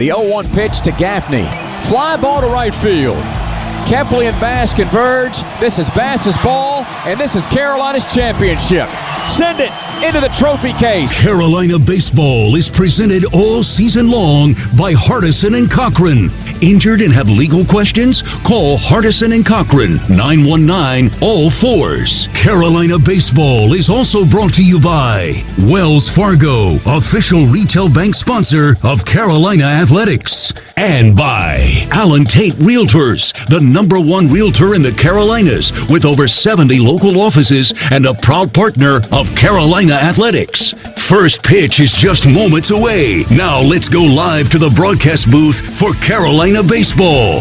The 0-1 pitch to Gaffney. Fly ball to right field. Kepley and Bass converge. This is Bass's ball, and this is Carolina's championship. Send it into the trophy case. Carolina Baseball is presented all season long by Hardison and Cochran. Injured and have legal questions? Call Hardison and Cochran, 919-ALL-4s. Carolina Baseball is also brought to you by Wells Fargo, official retail bank sponsor of Carolina Athletics. And by Allen Tate Realtors, the #1 realtor in the Carolinas with over 70 local offices and a proud partner of Carolina Athletics. First pitch is just moments away. Now let's go live to the broadcast booth for Carolina Baseball.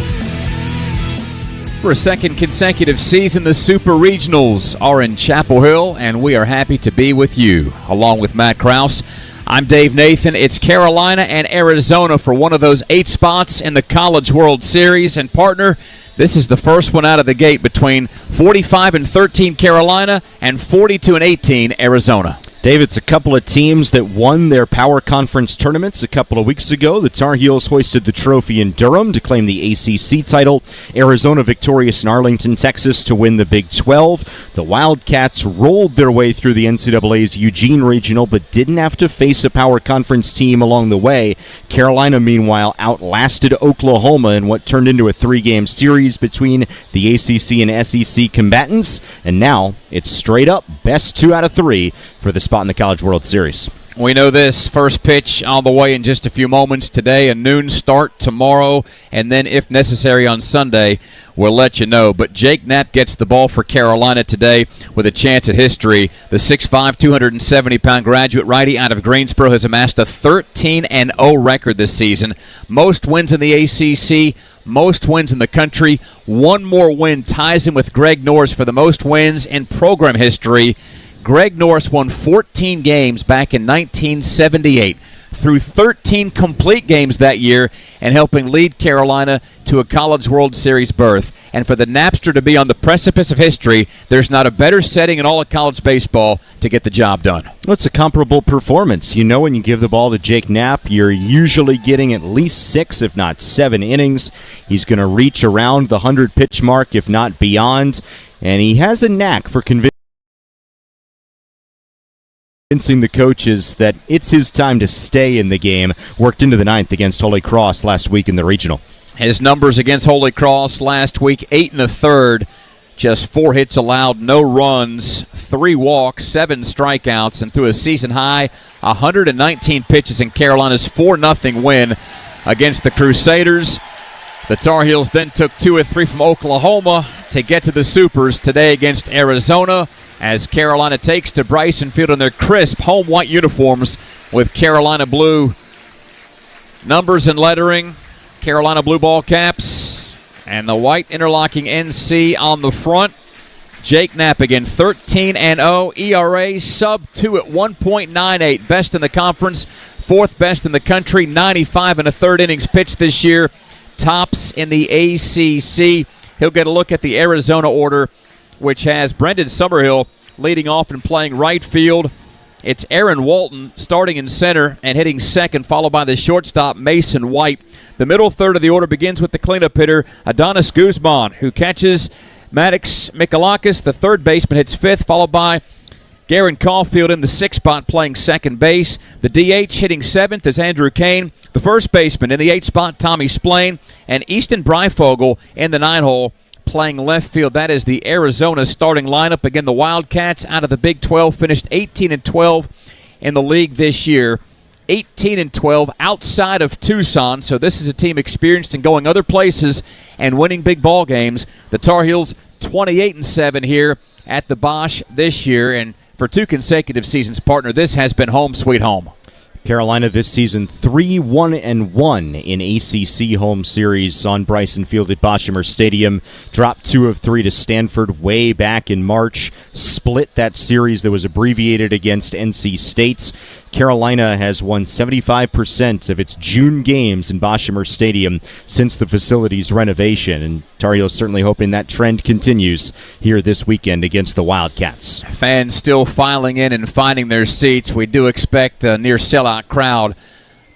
For a second consecutive season, the Super Regionals are in Chapel Hill, and we are happy to be with you. Along with Matt Krause, I'm Dave Nathan. It's Carolina and Arizona for one of those 8 spots in the College World Series. And partner, this is the first one out of the gate between 45-13 Carolina and 42-18 Arizona. Dave, it's a couple of teams that won their Power Conference tournaments a couple of weeks ago. The Tar Heels hoisted the trophy in Durham to claim the ACC title. Arizona victorious in Arlington, Texas to win the Big 12. The Wildcats rolled their way through the NCAA's Eugene Regional but didn't have to face a Power Conference team along the way. Carolina, meanwhile, outlasted Oklahoma in what turned into a 3-game series between the ACC and SEC combatants. And now it's straight up best 2 out of 3 for the spot in the College World Series. We know this. First pitch on the way in just a few moments today, a noon start tomorrow, and then if necessary on Sunday, we'll let you know. But Jake Knapp gets the ball for Carolina today with a chance at history. The 6'5", 270-pound graduate righty out of Greensboro has amassed a 13-0 record this season. Most wins in the ACC, most wins in the country. One more win ties him with Greg Norris for the most wins in program history. Greg Norris won 14 games back in 1978, threw 13 complete games that year, and helping lead Carolina to a College World Series berth. And for the Napster to be on the precipice of history, there's not a better setting in all of college baseball to get the job done. Well, it's a comparable performance. You know, when you give the ball to Jake Knapp, you're usually getting at least 6, if not 7 innings. He's going to reach around the 100-pitch mark, if not beyond, and he has a knack for convincing the coaches that it's his time to stay in the game. Worked into the 9th against Holy Cross last week in the regional. His numbers against Holy Cross last week, 8 1/3, just 4 hits allowed, no runs, 3 walks, 7 strikeouts, and threw a season-high 119 pitches in Carolina's 4-0 win against the Crusaders. The Tar Heels then took 2 of 3 from Oklahoma to get to the Supers today against Arizona, as Carolina takes to Bryson Field in their crisp home white uniforms with Carolina blue numbers and lettering, Carolina blue ball caps, and the white interlocking NC on the front. Jake Knapp again, 13-0, ERA sub-2 at 1.98, best in the conference, 4th best in the country, 95 1/3 innings pitched this year, tops in the ACC. He'll get a look at the Arizona order, which has Brendan Summerhill leading off and playing right field. It's Aaron Walton starting in center and hitting second, followed by the shortstop Mason White. The middle third of the order begins with the cleanup hitter Adonis Guzman, who catches Maddox Michalakis. The third baseman hits 5th, followed by Garen Caulfield in the 6th spot playing second base. The DH hitting 7th is Andrew Kane. The first baseman in the 8th spot, Tommy Splain. And Easton Breifogel in the 9 hole playing left field. That is the Arizona starting lineup. Again, the Wildcats out of the Big 12 finished 18-12 in the league this year. 18-12 outside of Tucson. So this is a team experienced in going other places and winning big ball games. The Tar Heels 28-7 here at the Bosch this year. And for 2 consecutive seasons, partner, this has been home sweet home. Carolina this season 3-1-1 in ACC home series on Bryson Field at Boshemer Stadium. Dropped 2 of 3 to Stanford way back in March. Split that series that was abbreviated against NC State. Carolina has won 75% of its June games in Boshemer Stadium since the facility's renovation, and Tar Heels certainly hoping that trend continues here this weekend against the Wildcats. Fans still filing in and finding their seats. We do expect a near sellout crowd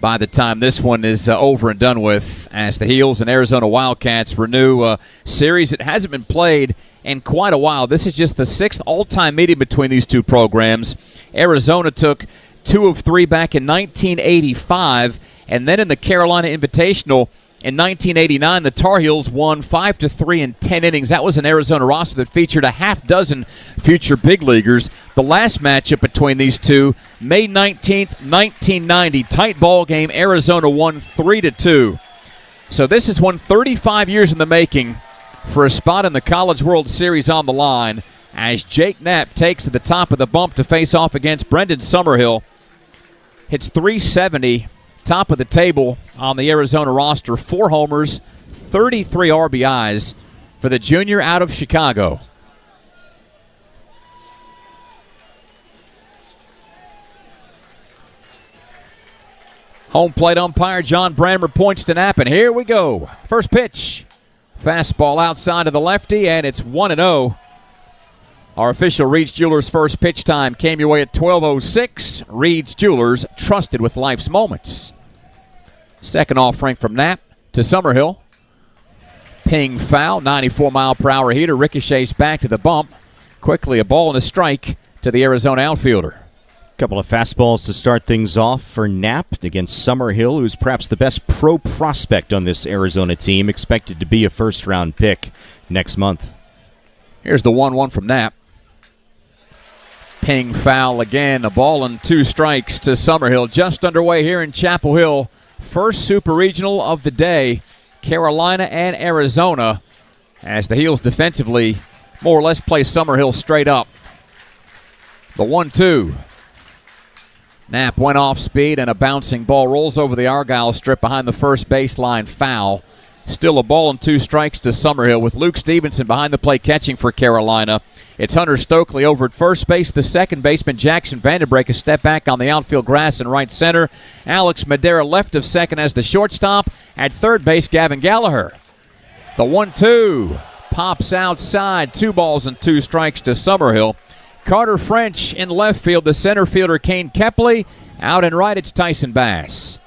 by the time this one is over and done with, as the Heels and Arizona Wildcats renew a series that hasn't been played in quite a while. This is just the 6th all-time meeting between these two programs. Arizona took 2 of 3 back in 1985, and then in the Carolina Invitational in 1989, the Tar Heels won 5-3 in 10 innings. That was an Arizona roster that featured a half dozen future big leaguers. The last matchup between these two, May 19th, 1990, tight ball game. Arizona won 3-2. So this is one 35 years in the making for a spot in the College World Series on the line, as Jake Knapp takes to the top of the bump to face off against Brendan Summerhill. Hits .370. Top of the table on the Arizona roster, 4 homers, 33 RBIs for the junior out of Chicago. Home plate umpire John Brammer points to Knapp, and here we go. First pitch. Fastball outside of the lefty, and it's 1-0. Our official Rouge Jewelers first pitch time came your way at 12:06. Rouge Jewelers, trusted with life's moments. Second offering from Knapp to Summerhill. Ping foul, 94-mile-per-hour heater, ricochets back to the bump. Quickly a ball and a strike to the Arizona outfielder. Couple of fastballs to start things off for Knapp against Summerhill, who's perhaps the best pro prospect on this Arizona team, expected to be a first-round pick next month. Here's the 1-1 from Knapp. Ping foul again, a ball and 2 strikes to Summerhill. Just underway here in Chapel Hill. First Super Regional of the day, Carolina and Arizona, as the Heels defensively more or less play Summerhill straight up. The 1-2. Knapp went off speed, and a bouncing ball rolls over the Argyle strip behind the first baseline foul. Still a ball and 2 strikes to Summerhill, with Luke Stevenson behind the plate catching for Carolina. It's Hunter Stokely over at first base. The second baseman, Jackson Vanderbrake, a step back on the outfield grass in right center. Alex Madera left of second as the shortstop. At third base, Gavin Gallagher. The 1-2 pops outside. 2 balls and 2 strikes to Summerhill. Carter French in left field. The center fielder, Kane Kepley. Out and right, it's Tyson Bass.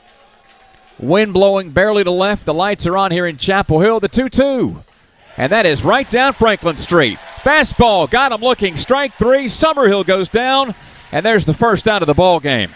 Wind blowing barely to left. The lights are on here in Chapel Hill. The 2-2. And that is right down Franklin Street. Fastball, got him looking. Strike 3. Summerhill goes down, and there's the first out of the ball game.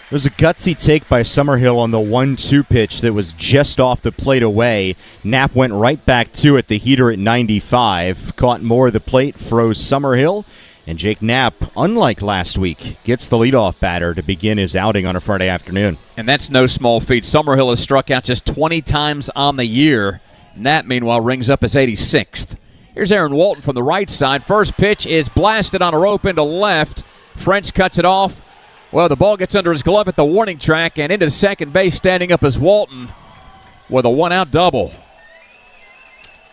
There's a gutsy take by Summerhill on the 1-2 pitch that was just off the plate away. Knapp went right back to it. The heater at 95. Caught more of the plate, froze Summerhill. And Jake Knapp, unlike last week, gets the leadoff batter to begin his outing on a Friday afternoon. And that's no small feat. Summerhill has struck out just 20 times on the year. Knapp, meanwhile, rings up his 86th. Here's Aaron Walton from the right side. First pitch is blasted on a rope into left. French cuts it off. Well, the ball gets under his glove at the warning track, and into second base standing up is Walton with a 1-out double.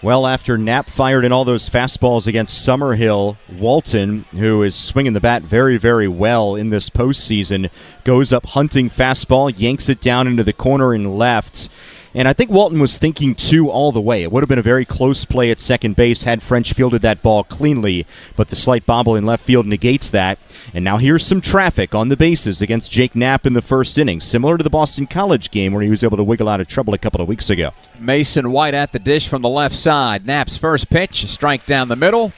Well, after Knapp fired in all those fastballs against Summerhill, Walton, who is swinging the bat very, very well in this postseason, goes up hunting fastball, yanks it down into the corner and left. And I think Walton was thinking 2 all the way. It would have been a very close play at second base had French fielded that ball cleanly, but the slight bobble in left field negates that. And now here's some traffic on the bases against Jake Knapp in the first inning, similar to the Boston College game where he was able to wiggle out of trouble a couple of weeks ago. Mason White at the dish from the left side. Knapp's first pitch, strike down the middle,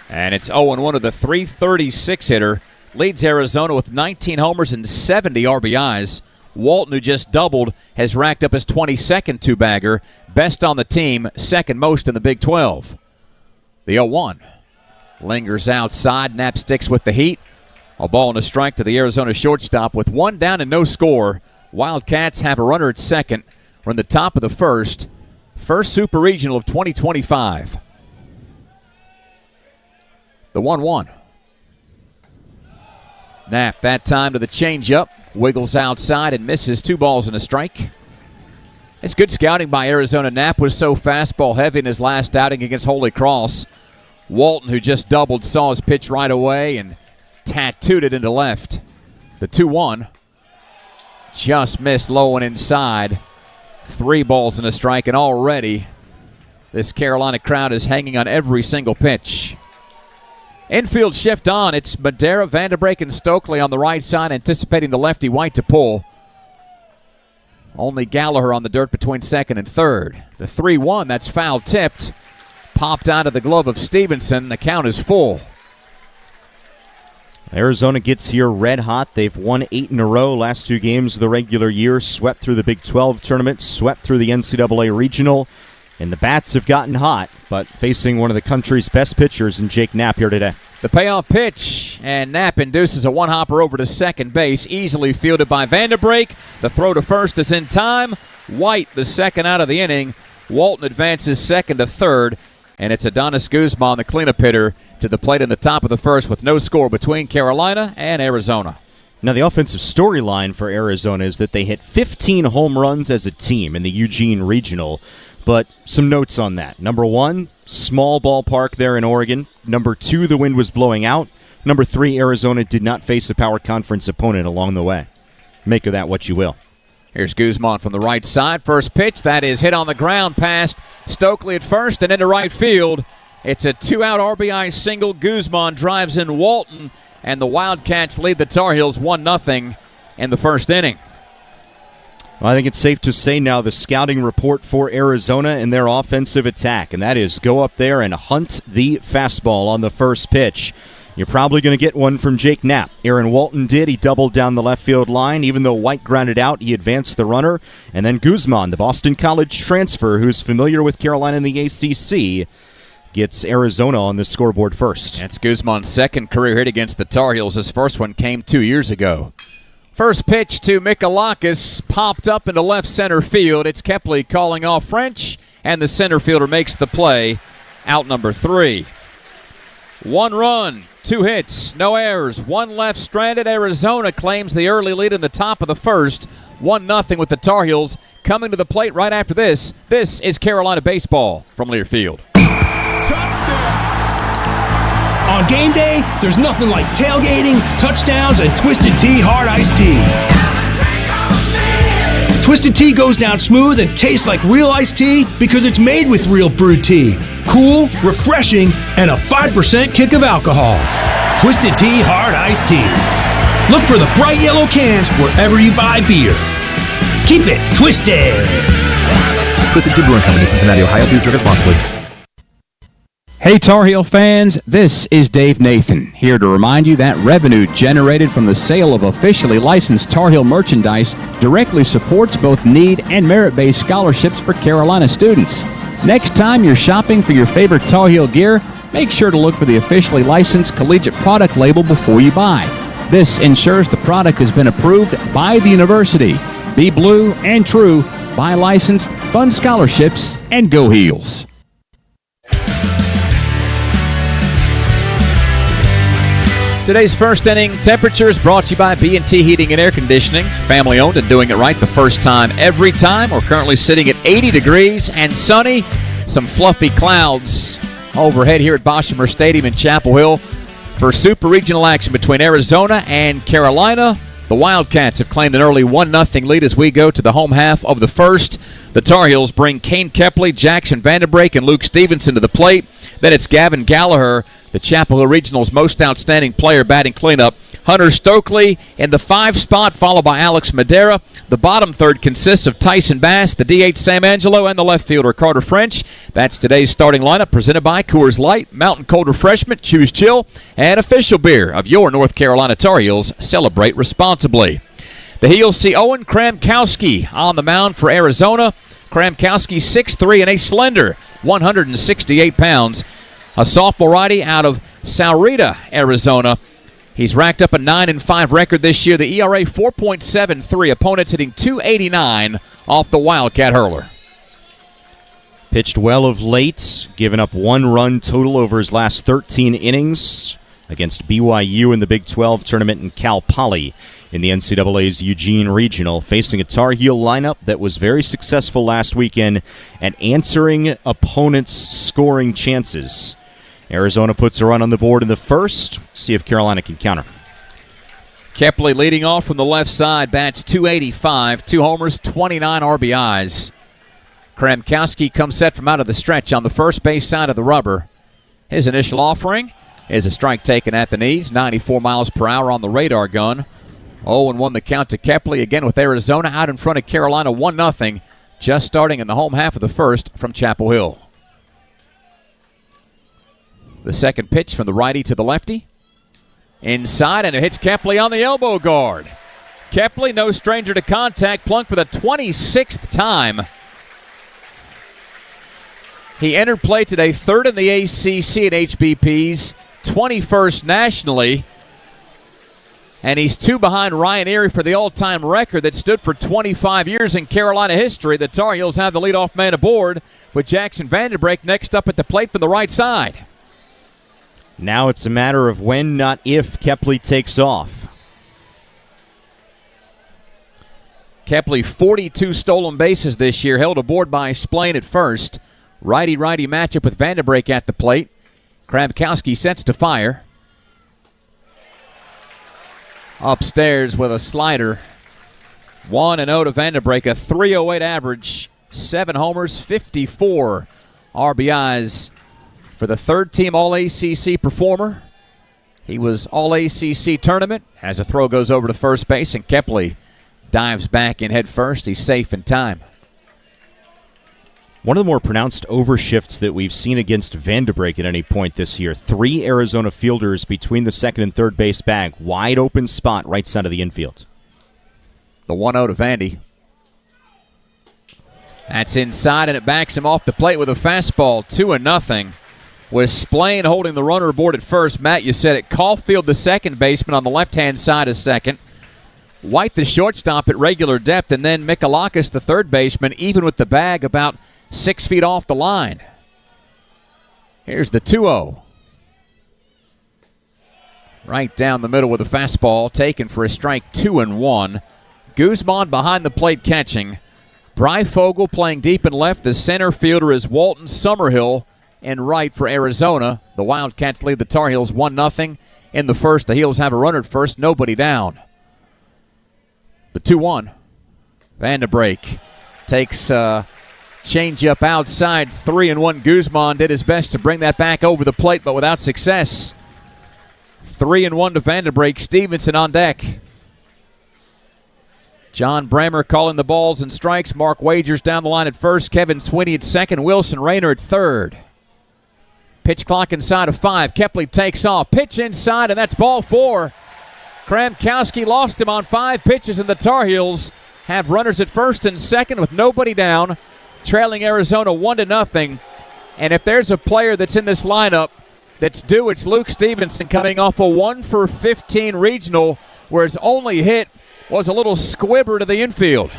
and it's 0-1 of the .336 hitter. Leads Arizona with 19 homers and 70 RBIs. Walton, who just doubled, has racked up his 22nd two-bagger. Best on the team, second most in the Big 12. The 0-1 lingers outside. Knapp sticks with the heat. A ball and a strike to the Arizona shortstop with 1 down and no score. Wildcats have a runner at second. We're in the top of the first. First Super Regional of 2025. The 1-1. Knapp that time to the changeup. Wiggles outside and misses. 2 balls and a strike. It's good scouting by Arizona. Knapp was so fastball heavy in his last outing against Holy Cross. Walton, who just doubled, saw his pitch right away and tattooed it into left. The 2-1 just missed low and inside. 3 balls and a strike, and already this Carolina crowd is hanging on every single pitch. Infield shift on. It's Madera, Vanderbrake, and Stokely on the right side, anticipating the lefty White to pull. Only Gallagher on the dirt between second and third. The 3-1, that's foul tipped. Popped out of the glove of Stevenson. The count is full. Arizona gets here red hot. They've won 8 in a row. Last 2 games of the regular year. Swept through the Big 12 tournament. Swept through the NCAA regional. And the bats have gotten hot, but facing one of the country's best pitchers in Jake Knapp here today. The payoff pitch, and Knapp induces a one-hopper over to second base, easily fielded by Vanderbrake. The throw to first is in time. White, the second out of the inning. Walton advances second to third, and it's Adonis Guzman, the cleanup hitter, to the plate in the top of the first with no score between Carolina and Arizona. Now, the offensive storyline for Arizona is that they hit 15 home runs as a team in the Eugene Regional. But some notes on that. Number 1, small ballpark there in Oregon. Number 2, the wind was blowing out. Number 3, Arizona did not face a power conference opponent along the way. Make of that what you will. Here's Guzman from the right side. First pitch, that is hit on the ground past Stokely at first and into right field. It's a 2-out RBI single. Guzman drives in Walton, and the Wildcats lead the Tar Heels 1-0 in the first inning. Well, I think it's safe to say now the scouting report for Arizona and their offensive attack, and that is go up there and hunt the fastball on the first pitch. You're probably going to get one from Jake Knapp. Aaron Walton did. He doubled down the left field line. Even though White grounded out, he advanced the runner. And then Guzman, the Boston College transfer, who's familiar with Carolina and the ACC, gets Arizona on the scoreboard first. That's Guzman's second career hit against the Tar Heels. His first one came 2 years ago. First pitch to Michalakis, popped up into left center field. It's Kepley calling off French, and the center fielder makes the play. Out number 3. 1 run, 2 hits, no errors, 1 left stranded. Arizona claims the early lead in the top of the first. 1-0 with the Tar Heels coming to the plate right after this. This is Carolina Baseball from Learfield. On game day, there's nothing like tailgating, touchdowns, and Twisted Tea Hard Iced Tea. Twisted Tea goes down smooth and tastes like real iced tea because it's made with real brewed tea. Cool, refreshing, and a 5% kick of alcohol. Twisted Tea Hard Iced Tea. Look for the bright yellow cans wherever you buy beer. Keep it twisted. Twisted Tea Brewing Company, Cincinnati, Ohio. Please drink responsibly. Hey Tar Heel fans, this is Dave Nathan, here to remind you that revenue generated from the sale of officially licensed Tar Heel merchandise directly supports both need and merit-based scholarships for Carolina students. Next time you're shopping for your favorite Tar Heel gear, make sure to look for the officially licensed collegiate product label before you buy. This ensures the product has been approved by the university. Be blue and true, buy licensed, fund scholarships, and go Heels. Today's first inning temperatures brought to you by B&T Heating and Air Conditioning. Family owned and doing it right the first time every time. We're currently sitting at 80 degrees and sunny. Some fluffy clouds overhead here at Boshamer Stadium in Chapel Hill for super regional action between Arizona and Carolina. The Wildcats have claimed an early 1-0 lead as we go to the home half of the first. The Tar Heels bring Kane Kepley, Jackson Vanderbrake, and Luke Stevenson to the plate. Then it's Gavin Gallagher, the Chapel Hill Regional's most outstanding player, batting cleanup. Hunter Stokely in the 5 spot, followed by Alex Madera. The bottom third consists of Tyson Bass, the DH Sam Angelo, and the left fielder Carter French. That's today's starting lineup, presented by Coors Light, Mountain Cold Refreshment, Choose Chill, and official beer of your North Carolina Tar Heels. Celebrate responsibly. The Heels see Owen Kramkowski on the mound for Arizona. Kramkowski 6'3" and a slender 168 pounds. A sophomore righty out of Sahuarita, Arizona. He's racked up a 9-5 record this year. The ERA 4.73. Opponents hitting .289 off the Wildcat hurler. Pitched well of late, given up 1 run total over his last 13 innings against BYU in the Big 12 tournament and Cal Poly in the NCAA's Eugene Regional, facing a Tar Heel lineup that was very successful last weekend at answering opponents' scoring chances. Arizona puts a run on the board in the first. See if Carolina can counter. Kepley leading off from the left side, bats .285, 2 homers, 29 RBIs. Kramkowski comes set from out of the stretch on the first base side of the rubber. His initial offering is a strike taken at the knees, 94 miles per hour on the radar gun. 0-1 the count to Kepley, again with Arizona out in front of Carolina 1-0, just starting in the home half of the first from Chapel Hill. The second pitch from the righty to the lefty. Inside, and it hits Kepley on the elbow guard. Kepley, no stranger to contact, plunked for the 26th time. He entered play today, third in the ACC at HBPs, 21st nationally. And he's 2 behind Ryan Erie for the all-time record that stood for 25 years in Carolina history. The Tar Heels have the leadoff man aboard with Jackson Vanderbrake next up at the plate from the right side. Now it's a matter of when, not if, Kepley takes off. Kepley, 42 stolen bases this year, held aboard by Splain at first. Righty-righty matchup with Vanderbrake at the plate. Krabkowski sets to fire. Upstairs with a slider. 1-0 to Vanderbrake, a .308 average, 7 homers, 54 RBIs for the third-team All-ACC performer. He was All-ACC tournament as a throw goes over to first base, and Kepley dives back in head first. He's safe in time. One of the more pronounced overshifts that we've seen against Vanderbrake at any point this year. 3 Arizona fielders between the second and third base bag. Wide open spot right side of the infield. The 1-0 to Vandy. That's inside, and it backs him off the plate with a fastball. 2-0. With Splain holding the runner aboard at first. Matt, you said it. Caulfield, the second baseman, on the left-hand side of second. White, the shortstop, at regular depth. And then Mikalakis, the third baseman, even with the bag about 6 feet off the line. Here's the 2-0. Right down the middle with a fastball, taken for a strike, 2-1. Guzman behind the plate catching. Breyfogle playing deep and left. The center fielder is Walton Summerhill in right for Arizona. The Wildcats lead the Tar Heels 1-0. In the first, the Heels have a runner at first, nobody down. The 2-1. Vanderbrake takes change-up outside, 3-1. Guzman did his best to bring that back over the plate, but without success. 3-1 to Vanderbrake. Stevenson on deck. John Brammer calling the balls and strikes. Mark Wagers down the line at first. Kevin Sweeney at second. Wilson Rayner at third. Pitch clock inside of 5. Kepley takes off. Pitch inside, and that's ball 4. Krabkowski lost him on 5 pitches, and the Tar Heels have runners at first and second with nobody down, trailing Arizona 1-0. And if there's a player that's in this lineup that's due, it's Luke Stevenson, coming off a 1-for-15 regional where his only hit was a little squibber to the infield.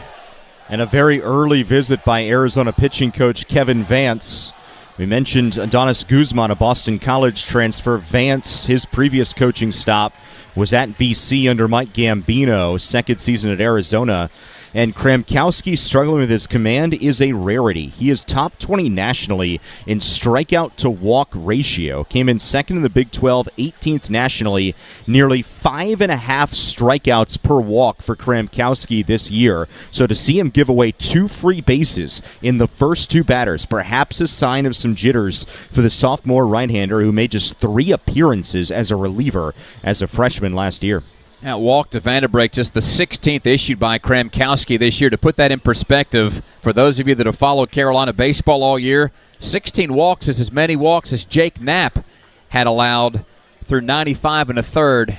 And a very early visit by Arizona pitching coach Kevin Vance. We mentioned Adonis Guzman, a Boston College transfer. Vance, his previous coaching stop was at BC under Mike Gambino, second season at Arizona. And Krabkowski struggling with his command is a rarity. He is top 20 nationally in strikeout-to-walk ratio. Came in second in the Big 12, 18th nationally. Nearly 5.5 strikeouts per walk for Krabkowski this year. So to see him give away 2 free bases in the first 2 batters, perhaps a sign of some jitters for the sophomore right-hander who made just 3 appearances as a reliever as a freshman last year. That walk to Vanderbrake, just the 16th issued by Krabkowski this year. To put that in perspective, for those of you that have followed Carolina baseball all year, 16 walks is as many walks as Jake Knapp had allowed through 95 1/3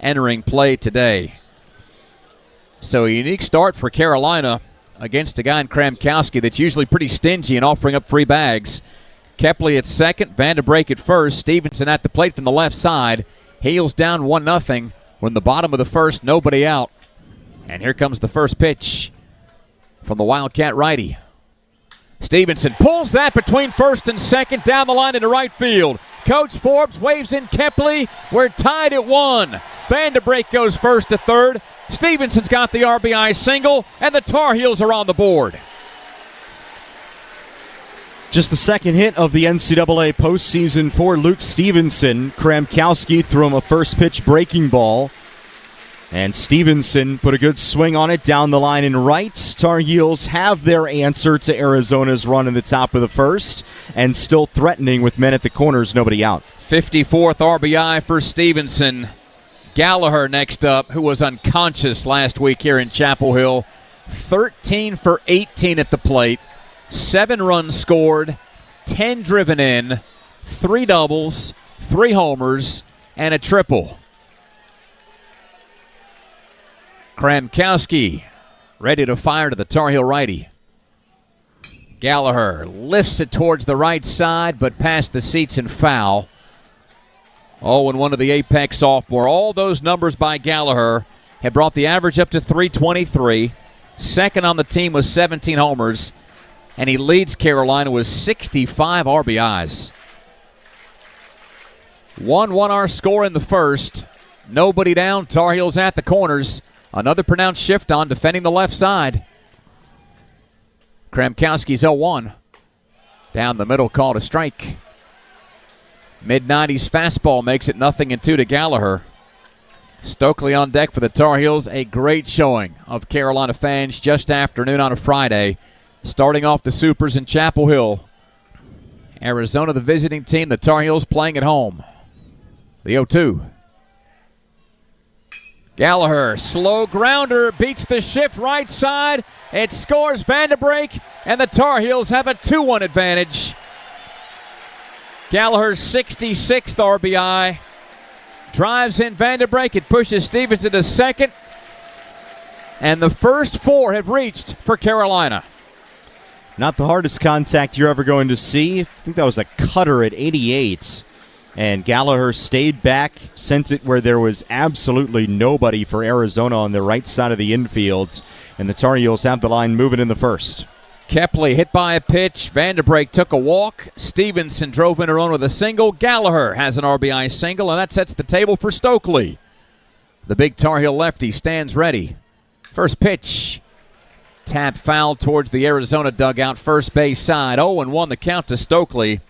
entering play today. So a unique start for Carolina against a guy in Krabkowski that's usually pretty stingy in offering up free bags. Kepley at second, Vanderbrake at first, Stevenson at the plate from the left side. Heels down 1-0. We're in the bottom of the first, nobody out. And here comes the first pitch from the Wildcat righty. Stevenson pulls that between first and second, down the line into right field. Coach Forbes waves in Kepley. We're tied at 1. Vanderbrake goes first to third. Stevenson's got the RBI single, and the Tar Heels are on the board. Just the second hit of the NCAA postseason for Luke Stevenson. Krabkowski threw him a first pitch breaking ball. And Stevenson put a good swing on it down the line in right. Tar Heels have their answer to Arizona's run in the top of the first, and still threatening with men at the corners, nobody out. 54th RBI for Stevenson. Gallagher next up, who was unconscious last week here in Chapel Hill. 13 for 18 at the plate. 7 runs scored, 10 driven in, 3 doubles, 3 homers, and a triple. Kramkowski ready to fire to the Tar Heel righty. Gallagher lifts it towards the right side, but past the seats and foul. 0-1 to the Apex sophomore. All those numbers by Gallagher have brought the average up to 323. Second on the team with 17 homers, and he leads Carolina with 65 RBIs. 1-1 our score in the first. Nobody down. Tar Heels at the corners. Another pronounced shift on, defending the left side. Kramkowski's 0-1. Down the middle, called a strike. Mid-90s fastball makes it 0-2 to Gallagher. Stokely on deck for the Tar Heels. A great showing of Carolina fans just after noon on a Friday. Starting off the Supers in Chapel Hill. Arizona, the visiting team. The Tar Heels playing at home. The 0-2. Gallagher, slow grounder, beats the shift right side. It scores Vanderbrake, and the Tar Heels have a 2-1 advantage. Gallagher's 66th RBI. Drives in Vanderbrake. It pushes Stevens into second. And the first 4 have reached for Carolina. Not the hardest contact you're ever going to see. I think that was a cutter at 88. And Gallagher stayed back, sent it where there was absolutely nobody for Arizona on the right side of the infield. And the Tar Heels have the line moving in the first. Kepley hit by a pitch. Vanderbrake took a walk. Stevenson drove in a run with a single. Gallagher has an RBI single, and that sets the table for Stokely. The big Tar Heel lefty stands ready. First pitch. Tap foul towards the Arizona dugout, first base side. 0-1 the count to Stokely.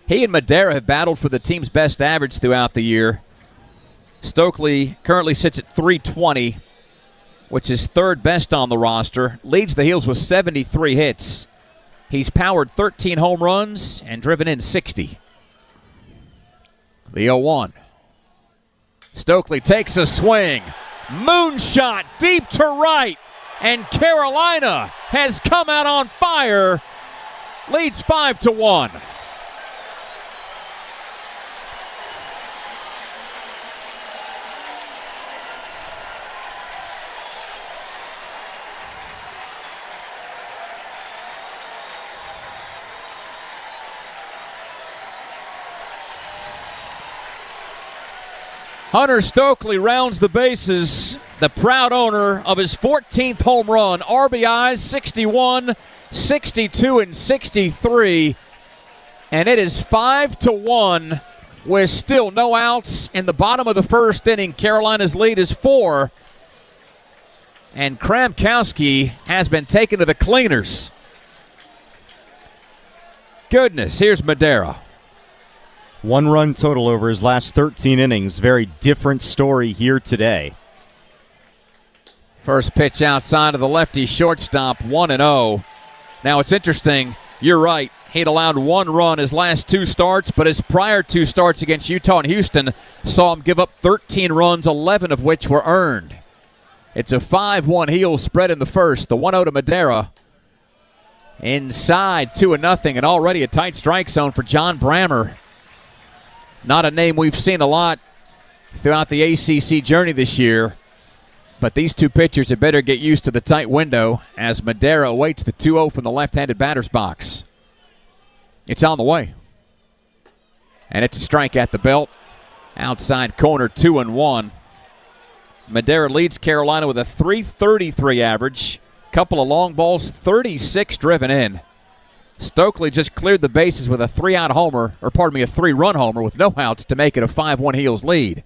He and Madera have battled for the team's best average throughout the year. Stokely currently sits at .320, which is third best on the roster. Leads the Heels with 73 hits. He's powered 13 home runs and driven in 60. The 0-1. Stokely takes a swing. Moonshot deep to right. And Carolina has come out on fire. Leads 5-1. Hunter Stokely rounds the bases, the proud owner of his 14th home run. RBIs 61, 62, and 63. And it is 5-1 with still no outs in the bottom of the first inning. Carolina's lead is 4. And Kramkowski has been taken to the cleaners. Goodness, here's Madera. 1 run total over his last 13 innings. Very different story here today. First pitch outside of the lefty shortstop, 1-0. Now it's interesting. You're right. He'd allowed 1 run his last 2 starts, but his prior 2 starts against Utah and Houston saw him give up 13 runs, 11 of which were earned. It's a 5-1 Heels spread in the first. The 1-0 to Madera. Inside, 2-0, and already a tight strike zone for John Brammer. Not a name we've seen a lot throughout the ACC journey this year. But these 2 pitchers had better get used to the tight window as Madera awaits the 2-0 from the left-handed batter's box. It's on the way. And it's a strike at the belt. Outside corner, 2-1. Madera leads Carolina with a .333 average. Couple of long balls, 36 driven in. Stokely just cleared the bases with a 3-run homer with no outs to make it a 5-1 Heels lead.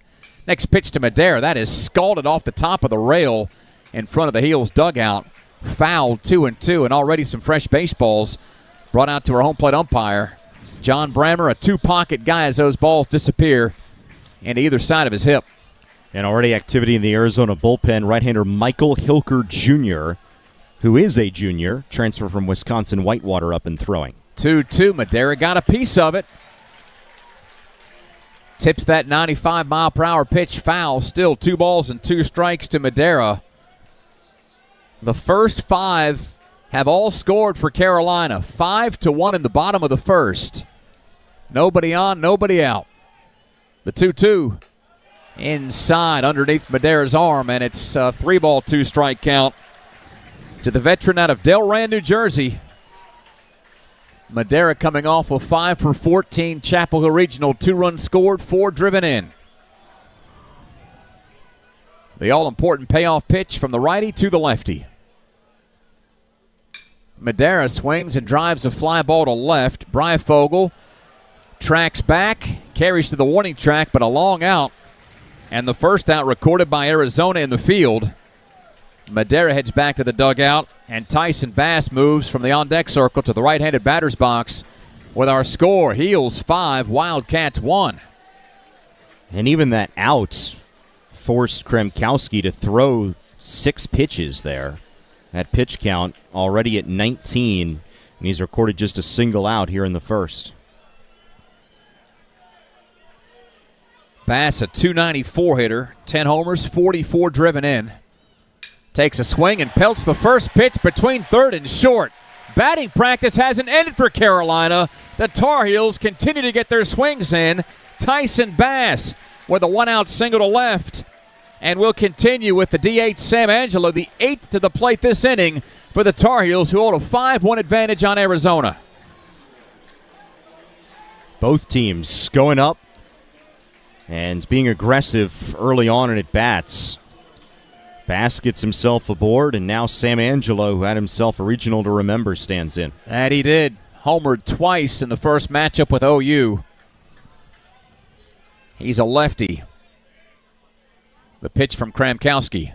Next pitch to Madera. That is scalded off the top of the rail in front of the Heels dugout. Fouled 2-2, and already some fresh baseballs brought out to our home plate umpire. John Brammer, a 2-pocket guy as those balls disappear into either side of his hip. And already activity in the Arizona bullpen. Right-hander Michael Hilker Jr., who is a junior, transfer from Wisconsin Whitewater, up and throwing. 2-2. Madera got a piece of it. Tips that 95-mile-per-hour pitch foul. Still 2 balls and 2 strikes to Madera. The first 5 have all scored for Carolina. 5-1 in the bottom of the first. Nobody on, nobody out. The 2-2 inside underneath Madera's arm, and it's a 3-ball, 2-strike count to the veteran out of Delran, New Jersey. Madera coming off of 5 for 14. Chapel Hill Regional, 2 runs scored, 4 driven in. The all-important payoff pitch from the righty to the lefty. Madera swings and drives a fly ball to left. Breyfogle tracks back, carries to the warning track, but a long out. And the first out recorded by Arizona in the field. Madera heads back to the dugout, and Tyson Bass moves from the on-deck circle to the right-handed batter's box with our score. Heels 5, Wildcats 1. And even that out forced Kremkowski to throw 6 pitches there. That pitch count already at 19, and he's recorded just a single out here in the first. Bass, a .294 hitter, 10 homers, 44 driven in. Takes a swing and pelts the first pitch between third and short. Batting practice hasn't ended for Carolina. The Tar Heels continue to get their swings in. Tyson Bass with a 1-out single to left. And we'll continue with the DH Sam Angelo, the 8th to the plate this inning for the Tar Heels, who hold a 5-1 advantage on Arizona. Both teams going up and being aggressive early on in at-bats. Bass gets himself aboard, and now Sam Angelo, who had himself a regional to remember, stands in. That he did. Homered twice in the first matchup with OU. He's a lefty. The pitch from Kremkowski.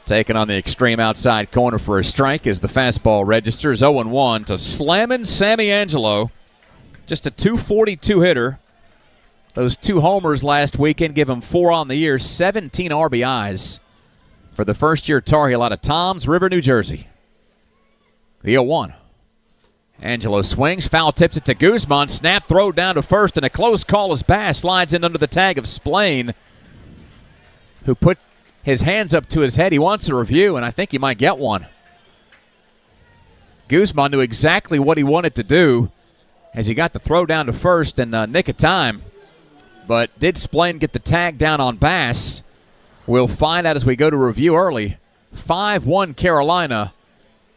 Taken on the extreme outside corner for a strike as the fastball registers. 0-1 to slamming Sammy Angelo. Just a .242 hitter. Those 2 homers last weekend give him 4 on the year, 17 RBIs for the first-year Tar Heel out of Toms River, New Jersey. The 0-1. Angelo swings, foul tips it to Guzman. Snap throw down to first, and a close call as Bass slides in under the tag of Splain, who put his hands up to his head. He wants a review, and I think he might get one. Guzman knew exactly what he wanted to do as he got the throw down to first in the nick of time. But did Splain get the tag down on Bass? We'll find out as we go to review early. 5-1 Carolina.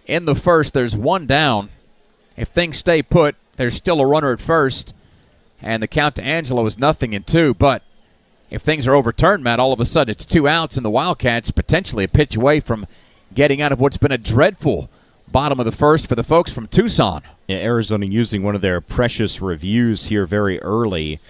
In the first, there's 1 down. If things stay put, there's still a runner at first. And the count to Angelo is 0-2. But if things are overturned, Matt, all of a sudden it's 2 outs, and the Wildcats potentially a pitch away from getting out of what's been a dreadful bottom of the first for the folks from Tucson. Yeah, Arizona using one of their precious reviews here very early.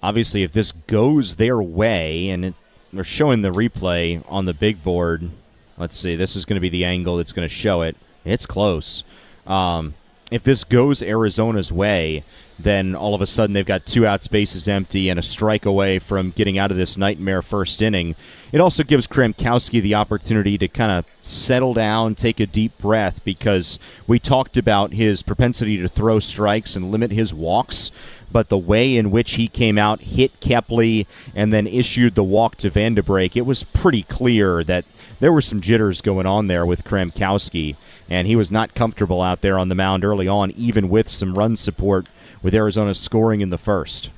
Obviously, if this goes their way, and they're showing the replay on the big board. Let's see, this is going to be the angle that's going to show it. It's close. If this goes Arizona's way, then all of a sudden they've got 2 outs, bases empty, and a strike away from getting out of this nightmare first inning. It also gives Kremkowski the opportunity to kind of settle down, take a deep breath, because we talked about his propensity to throw strikes and limit his walks, but the way in which he came out, hit Kepley, and then issued the walk to Vandenbrake, it was pretty clear that there were some jitters going on there with Kremkowski, and he was not comfortable out there on the mound early on, even with some run support with Arizona scoring in the first.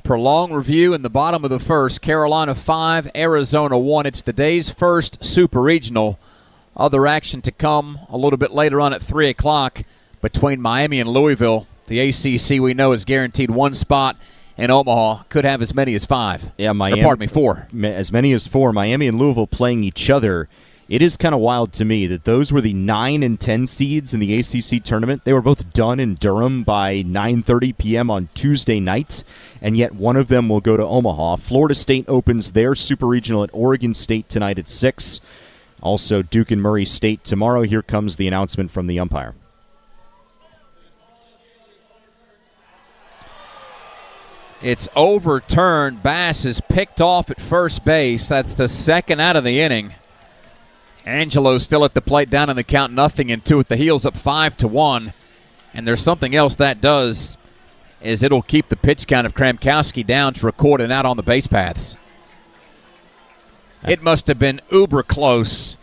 Prolonged review in the bottom of the first. Carolina 5, Arizona 1. It's the day's first Super Regional. Other action to come a little bit later on at 3 o'clock between Miami and Louisville. The ACC, we know, is guaranteed 1 spot, and Omaha could have as many as 5. Yeah, Miami. 4. As many as 4. Miami and Louisville playing each other. It is kind of wild to me that those were the 9 and 10 seeds in the ACC tournament. They were both done in Durham by 9:30 p.m. on Tuesday night, and yet one of them will go to Omaha. Florida State opens their Super Regional at Oregon State tonight at 6. Also, Duke and Murray State tomorrow. Here comes the announcement from the umpire. It's overturned. Bass is picked off at first base. That's the second out of the inning. Angelo still at the plate, down in the count, 0-2 with the Heels up 5-1. And there's something else that does is it'll keep the pitch count of Kramkowski down to record and out on the base paths. It must have been uber close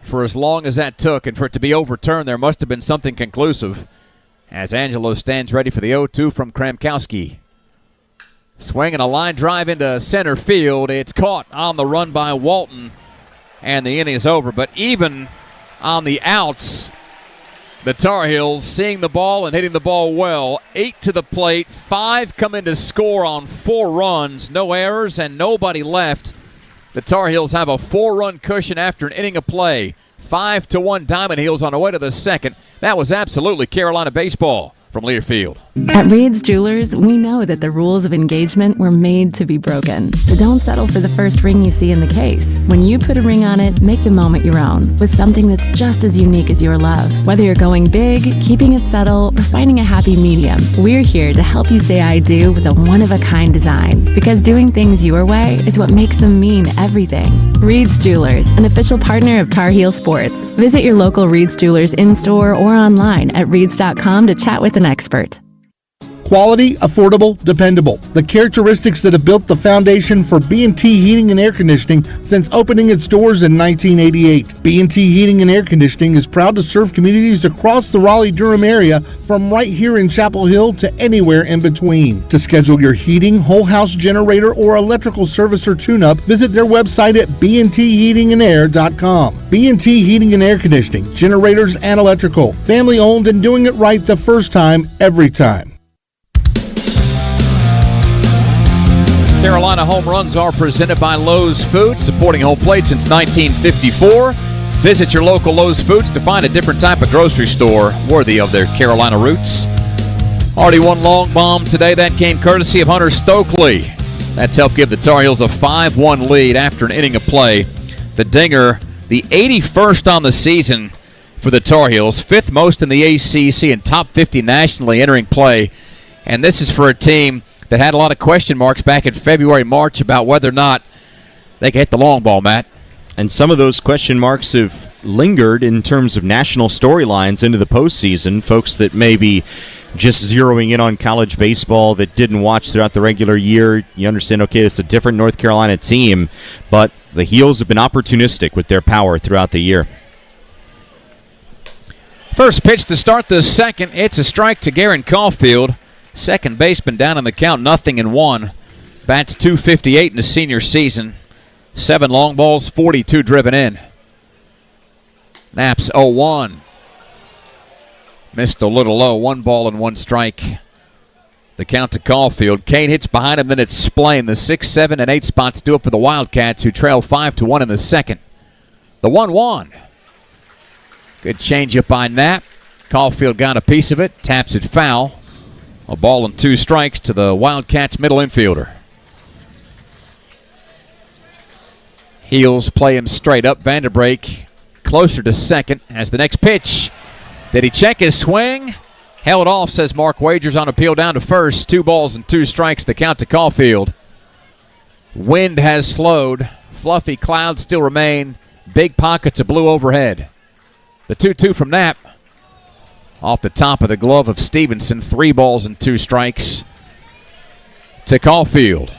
for as long as that took, and for it to be overturned, there must have been something conclusive as Angelo stands ready for the 0-2 from Kramkowski. Swinging a line drive into center field. It's caught on the run by Walton, and the inning is over. But even on the outs, the Tar Heels seeing the ball and hitting the ball well. 8 to the plate, 5 come in to score on 4 runs. No errors and nobody left. The Tar Heels have a 4-run cushion after an inning of play. 5-1 Diamond Heels on the way to the second. That was absolutely Carolina baseball from Learfield. At Reed's Jewelers, we know that the rules of engagement were made to be broken. So don't settle for the first ring you see in the case. When you put a ring on it, make the moment your own with something that's just as unique as your love. Whether you're going big, keeping it subtle, or finding a happy medium, we're here to help you say I do with a one-of-a-kind design. Because doing things your way is what makes them mean everything. Reed's Jewelers, an official partner of Tar Heel Sports. Visit your local Reed's Jewelers in-store or online at reeds.com to chat with an expert. Quality, affordable, dependable. The characteristics that have built the foundation for B&T Heating and Air Conditioning since opening its doors in 1988. B&T Heating and Air Conditioning is proud to serve communities across the Raleigh-Durham area from right here in Chapel Hill to anywhere in between. To schedule your heating, whole house generator, or electrical service or tune-up, visit their website at bntheatingandair.com. B&T Heating and Air Conditioning, generators and electrical. Family owned and doing it right the first time, every time. Carolina home runs are presented by Lowe's Foods, supporting home plate since 1954. Visit your local Lowe's Foods to find a different type of grocery store worthy of their Carolina roots. Already one long bomb today. That came courtesy of Hunter Stokely. That's helped give the Tar Heels a 5-1 lead after an inning of play. The dinger, the 81st on the season for the Tar Heels, 5th most in the ACC and top 50 nationally entering play. And this is for a team that had a lot of question marks back in February, March about whether or not they could hit the long ball, Matt. And some of those question marks have lingered in terms of national storylines into the postseason. Folks that may be just zeroing in on college baseball that didn't watch throughout the regular year. You understand, okay, it's a different North Carolina team, but the Heels have been opportunistic with their power throughout the year. First pitch to start the second. It's a strike to Garen Caulfield. Second baseman down in the count, 0-1. Bats .258 in the senior season. 7 long balls, 42 driven in. Knapp's 0-1. Missed a little low. 1 ball and 1 strike. The count to Caulfield. Kane hits behind him, then it's Splain. The 6, 7, and 8 spots do it for the Wildcats, who trail 5-1 in the second. The 1-1. Good changeup by Knapp. Caulfield got a piece of it, taps it foul. A ball and 2 strikes to the Wildcats' middle infielder. Heels play him straight up. Vanderbrake closer to second as the next pitch. Did he check his swing? Held off, says Mark Wagers on appeal down to first. 2 balls and 2 strikes, the count to Caulfield. Wind has slowed. Fluffy clouds still remain. Big pockets of blue overhead. The 2-2 from Knapp. Off the top of the glove of Stevenson, 3 balls and 2 strikes to Caulfield.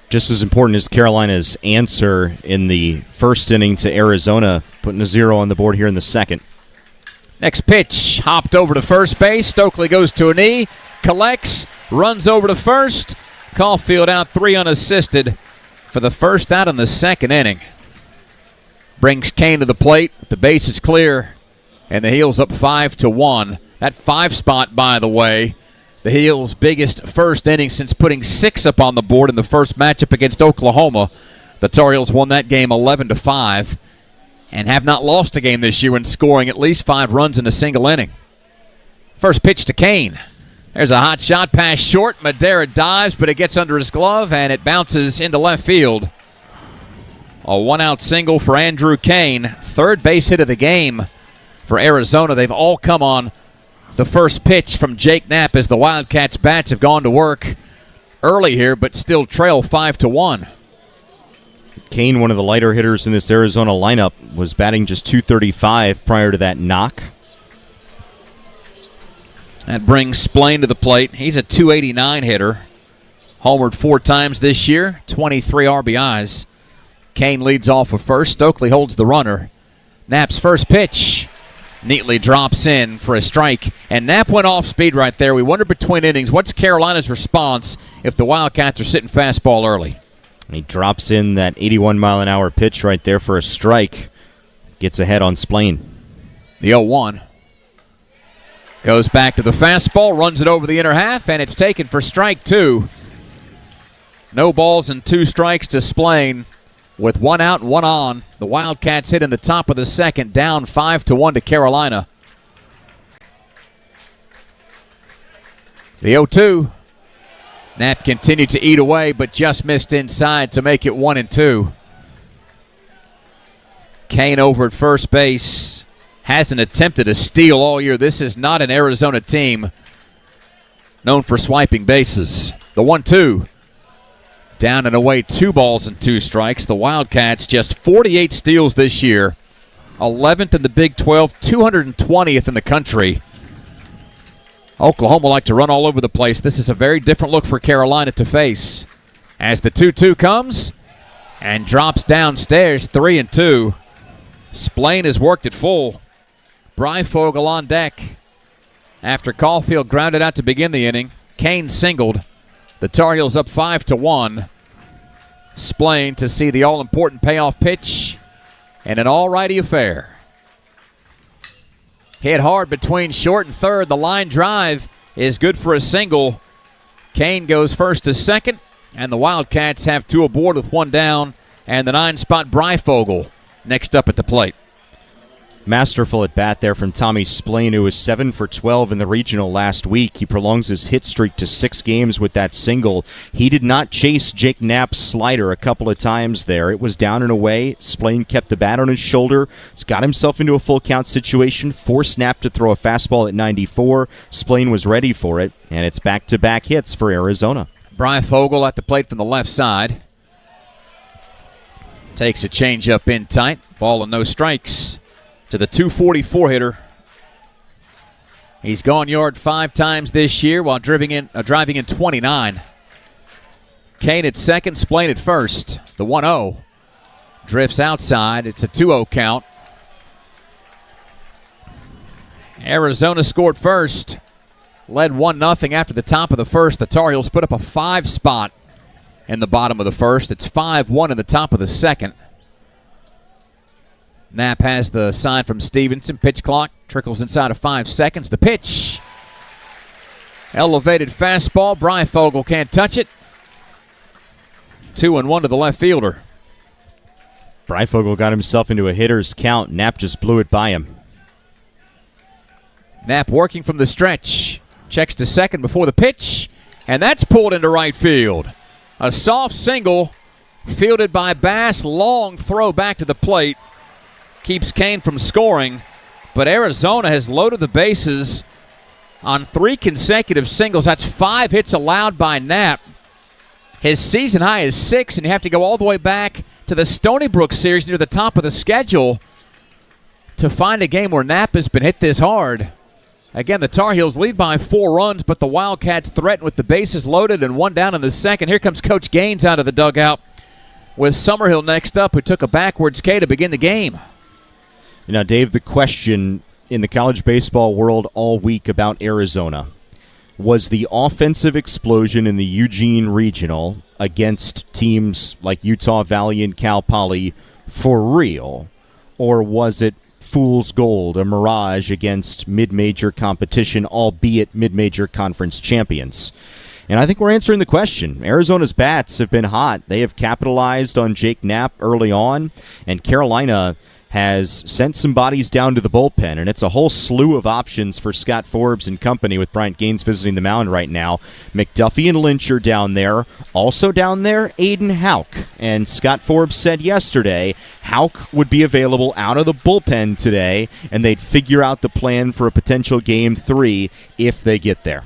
Just as important as Carolina's answer in the first inning to Arizona, putting a 0 on the board here in the second. Next pitch, hopped over to first base. Stokely goes to a knee, collects, runs over to first. Caulfield out 3 unassisted for the first out in the second inning. Brings Kane to the plate. The base is clear. And the Heels up 5-1. That 5 spot, by the way, the Heels' biggest first inning since putting 6 up on the board in the first matchup against Oklahoma. The Tar Heels won that game 11-5 and have not lost a game this year when scoring at least 5 runs in a single inning. First pitch to Kane. There's a hot shot past short. Madera dives, but it gets under his glove, and it bounces into left field. A 1-out single for Andrew Kane. Third base hit of the game for Arizona. They've all come on the first pitch from Jake Knapp as the Wildcats' bats have gone to work early here, but still trail 5-1. Kane, one of the lighter hitters in this Arizona lineup, was batting just .235 prior to that knock. That brings Splain to the plate. He's a .289 hitter. Homered 4 times this year, 23 RBIs. Kane leads off with first. Stokely holds the runner. Knapp's first pitch neatly drops in for a strike. And Knapp went off speed right there. We wondered between innings, what's Carolina's response if the Wildcats are sitting fastball early? He drops in that 81-mile-an-hour pitch right there for a strike. Gets ahead on Splain. The 0-1. Goes back to the fastball, runs it over the inner half, and it's taken for strike 2. No balls and 2 strikes to Splain. With 1 out and 1 on, the Wildcats hit in the top of the second, down 5-1 to Carolina. The 0-2. Knapp continued to eat away, but just missed inside to make it 1-2. Kane over at first base. Hasn't attempted a steal all year. This is not an Arizona team known for swiping bases. The 1-2. Down and away, 2 balls and 2 strikes. The Wildcats just 48 steals this year. 11th in the Big 12, 220th in the country. Oklahoma like to run all over the place. This is a very different look for Carolina to face. As the 2-2 comes and drops downstairs, 3-2. Splain has worked it full. Breyfogle on deck. After Caulfield grounded out to begin the inning, Kane singled. The Tar Heels up 5-1. Splain to see the all-important payoff pitch and an all-righty affair. Hit hard between short and third. The line drive is good for a single. Kane goes first to second, and the Wildcats have 2 aboard with 1 down, and the 9-spot Breyfogle next up at the plate. Masterful at bat there from Tommy Splain, who was 7 for 12 in the regional last week. He prolongs his hit streak to 6 games with that single. He did not chase Jake Knapp's slider a couple of times there. It was down and away. Splain kept the bat on his shoulder. He's got himself into a full count situation. Forced Knapp to throw a fastball at 94. Splain was ready for it, and it's back-to-back hits for Arizona. Breyfogle at the plate from the left side. Takes a changeup in tight. Ball and no strikes to the 244 hitter. He's gone yard 5 times this year while driving in 29. Kane at second, Splain at first. The 1-0 drifts outside. It's a 2-0 count. Arizona scored first. Led 1-0 after the top of the first. The Tar Heels put up a 5 spot in the bottom of the first. It's 5-1 in the top of the second. Knapp has the sign from Stevenson. Pitch clock trickles inside of 5 seconds. The pitch. Elevated fastball. Breyfogle can't touch it. 2-1 to the left fielder. Breyfogle got himself into a hitter's count. Knapp just blew it by him. Knapp working from the stretch. Checks to second before the pitch. And that's pulled into right field. A soft single fielded by Bass. Long throw back to the plate. Keeps Kane from scoring, but Arizona has loaded the bases on 3 consecutive singles. That's 5 hits allowed by Knapp. His season high is 6, and you have to go all the way back to the Stony Brook series near the top of the schedule to find a game where Knapp has been hit this hard. Again, the Tar Heels lead by 4 runs, but the Wildcats threaten with the bases loaded and 1 down in the second. Here comes Coach Gaines out of the dugout with Summerhill next up, who took a backwards K to begin the game. Now, Dave, the question in the college baseball world all week about Arizona was the offensive explosion in the Eugene Regional against teams like Utah Valley and Cal Poly for real, or was it fool's gold, a mirage against mid-major competition, albeit mid-major conference champions? And I think we're answering the question. Arizona's bats have been hot. They have capitalized on Jake Knapp early on, and Carolina has sent some bodies down to the bullpen, and it's a whole slew of options for Scott Forbes and company with Bryant Gaines visiting the mound right now. McDuffie and Lynch are down there. Also down there, Aiden Houck. And Scott Forbes said yesterday Houck would be available out of the bullpen today, and they'd figure out the plan for a potential Game 3 if they get there.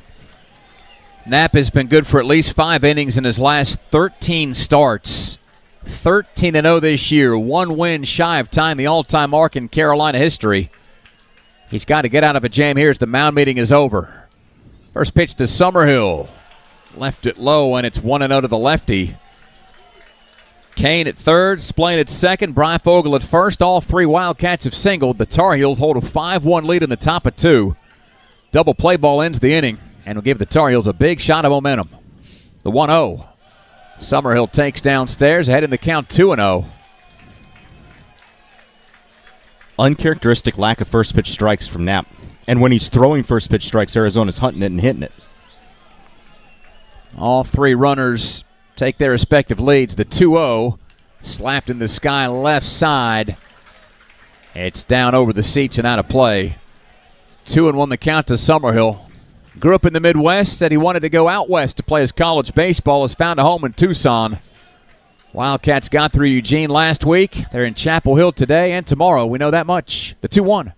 Knapp has been good for at least 5 innings in his last 13 starts. 13-0 this year, 1 win shy of tying the all-time mark in Carolina history. He's got to get out of a jam here as the mound meeting is over. First pitch to Summerhill. Left it low, and it's 1-0 to the lefty. Kane at third, Splain at second, Breyfogle at first. All three Wildcats have singled. The Tar Heels hold a 5-1 lead in the top of 2. Double play ball ends the inning and will give the Tar Heels a big shot of momentum. The 1-0. Summerhill takes downstairs, ahead in the count 2-0. Uncharacteristic lack of first pitch strikes from Knapp. And when he's throwing first pitch strikes, Arizona's hunting it and hitting it. All three runners take their respective leads. The 2-0 slapped in the sky left side. It's down over the seats and out of play. 2-1 the count to Summerhill. Grew up in the Midwest, said he wanted to go out west to play his college baseball, has found a home in Tucson. Wildcats got through Eugene last week. They're in Chapel Hill today and tomorrow. We know that much. The 2-1.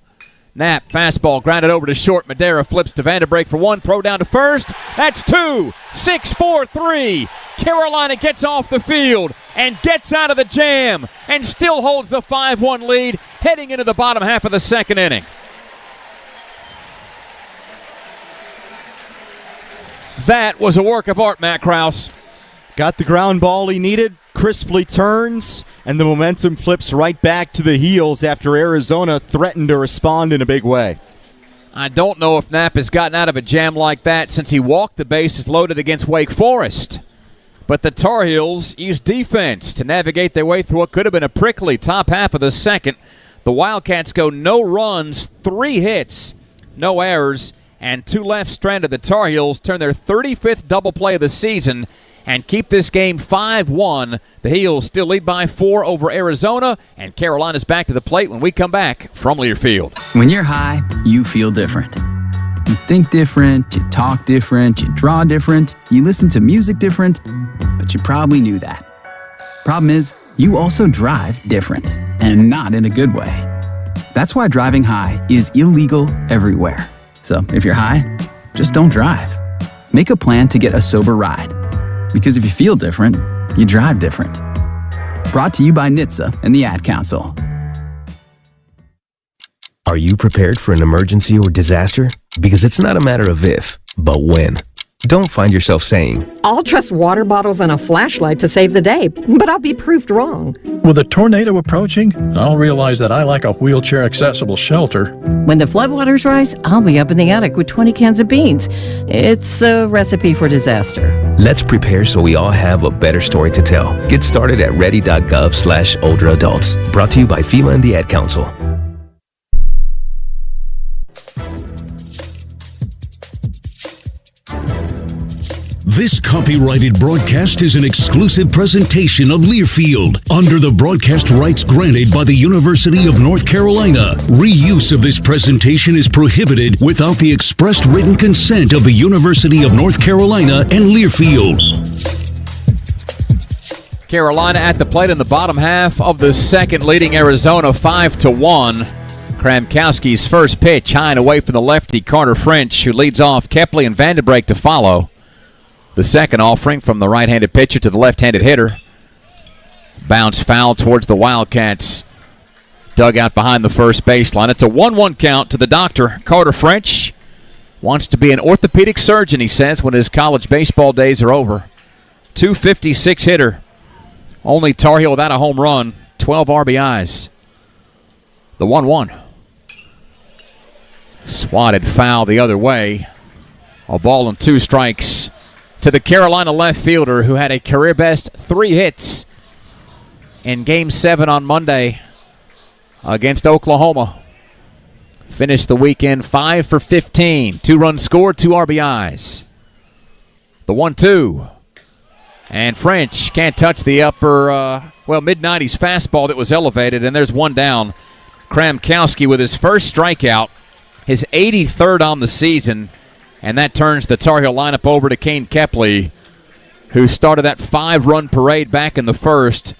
Knapp, fastball, grounded over to short. Madera flips to Vanderbrake for 1, throw down to first. That's 2, 6-4-3. Carolina gets off the field and gets out of the jam and still holds the 5-1 lead heading into the bottom half of the second inning. That was a work of art, Matt Krause. Got the ground ball he needed, crisply turns, and the momentum flips right back to the heels after Arizona threatened to respond in a big way. I don't know if Knapp has gotten out of a jam like that since he walked the bases loaded against Wake Forest. But the Tar Heels used defense to navigate their way through what could have been a prickly top half of the second. The Wildcats go no runs, 3 hits, no errors, and 2 left stranded. The Tar Heels turn their 35th double play of the season and keep this game 5-1. The Heels still lead by 4 over Arizona, and Carolina's back to the plate when we come back from Learfield. When you're high, you feel different. You think different, you talk different, you draw different, you listen to music different, but you probably knew that. Problem is, you also drive different, and not in a good way. That's why driving high is illegal everywhere. So if you're high, just don't drive. Make a plan to get a sober ride. Because if you feel different, you drive different. Brought to you by NHTSA and the Ad Council. Are you prepared for an emergency or disaster? Because it's not a matter of if, but when. Don't find yourself saying, I'll trust water bottles and a flashlight to save the day, but I'll be proved wrong. With a tornado approaching, I'll realize that I lack a wheelchair-accessible shelter. When the floodwaters rise, I'll be up in the attic with 20 cans of beans. It's a recipe for disaster. Let's prepare so we all have a better story to tell. Get started at ready.gov/older adults. Brought to you by FEMA and the Ad Council. This copyrighted broadcast is an exclusive presentation of Learfield under the broadcast rights granted by the University of North Carolina. Reuse of this presentation is prohibited without the expressed written consent of the University of North Carolina and Learfield. Carolina at the plate in the bottom half of the second, leading Arizona 5-1. Kramkowski's first pitch high and away from the lefty Carter French, who leads off. Kepley and Vanderbrake to follow. The second offering from the right-handed pitcher to the left-handed hitter. Bounce foul towards the Wildcats. Dugout behind the first baseline. It's a 1-1 count to the doctor. Carter French wants to be an orthopedic surgeon, he says, when his college baseball days are over. 256 hitter. Only Tar Heel without a home run. 12 RBIs. The 1-1. Swatted foul the other way. A ball and 2 strikes to the Carolina left fielder, who had a career-best 3 hits in Game 7 on Monday against Oklahoma. Finished the weekend 5 for 15. 2 runs scored, 2 RBIs. The 1-2. And French can't touch the upper, mid-90s fastball that was elevated, and there's one down. Kramkowski with his first strikeout, his 83rd on the season, and that turns the Tar Heel lineup over to Kane Kepley, who started that 5-run parade back in the first,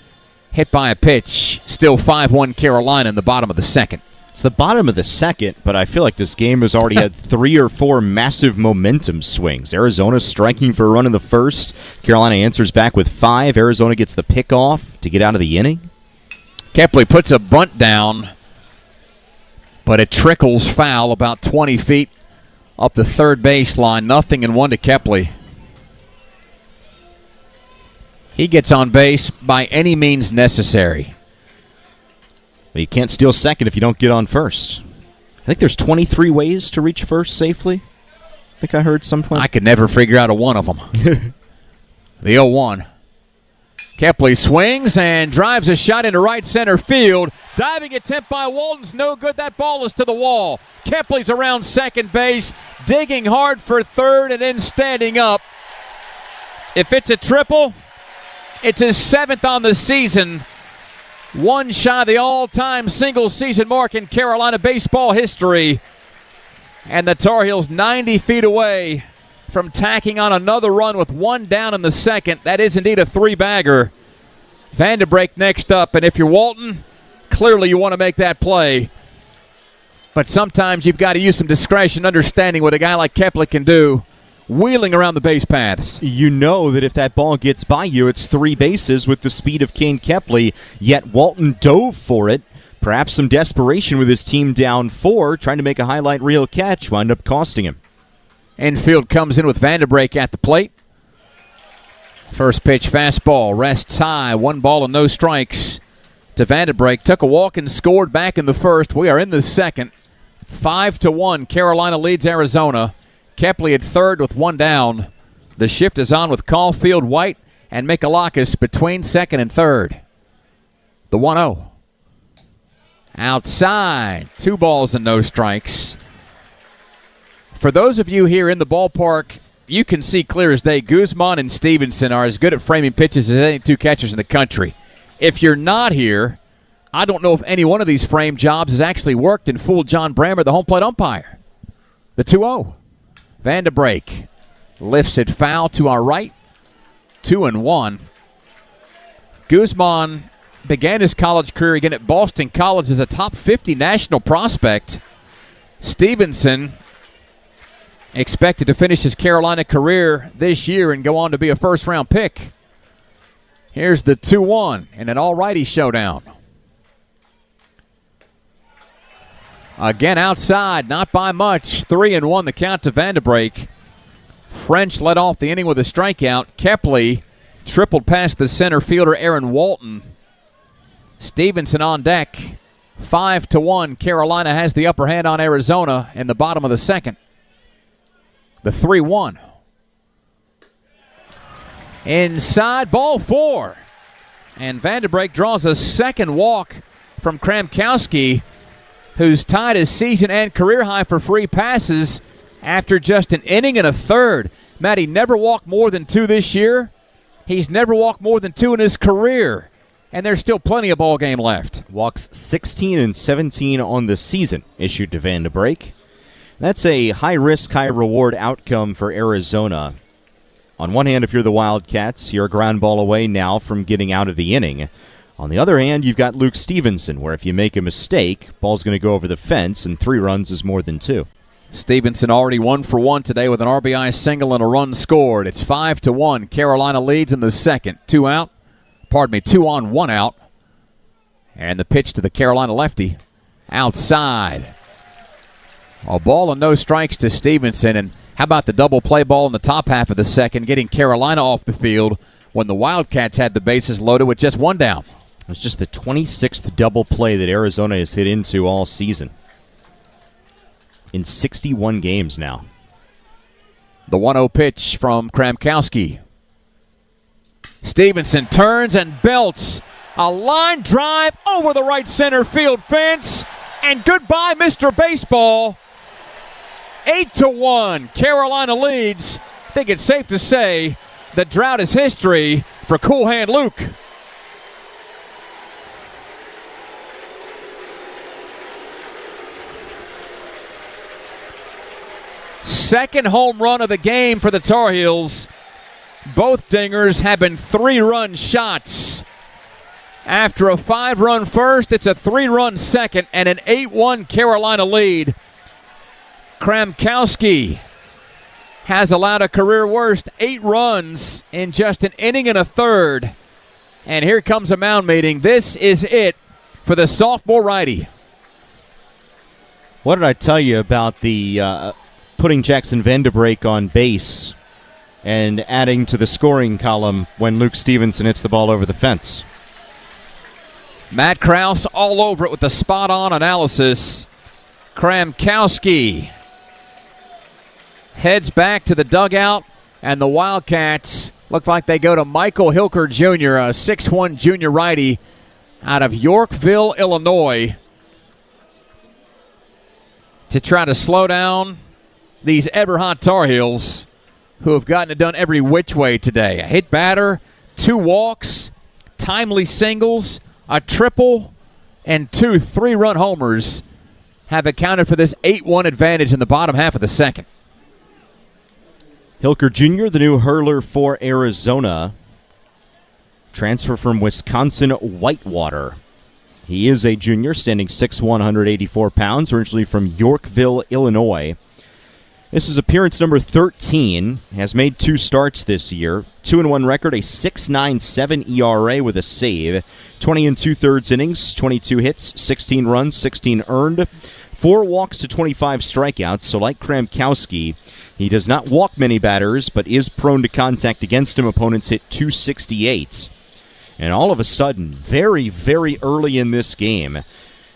hit by a pitch. Still 5-1 Carolina in the bottom of the second. It's the bottom of the second, but I feel like this game has already had 3 or 4 massive momentum swings. Arizona striking for a run in the first. Carolina answers back with 5. Arizona gets the pickoff to get out of the inning. Kepley puts a bunt down, but it trickles foul about 20 feet up the third baseline. 0-1 to Kepley. He gets on base by any means necessary. Well, you can't steal second if you don't get on first. I think there's 23 ways to reach first safely. I think I heard some point. I could never figure out one of them. The 0-1. Kepley swings and drives a shot into right center field. Diving attempt by Walton's no good. That ball is to the wall. Kepley's around second base, digging hard for third and then standing up. If it's a triple, it's his 7th on the season. One shy of the all-time single-season mark in Carolina baseball history. And the Tar Heels 90 feet away from tacking on another run with one down in the second. That is indeed a three-bagger. Vanderbreak next up, and if you're Walton, clearly you want to make that play. But sometimes you've got to use some discretion, understanding what a guy like Kepley can do, wheeling around the base paths. You know that if that ball gets by you, it's 3 bases with the speed of Kane Kepley, yet Walton dove for it. Perhaps some desperation with his team down 4, trying to make a highlight reel catch, wound up costing him. Infield comes in with Vanderbreak at the plate. First pitch fastball, rests high, 1 ball and no strikes to Vanderbreak. Took a walk and scored back in the first. We are in the second. 5-1, Carolina leads Arizona. Kepley at third with 1 down. The shift is on with Caulfield, White, and Michalakis between second and third. The 1-0. Outside, 2 balls and no strikes. For those of you here in the ballpark, you can see clear as day Guzman and Stevenson are as good at framing pitches as any 2 catchers in the country. If you're not here, I don't know if any one of these frame jobs has actually worked and fooled John Brammer, the home plate umpire. The 2-0. Vanderbreak lifts it foul to our right. 2-1. Guzman began his college career again at Boston College as a top 50 national prospect. Stevenson expected to finish his Carolina career this year and go on to be a first-round pick. Here's the 2-1 and an all-righty showdown. Again outside, not by much. 3-1 the count to Vanderbreak. French led off the inning with a strikeout. Kepley tripled past the center fielder Aaron Walton. Stevenson on deck. 5-1. Carolina has the upper hand on Arizona in the bottom of the second. The 3-1. Inside, ball 4. And Vanderbreak draws a second walk from Kramkowski, who's tied his season and career high for free passes after just an inning and a third. Matt, he never walked more than 2 this year. He's never walked more than 2 in his career. And there's still plenty of ball game left. Walks 16 and 17 on the season issued to Vanderbreak. That's a high-risk, high-reward outcome for Arizona. On one hand, if you're the Wildcats, you're a ground ball away now from getting out of the inning. On the other hand, you've got Luke Stevenson, where if you make a mistake, ball's going to go over the fence, and 3 runs is more than 2. Stevenson already 1 for 1 today with an RBI single and a run scored. It's 5-1. Carolina leads in the second. 2 on, 1 out. And the pitch to the Carolina lefty. Outside. A ball and no strikes to Stevenson. And how about the double play ball in the top half of the second, getting Carolina off the field when the Wildcats had the bases loaded with just 1 down. It was just the 26th double play that Arizona has hit into all season. In 61 games now. The 1-0 pitch from Kramkowski. Stevenson turns and belts a line drive over the right center field fence. And goodbye, Mr. Baseball. 8-1. Carolina leads. I think it's safe to say the drought is history for Cool Hand Luke. Second home run of the game for the Tar Heels. Both dingers have been 3-run shots. After a 5-run first, it's a 3-run second and an 8-1 Carolina lead. Kramkowski has allowed a career worst 8 runs in just an inning and a third. And here comes a mound meeting. This is it for the sophomore righty. What did I tell you about the putting Jackson Vandebrake on base and adding to the scoring column when Luke Stevenson hits the ball over the fence. Matt Krause all over it with the spot-on analysis. Kramkowski heads back to the dugout, and the Wildcats look like they go to Michael Hilker Jr., a 6'1 junior righty out of Yorkville, Illinois, to try to slow down these ever-hot Tar Heels, who have gotten it done every which way today. A hit batter, 2 walks, timely singles, a triple, and 2 3-run homers have accounted for this 8-1 advantage in the bottom half of the second. Hilker Jr., the new hurler for Arizona, transfer from Wisconsin Whitewater. He is a junior, standing 6'1", 184 pounds, originally from Yorkville, Illinois. This is appearance number 13, has made 2 starts this year. 2-1 record, a 6.97 ERA with a save. 20 2/3 innings, 22 hits, 16 runs, 16 earned. 4 walks to 25 strikeouts, so like Kramkowski, he does not walk many batters, but is prone to contact against him. Opponents hit .268. And all of a sudden, very, very early in this game,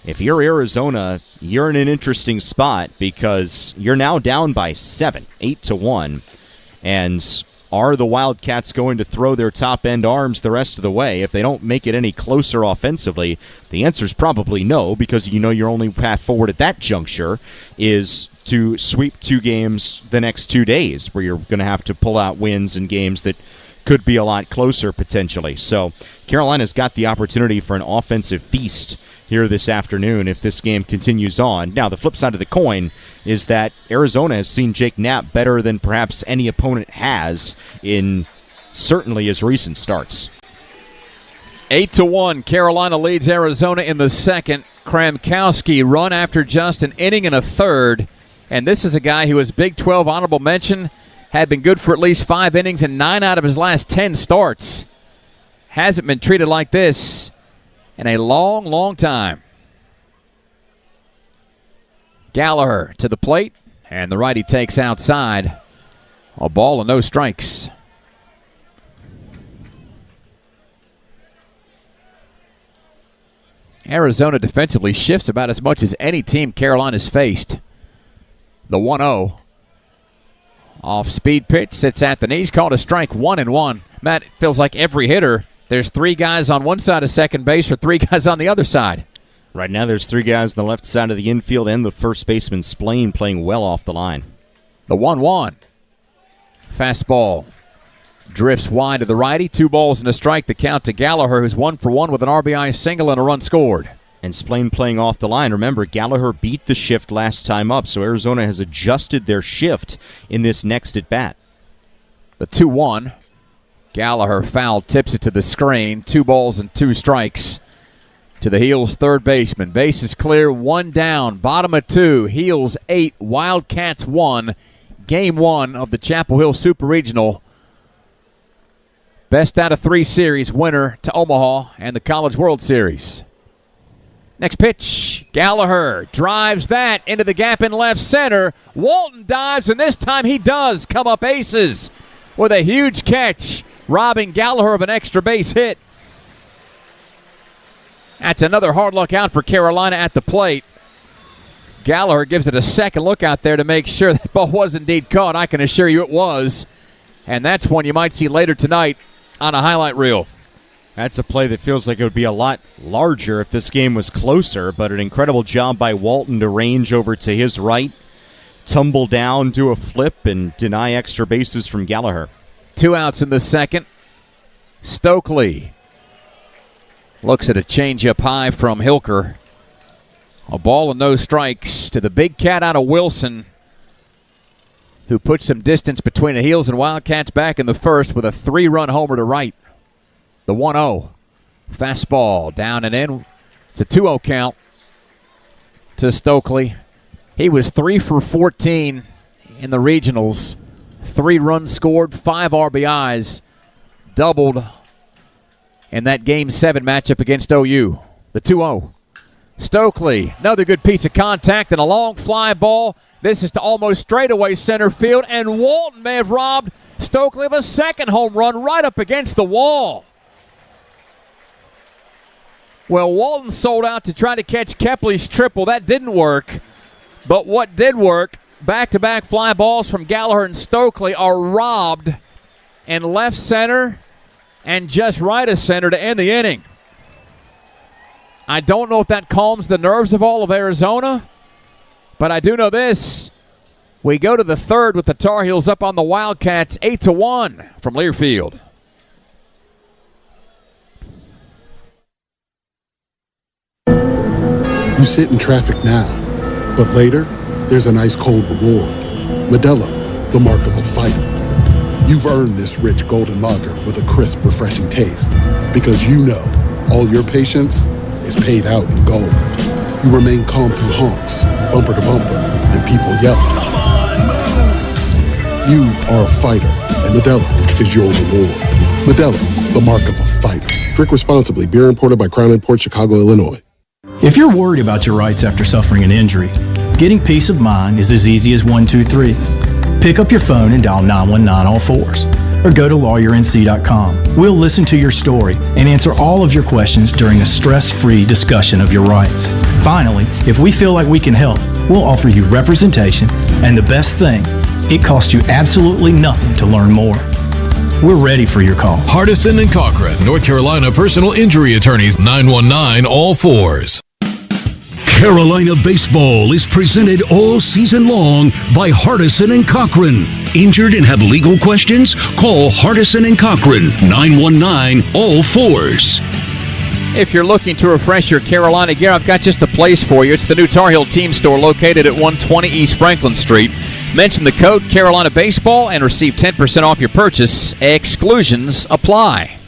if you're Arizona, you're in an interesting spot because you're now down by 7, 8-1. And are the Wildcats going to throw their top-end arms the rest of the way? If they don't make it any closer offensively, the answer is probably no, because you know your only path forward at that juncture is to sweep 2 games the next 2 days, where you're going to have to pull out wins in games that could be a lot closer potentially. So Carolina's got the opportunity for an offensive feast here this afternoon if this game continues on. Now, the flip side of the coin is that Arizona has seen Jake Knapp better than perhaps any opponent has in certainly his recent starts. 8-1, Carolina leads Arizona in the second. Kramkowski run after just an inning and a third, and this is a guy who was Big 12 honorable mention, had been good for at least 5 innings in 9 out of his last 10 starts. Hasn't been treated like this in a long, long time. Gallagher to the plate, and the righty takes outside. A ball and no strikes. Arizona defensively shifts about as much as any team Carolina's faced. The 1-0. Off-speed pitch, sits at the knees, called a strike, 1-1. Matt, it feels like every hitter, there's 3 guys on one side of second base or 3 guys on the other side. Right now there's 3 guys on the left side of the infield and the first baseman Splain playing well off the line. The 1-1. Fastball drifts wide to the righty. 2 balls and a strike. The count to Gallagher, who's 1 for 1 with an RBI single and a run scored. And Splain playing off the line. Remember, Gallagher beat the shift last time up, so Arizona has adjusted their shift in this next at-bat. The 2-1. Gallagher foul tips it to the screen. 2 balls and 2 strikes to the Heels third baseman. Base is clear, 1 down. Bottom of 2. Heels 8, Wildcats 1. Game 1 of the Chapel Hill Super Regional. Best out of 3 series winner to Omaha and the College World Series. Next pitch, Gallagher drives that into the gap in left center. Walton dives, and this time he does come up aces with a huge catch, robbing Gallagher of an extra base hit. That's another hard look out for Carolina at the plate. Gallagher gives it a second look out there to make sure that ball was indeed caught. I can assure you it was. And that's one you might see later tonight on a highlight reel. That's a play that feels like it would be a lot larger if this game was closer, but an incredible job by Walton to range over to his right, tumble down, do a flip, and deny extra bases from Gallagher. 2 outs in the second. Stokely looks at a changeup high from Hilker. A ball and no strikes to the big cat out of Wilson, who put some distance between the Heels and Wildcats back in the first with a 3-run homer to right. The 1-0. Fastball down and in. It's a 2-0 count to Stokely. He was 3 for 14 in the regionals. 3 runs scored, 5 RBIs, doubled in that Game 7 matchup against OU. The 2-0. Stokely, another good piece of contact and a long fly ball. This is to almost straightaway center field, and Walton may have robbed Stokely of a second home run right up against the wall. Well, Walton sold out to try to catch Kepley's triple. That didn't work. But what did work, back-to-back fly balls from Gallagher and Stokely are robbed in left center and just right of center to end the inning. I don't know if that calms the nerves of all of Arizona, but I do know this. We go to the third with the Tar Heels up on the Wildcats 8-1 from Learfield. You sit in traffic now, but later, there's an ice-cold reward. Modelo, the mark of a fighter. You've earned this rich golden lager with a crisp, refreshing taste. Because you know, all your patience is paid out in gold. You remain calm through honks, bumper to bumper, and people yelling. Come on, move! You are a fighter, and Modelo is your reward. Modelo, the mark of a fighter. Drink responsibly. Beer imported by Crown Imports, Chicago, Illinois. If you're worried about your rights after suffering an injury, getting peace of mind is as easy as 1, 2, 3. Pick up your phone and dial 919 all fours, or go to lawyernc.com. We'll listen to your story and answer all of your questions during a stress-free discussion of your rights. Finally, if we feel like we can help, we'll offer you representation, and the best thing, it costs you absolutely nothing to learn more. We're ready for your call. Hardison and Cochran, North Carolina personal injury attorneys, 919 all fours. Carolina Baseball is presented all season long by Hardison and Cochran. Injured and have legal questions? Call Hardison and Cochran, 919 all fours. If you're looking to refresh your Carolina gear, I've got just the place for you. It's the new Tar Heel Team Store located at 120 East Franklin Street. Mention the code Carolina Baseball and receive 10% off your purchase. Exclusions apply.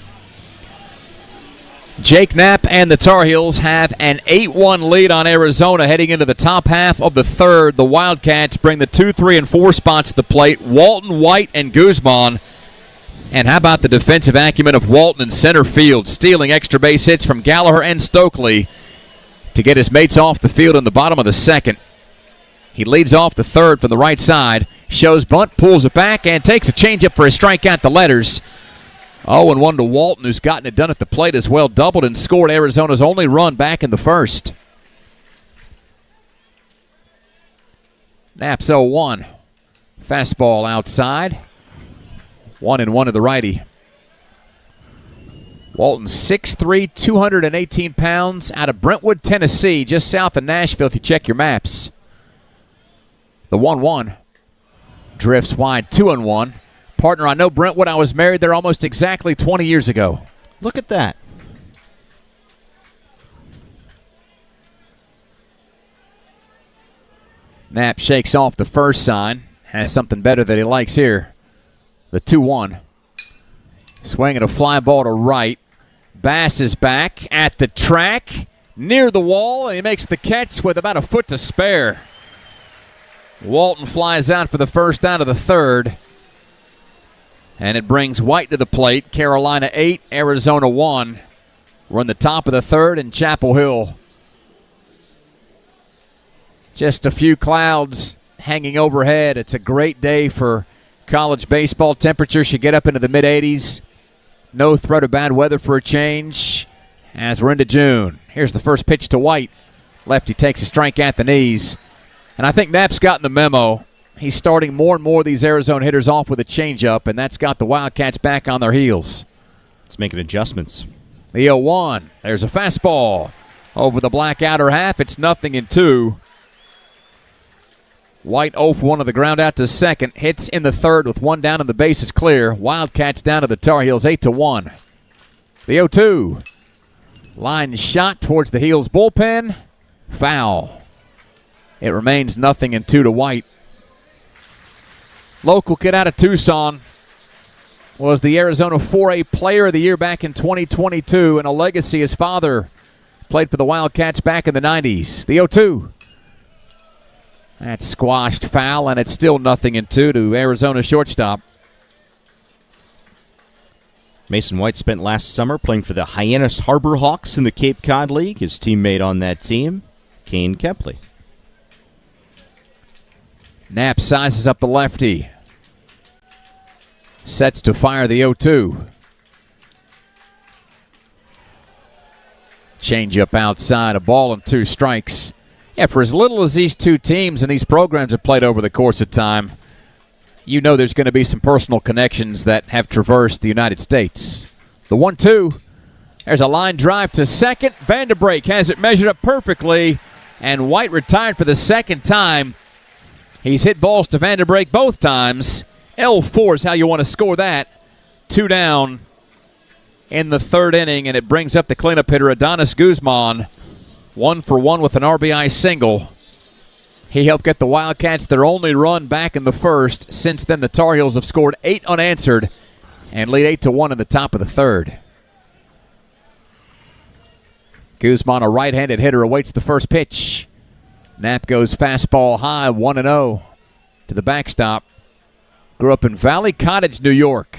Jake Knapp and the Tar Heels have an 8-1 lead on Arizona heading into the top half of the third. The Wildcats bring the 2, 3, and 4 spots to the plate. Walton, White, and Guzman. And how about the defensive acumen of Walton in center field, stealing extra base hits from Gallagher and Stokely to get his mates off the field in the bottom of the second. He leads off the third from the right side, shows bunt, pulls it back, and takes a changeup for a strikeout. The letters. 0-1 to Walton, who's gotten it done at the plate as well. Doubled and scored Arizona's only run back in the first. Knapp's 0-1. Fastball outside. 1-1 to the righty. Walton 6'3", 218 pounds, out of Brentwood, Tennessee, just south of Nashville if you check your maps. The 1-1 drifts wide, 2-1. Partner, I know Brentwood. I was married there almost exactly 20 years ago. Look at that. Knapp shakes off the first sign. Has something better that he likes here. The 2-1. Swinging a fly ball to right. Bass is back at the track, near the wall, and he makes the catch with about a foot to spare. Walton flies out for the first out of the third. And it brings White to the plate. Carolina 8, Arizona 1. We're in the top of the third in Chapel Hill. Just a few clouds hanging overhead. It's a great day for college baseball. Temperatures should get up into the mid-80s. No threat of bad weather for a change as we're into June. Here's the first pitch to White. Lefty takes a strike at the knees. And I think Knapp's gotten the memo. He's starting more and more of these Arizona hitters off with a changeup, and that's got the Wildcats back on their heels. It's making adjustments. The 0-1. There's a fastball over the black outer half. It's 0-2. White 0 for 1 of the ground out to second. Hits in the third with one down and the base is clear. Wildcats down to the Tar Heels 8-1. The 0-2. Line shot towards the Heels bullpen. Foul. It remains 0-2 to White. Local kid out of Tucson. Was the Arizona 4A Player of the Year back in 2022, and a legacy. His father played for the Wildcats back in the 90s. The 0-2. That's squashed foul, and it's still 0-2 to Arizona shortstop. Mason White spent last summer playing for the Hyannis Harbor Hawks in the Cape Cod League. His teammate on that team, Kane Kepley. Knapp sizes up the lefty. Sets to fire the 0-2. Change-up outside, a ball and 2 strikes. Yeah, for as little as these two teams and these programs have played over the course of time, you know there's going to be some personal connections that have traversed the United States. The 1-2. There's a line drive to second. Vanderbrake has it measured up perfectly, and White retired for the second time. He's hit balls to Vanderbrake both times. L4 is how you want to score that. 2 down in the 3rd inning, and it brings up the cleanup hitter, Adonis Guzman. 1 for 1 with an RBI single. He helped get the Wildcats their only run back in the 1st. Since then, the Tar Heels have scored 8 unanswered and lead 8-1 in the top of the 3rd. Guzman, a right-handed hitter, awaits the first pitch. Knapp goes fastball high, 1-0 to the backstop. Grew up in Valley Cottage, New York.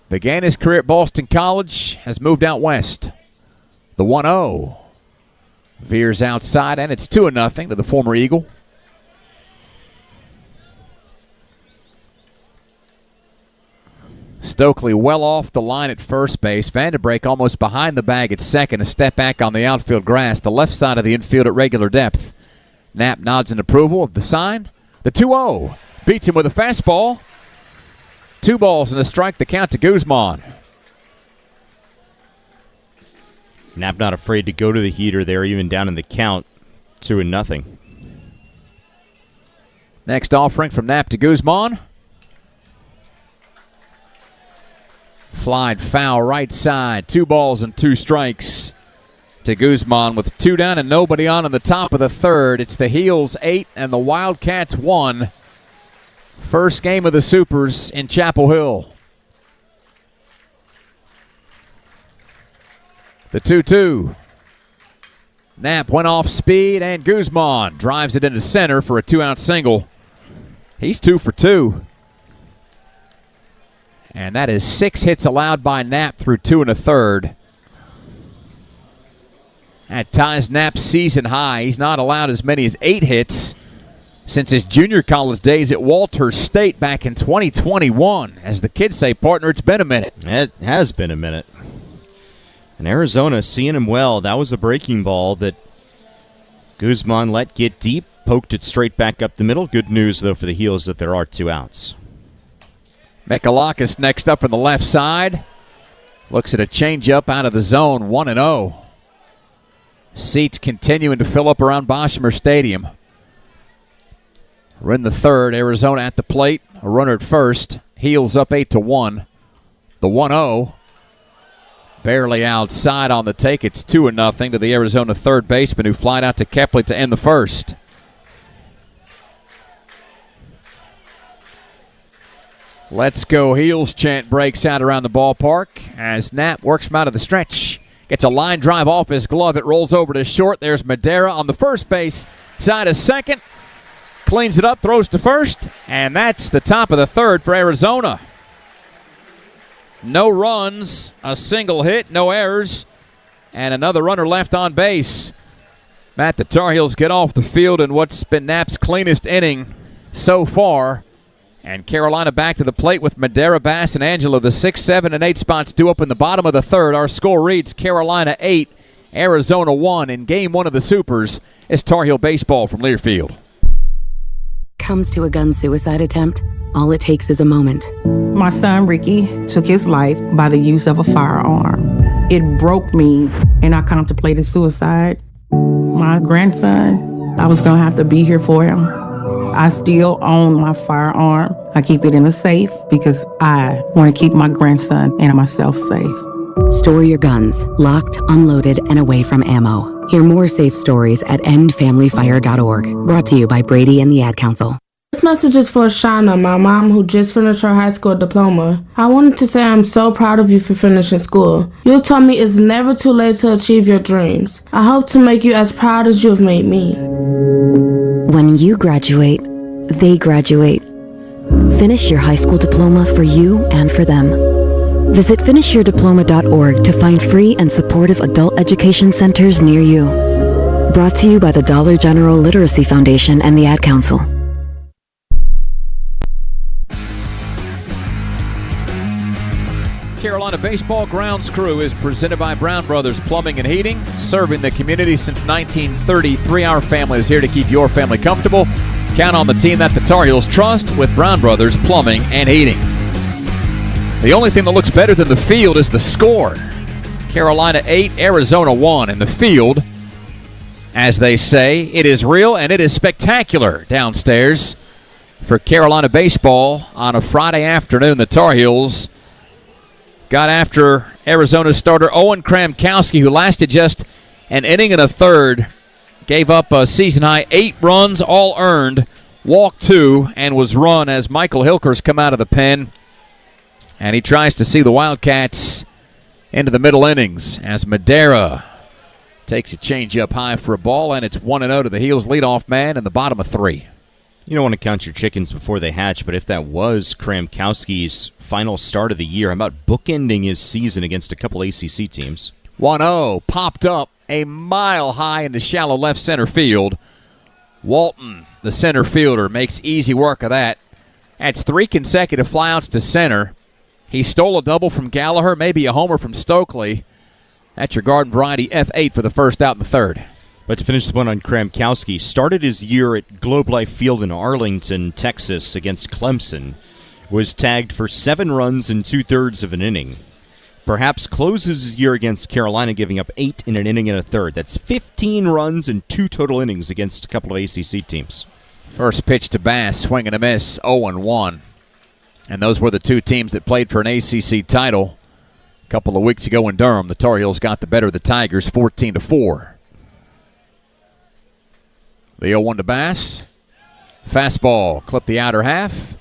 Began his career at Boston College, has moved out west. The 1-0. Veers outside, and it's 2-0 to the former Eagle. Stokely well off the line at first base. Vanderbrake almost behind the bag at second. A step back on the outfield grass. The left side of the infield at regular depth. Knapp nods in approval of the sign. The 2-0. Beats him with a fastball. 2 balls and a strike, the count to Guzman. Knapp not afraid to go to the heater there, even down in the count. 2-0. Next offering from Knapp to Guzman. Flied foul right side. 2 balls and 2 strikes to Guzman with 2 down and nobody on in the top of the 3rd. It's the Heels 8 and the Wildcats 1. First game of the Supers in Chapel Hill. The 2-2. Knapp went off speed, and Guzman drives it into center for a 2-out single. He's 2 for 2. And that is 6 hits allowed by Knapp through 2 1/3. That ties Knapp's season high. He's not allowed as many as 8 hits since his junior college days at Walters State back in 2021. As the kids say, partner, it's been a minute. It has been a minute. And Arizona seeing him well. That was a breaking ball that Guzman let get deep, poked it straight back up the middle. Good news, though, for the Heels that there are 2 outs. Mikalakis next up from the left side. Looks at a changeup out of the zone, 1-0. Seats continuing to fill up around Boshamer Stadium. We're in the 3rd. Arizona at the plate. A runner at first. Heels up 8-1. The 1-0. Barely outside on the take. It's 2-0 to the Arizona third baseman who flied out to Kepley to end the 1st. Let's go Heels chant breaks out around the ballpark as Knapp works him out of the stretch. Gets a line drive off his glove. It rolls over to short. There's Madera on the first base side of second. Cleans it up, throws to first, and that's the top of the 3rd for Arizona. No runs, a single hit, no errors, and another runner left on base. Matt, the Tar Heels get off the field in what's been Knapp's cleanest inning so far. And Carolina back to the plate with Madera, Bass, and Angelo. The 6, 7, and 8 spots due up in the bottom of the 3rd. Our score reads Carolina 8, Arizona 1 in Game 1 of the Supers. It's Tar Heel Baseball from Learfield. Comes to a gun suicide attempt, all it takes is a moment. My son Ricky took his life by the use of a firearm. It broke me, and I contemplated suicide. My grandson, I was gonna have to be here for him. I still own my firearm. I keep it in a safe because I want to keep my grandson and myself safe. Store your guns, locked, unloaded, and away from ammo. Hear more safe stories at endfamilyfire.org. Brought to you by Brady and the Ad Council. This message is for Shauna, my mom who just finished her high school diploma. I wanted to say I'm so proud of you for finishing school. You told me it's never too late to achieve your dreams. I hope to make you as proud as you have made me. When you graduate, they graduate. Finish your high school diploma for you and for them. Visit finishyourdiploma.org to find free and supportive adult education centers near you. Brought to you by the Dollar General Literacy Foundation and the Ad Council. Carolina Baseball Grounds Crew is presented by Brown Brothers Plumbing and Heating, serving the community since 1933. Our family is here to keep your family comfortable. Count on the team that the Tar Heels trust with Brown Brothers Plumbing and Heating. The only thing that looks better than the field is the score. Carolina 8, Arizona 1. In the field, as they say, it is real and it is spectacular downstairs for Carolina baseball on a Friday afternoon. The Tar Heels got after Arizona starter Owen Kramkowski, who lasted just an inning and a third, gave up a season-high 8 runs, all earned, walked 2, and was run as Michael Hilker's come out of the pen. And he tries to see the Wildcats into the middle innings as Madera takes a changeup high for a ball, and it's 1-0 to the Heels leadoff man in the bottom of 3. You don't want to count your chickens before they hatch, but if that was Kramkowski's final start of the year, how about bookending his season against a couple ACC teams? 1-0, popped up a mile high into shallow left center field. Walton, the center fielder, makes easy work of that. That's 3 consecutive flyouts to center. He stole a double from Gallagher, maybe a homer from Stokely. That's your garden variety F8 for the first out in the third. But to finish the one on Kramkowski, started his year at Globe Life Field in Arlington, Texas against Clemson. Was tagged for 7 runs in 2/3 of an inning. Perhaps closes his year against Carolina, giving up 8 in an inning and a third. That's 15 runs in 2 total innings against a couple of ACC teams. First pitch to Bass, swing and a miss, 0-1. And those were the 2 teams that played for an ACC title a couple of weeks ago in Durham. The Tar Heels got the better of the Tigers, 14-4. The 0-1 to Bass. Fastball, clipped the outer half.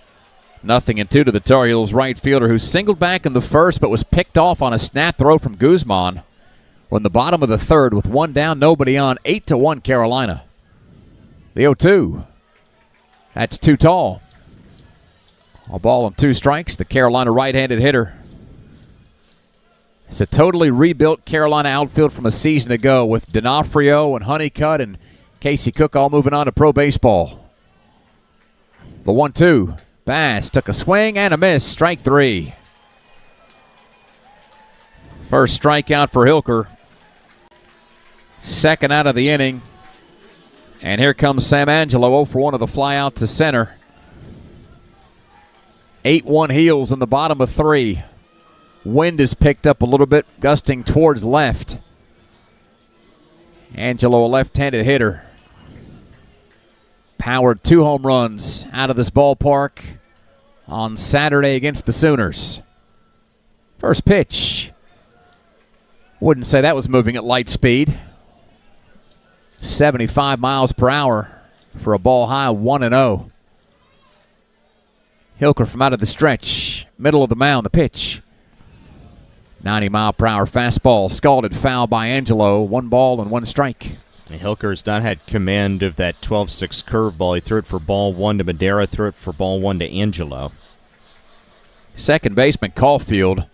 0-2 to the Tar Heels right fielder, who singled back in the first but was picked off on a snap throw from Guzman. We're in the bottom of the third with 1 down, nobody on, 8-1 Carolina. The 0-2. That's too tall. A ball and 2 strikes. The Carolina right-handed hitter. It's a totally rebuilt Carolina outfield from a season ago with D'Onofrio and Honeycutt and Casey Cook all moving on to pro baseball. The 1-2. Bass took a swing and a miss. Strike 3. First strikeout for Hilker. Second out of the inning. And here comes Sam Angelo, 0 for 1 of the fly out to center. 8-1 Heels in the bottom of 3. Wind is picked up a little bit, gusting towards left. Angelo, a left-handed hitter. Powered 2 home runs out of this ballpark on Saturday against the Sooners. First pitch. Wouldn't say that was moving at light speed. 75 miles per hour for a ball high, 1-0. Hilker from out of the stretch, middle of the mound, the pitch. 90-mile-per-hour fastball, scalded foul by Angelo. 1 ball and 1 strike. And Hilker's not had command of that 12-6 curveball. He threw it for ball 1 to Madera, threw it for ball 1 to Angelo. Second baseman Caulfield,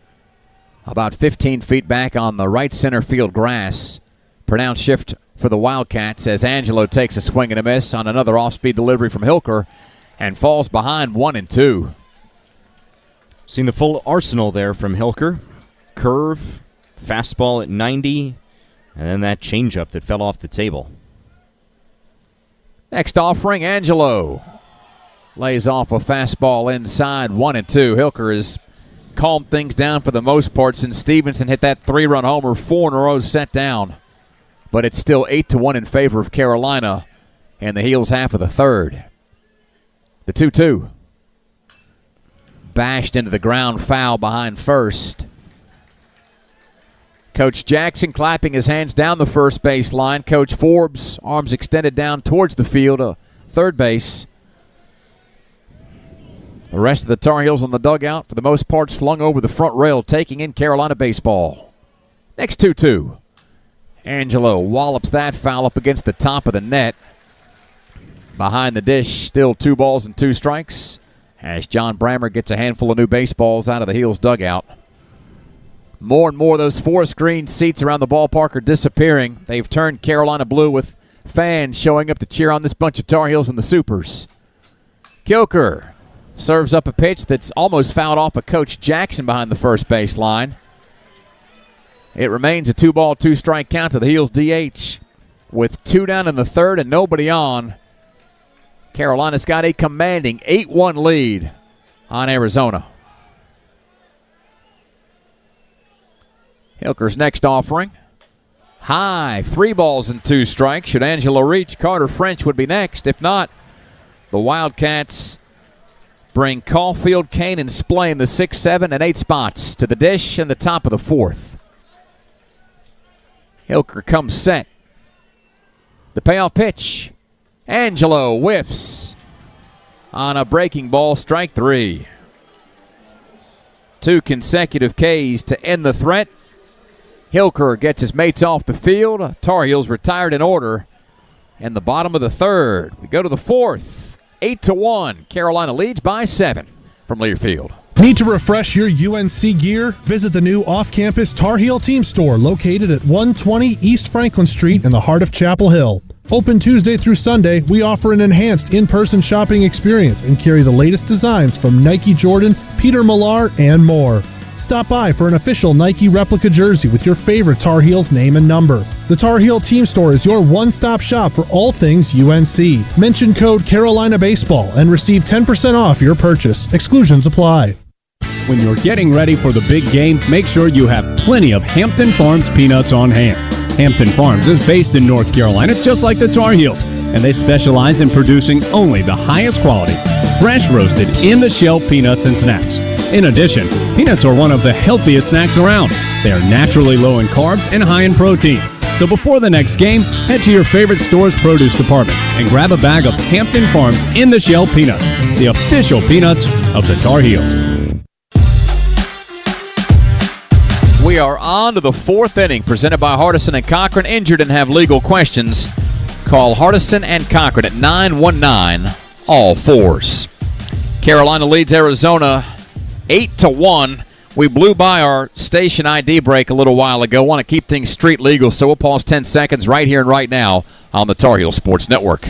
about 15 feet back on the right center field grass. Pronounced shift for the Wildcats as Angelo takes a swing and a miss on another off-speed delivery from Hilker and falls behind 1-2. Seen the full arsenal there from Hilker. Curve, fastball at 90, and then that changeup that fell off the table. Next offering, Angelo lays off a fastball inside, 1-2. Hilker has calmed things down for the most part since Stevenson hit that 3-run homer, 4 in a row set down. But it's still 8-1 in favor of Carolina in the Heels half of the third. The 2-2. Bashed into the ground, foul behind first. Coach Jackson clapping his hands down the first base line. Coach Forbes, arms extended down towards the field, third base. The rest of the Tar Heels on the dugout, for the most part, slung over the front rail, taking in Carolina baseball. Next 2-2. Angelo wallops that foul up against the top of the net. Behind the dish, still 2 balls and 2 strikes as John Brammer gets a handful of new baseballs out of the Heels dugout. More and more of those forest green seats around the ballpark are disappearing. They've turned Carolina blue with fans showing up to cheer on this bunch of Tar Heels and the Supers. Kilker serves up a pitch that's almost fouled off of Coach Jackson behind the first base line. It remains a 2-ball, 2-strike count to the Heels DH. With 2 down in the third and nobody on, Carolina's got a commanding 8-1 lead on Arizona. Hilker's next offering. High, 3 balls and 2 strikes. Should Angelo reach, Carter French would be next. If not, the Wildcats bring Caulfield, Kane, and Splay in the 6, 7, and 8 spots to the dish in the top of the 4th. Hilker comes set. The payoff pitch. Angelo whiffs on a breaking ball, strike 3. 2 consecutive Ks to end the threat. Hilker gets his mates off the field. Tar Heels retired in order in the bottom of the 3rd. We go to the 4th. 8-1. Carolina leads by 7 from Learfield. Need to refresh your UNC gear? Visit the new off-campus Tar Heel Team Store located at 120 East Franklin Street in the heart of Chapel Hill. Open Tuesday through Sunday, we offer an enhanced in-person shopping experience and carry the latest designs from Nike, Jordan, Peter Millar, and more. Stop by for an official Nike replica jersey with your favorite Tar Heels name and number. The Tar Heel Team Store is your one-stop shop for all things UNC. Mention code Carolina Baseball and receive 10% off your purchase. Exclusions apply. When you're getting ready for the big game, make sure you have plenty of Hampton Farms peanuts on hand. Hampton Farms is based in North Carolina, just like the Tar Heels, and they specialize in producing only the highest quality, fresh roasted, in-the-shell peanuts and snacks. In addition, peanuts are one of the healthiest snacks around. They are naturally low in carbs and high in protein. So before the next game, head to your favorite store's produce department and grab a bag of Hampton Farms in-the-shell peanuts, the official peanuts of the Tar Heels. We are on to the 4th inning, presented by Hardison and Cochran. Injured and have legal questions? Call Hardison and Cochran at 919-all-4s. Carolina leads Arizona 8-1. We blew by our station ID break a little while ago. Want to keep things street legal, so we'll pause 10 seconds right here and right now on the Tar Heel Sports Network.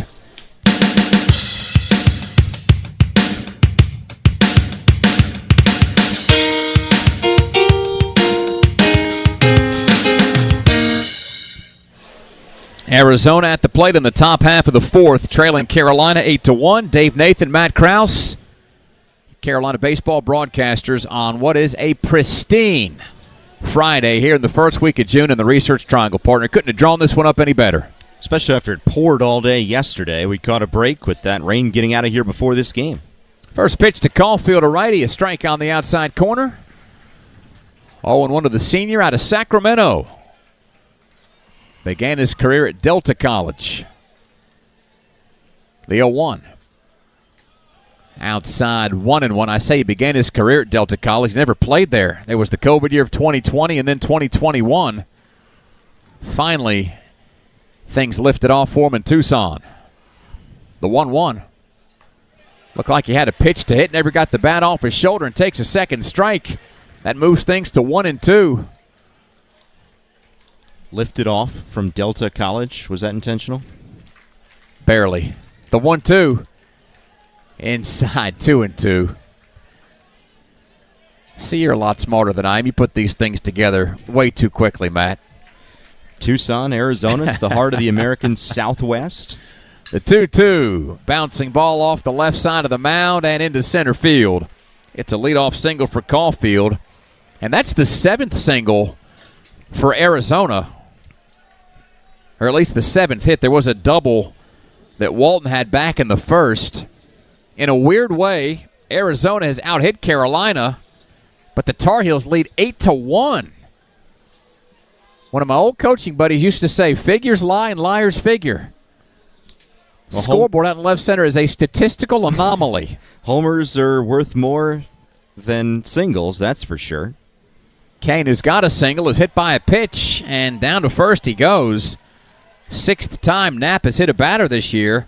Arizona at the plate in the top half of the 4th, trailing Carolina 8-1. Dave Nathan, Matt Krause, Carolina baseball broadcasters on what is a pristine Friday here in the first week of June in the Research Triangle. Partner, couldn't have drawn this one up any better. Especially after it poured all day yesterday. We caught a break with that rain getting out of here before this game. First pitch to Caulfield, a righty, a strike on the outside corner. 0-1 to the senior out of Sacramento. Began his career at Delta College. The 0-1. Outside 1-1. I say he began his career at Delta College. Never played there. There was the COVID year of 2020 and then 2021. Finally, things lifted off for him in Tucson. The 1-1. Looked like he had a pitch to hit, never got the bat off his shoulder and takes a second strike. That moves things to 1-2. Lifted off from Delta College. Was that intentional? Barely. The 1-2. Inside 2-2. See, you're a lot smarter than I am. You put these things together way too quickly, Matt. Tucson, Arizona. It's the heart of the American Southwest. The 2-2. Bouncing ball off the left side of the mound and into center field. It's a leadoff single for Caulfield. And that's the 7th single for Arizona. Or at least the 7th hit. There was a double that Walton had back in the 1st. In a weird way, Arizona has out-hit Carolina, but the Tar Heels lead 8-1. One of my old coaching buddies used to say, figures lie and liars figure. Well, Scoreboard out in left center is a statistical anomaly. Homers are worth more than singles, that's for sure. Kane, who's got a single, is hit by a pitch, and down to first he goes. 6th time Knapp has hit a batter this year.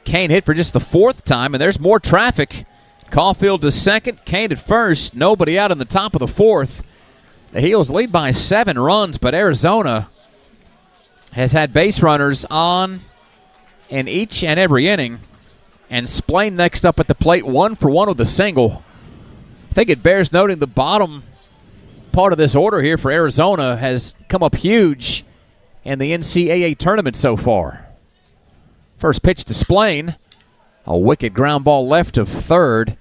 Kane hit for just the 4th time, and there's more traffic. Caulfield to second, Kane at first. Nobody out in the top of the 4th. The Heels lead by 7 runs, but Arizona has had base runners on in each and every inning. And Splain next up at the plate, 1 for 1 with a single. I think it bears noting the bottom part of this order here for Arizona has come up huge in the NCAA tournament so far. First pitch to Splain. A wicked ground ball left of third.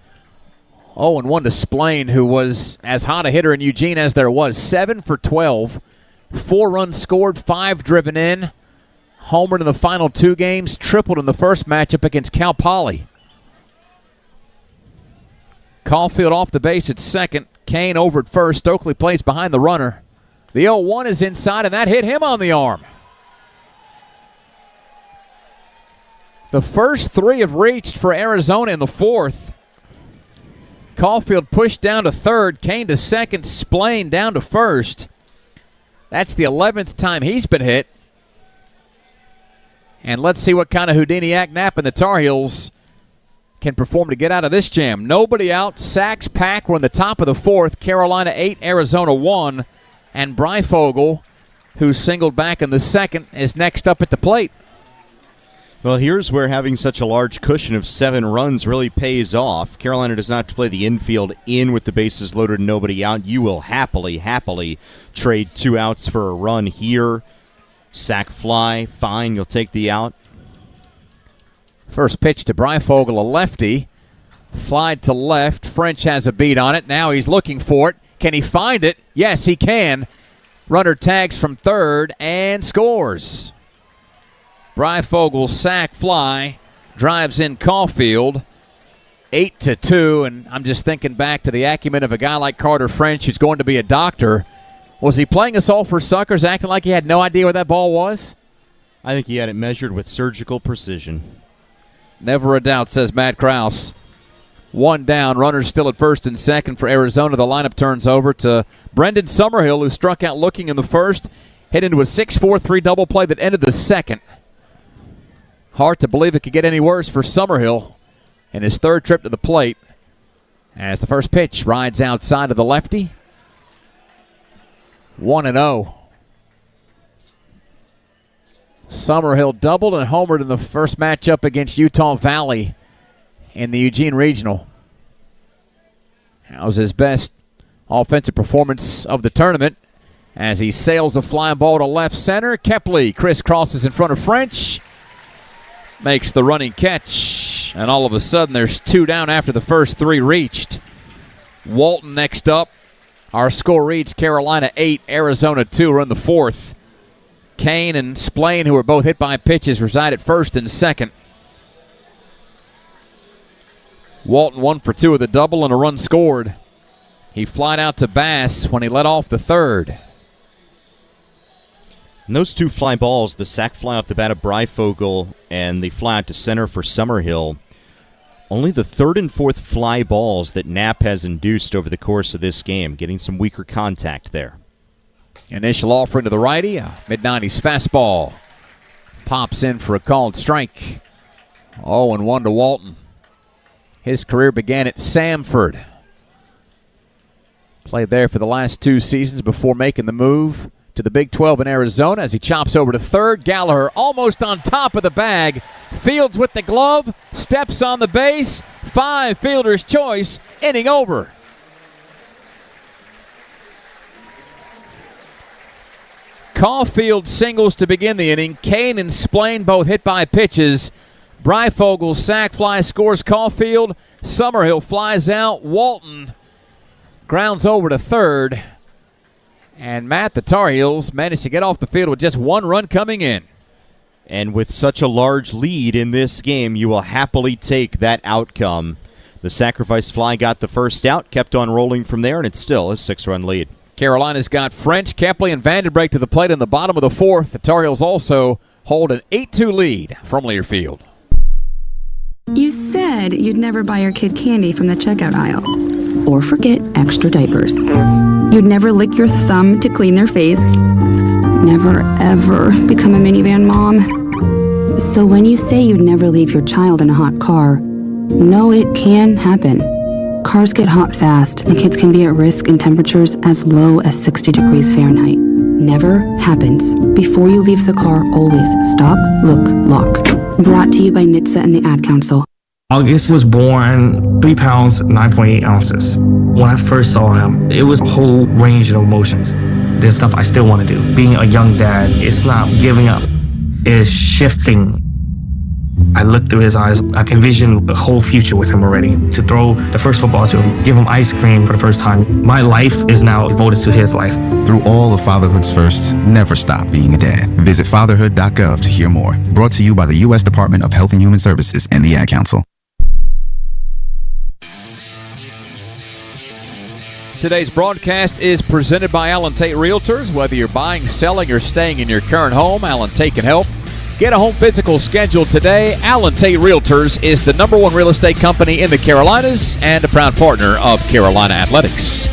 0-1 to Splain, who was as hot a hitter in Eugene as there was. 7 for 12. 4 runs scored, 5 driven in. Homered in the final 2 games, tripled in the first matchup against Cal Poly. Caulfield off the base at second. Kane over at first. Stokely plays behind the runner. The 0-1 is inside, and that hit him on the arm. The first 3 have reached for Arizona in the 4th. Caulfield pushed down to third. Kane to second. Splain down to first. That's the 11th time he's been hit. And let's see what kind of Houdiniac napping the Tar Heels can perform to get out of this jam. Nobody out. Sacks pack. We're in the top of the 4th. Carolina 8, Arizona 1. And Breyfogle, who singled back in the 2nd, is next up at the plate. Well, here's where having such a large cushion of 7 runs really pays off. Carolina does not have to play the infield in with the bases loaded and nobody out. You will happily trade 2 outs for a run here. Sack fly, fine, you'll take the out. First pitch to Breyfogle, a lefty. Flied to left. French has a beat on it. Now he's looking for it. Can he find it? Yes, he can. Runner tags from third and scores. Breyfogle sack fly, drives in Caulfield, 8-2, and I'm just thinking back to the acumen of a guy like Carter French who's going to be a doctor. Was he playing us all for suckers, acting like he had no idea where that ball was? I think he had it measured with surgical precision. Never a doubt, says Matt Krause. 1 down, runners still at first and second for Arizona. The lineup turns over to Brendan Summerhill, who struck out looking in the first, hit into a 6-4-3 double play that ended the second. Hard to believe it could get any worse for Summerhill in his 3rd trip to the plate as the first pitch rides outside of the lefty. 1-0. Summerhill doubled and homered in the first matchup against Utah Valley in the Eugene Regional. That was his best offensive performance of the tournament as he sails a fly ball to left center. Kepley crisscrosses in front of French. Makes the running catch, and all of a sudden there's 2 down after the first 3 reached. Walton next up. Our score reads Carolina 8, Arizona 2. We're in the 4th. Kane and Splain, who were both hit by pitches, reside at first and second. Walton 1 for 2 with a double and a run scored. He flied out to Bass when he led off the 3rd. And those 2 fly balls, the sac fly off the bat of Breyfogle and the fly out to center for Summerhill, only the 3rd and 4th fly balls that Knapp has induced over the course of this game, getting some weaker contact there. Initial offering to the righty, a mid-90s fastball. Pops in for a called strike. 0-1 to Walton. His career began at Samford. Played there for the last 2 seasons before making the move to the Big 12 in Arizona as he chops over to third. Gallagher almost on top of the bag. Fields with the glove. Steps on the base. 5 fielder's choice. Inning over. Caulfield singles to begin the inning. Kane and Splain both hit by pitches. Breyfogle's sac fly scores Caulfield. Summerhill flies out. Walton grounds over to third. And Matt, the Tar Heels managed to get off the field with just 1 run coming in. And with such a large lead in this game, you will happily take that outcome. The sacrifice fly got the first out, kept on rolling from there, and it's still a 6-run lead. Carolina's got French, Kepley, and Vandenbrake to the plate in the bottom of the 4th. The Tar Heels also hold an 8-2 lead from Learfield. You said you'd never buy your kid candy from the checkout aisle. Or forget extra diapers. You'd never lick your thumb to clean their face. Never, ever become a minivan mom. So when you say you'd never leave your child in a hot car, know it can happen. Cars get hot fast, and kids can be at risk in temperatures as low as 60 degrees Fahrenheit. Never happens. Before you leave the car, always stop, look, lock. Brought to you by NHTSA and the Ad Council. August was born 3 pounds, 9.8 ounces. When I first saw him, it was a whole range of emotions. There's stuff I still want to do. Being a young dad, it's not giving up. It's shifting. I looked through his eyes. I can envision the whole future with him already. To throw the first football to him, give him ice cream for the first time. My life is now devoted to his life. Through all of fatherhood's firsts, never stop being a dad. Visit fatherhood.gov to hear more. Brought to you by the U.S. Department of Health and Human Services and the Ad Council. Today's broadcast is presented by Allen Tate Realtors. Whether you're buying, selling, or staying in your current home, Allen Tate can help. Get a home physical scheduled today. Allen Tate Realtors is the #1 real estate company in the Carolinas and a proud partner of Carolina Athletics.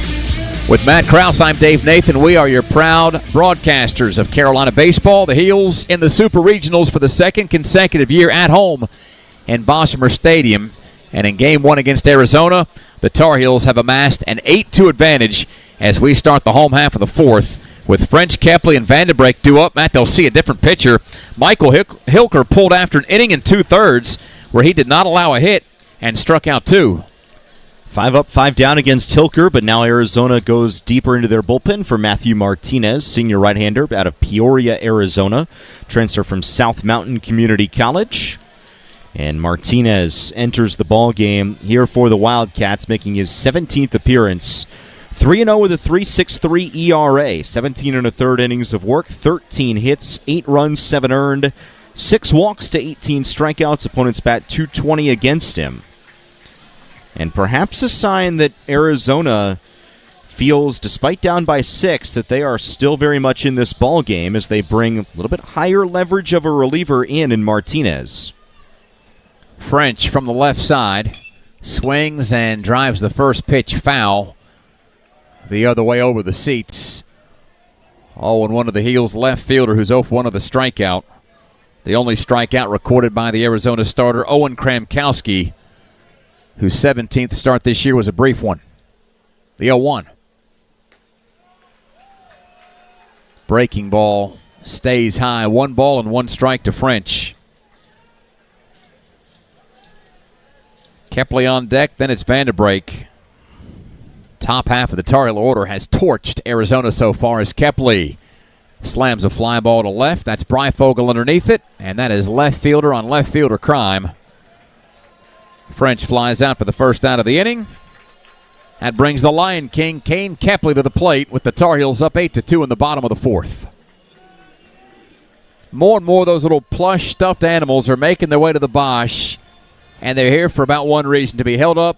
With Matt Krause, I'm Dave Nathan. We are your proud broadcasters of Carolina baseball. The Heels in the Super Regionals for the second consecutive year at home in Boshamer Stadium. And in Game 1 against Arizona, the Tar Heels have amassed an 8-2 advantage as we start the home half of the fourth. With French, Kepley, and Vandenbrake due up, Matt, they'll see a different pitcher. Michael Hilker pulled after an inning and 2/3 where he did not allow a hit and struck out 2. 5 up, 5 down against Hilker, but now Arizona goes deeper into their bullpen for Matthew Martinez, senior right-hander out of Peoria, Arizona, transfer from South Mountain Community College. And Martinez enters the ball game here for the Wildcats, making his 17th appearance. 3-0 with a 3.63 ERA, 17 1/3 innings of work, 13 hits, 8 runs, 7 earned, 6 walks to 18 strikeouts. Opponents bat .220 against him. And perhaps a sign that Arizona feels, despite down by 6, that they are still very much in this ball game as they bring a little bit higher leverage of a reliever in Martinez. French from the left side swings and drives the first pitch foul the other way over the seats. 0-1 of the Heels left fielder who's 0-1 of the strikeout. The only strikeout recorded by the Arizona starter, Owen Kramkowski, whose 17th start this year was a brief one. The 0-1. Breaking ball stays high. 1 ball and 1 strike to French. Kepley on deck, then it's Vandenbrake. Top half of the Tar Heel order has torched Arizona so far as Kepley slams a fly ball to left. That's Breyfogle underneath it, and that is left fielder on left fielder crime. French flies out for the first out of the inning. That brings the Lion King, Kane Kepley, to the plate with the Tar Heels up 8-2 in the bottom of the fourth. More and more of those little plush stuffed animals are making their way to the Bosch, and they're here for about one reason, to be held up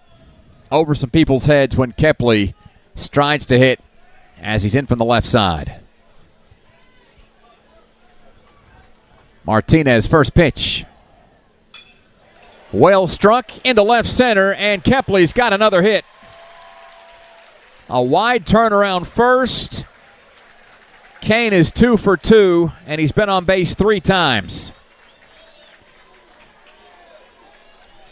over some people's heads when Kepley strides to hit as he's in from the left side. Martinez, first pitch. Well struck into left center, and Kepley's got another hit. A wide turnaround first. Kane is 2 for 2, and he's been on base 3 times.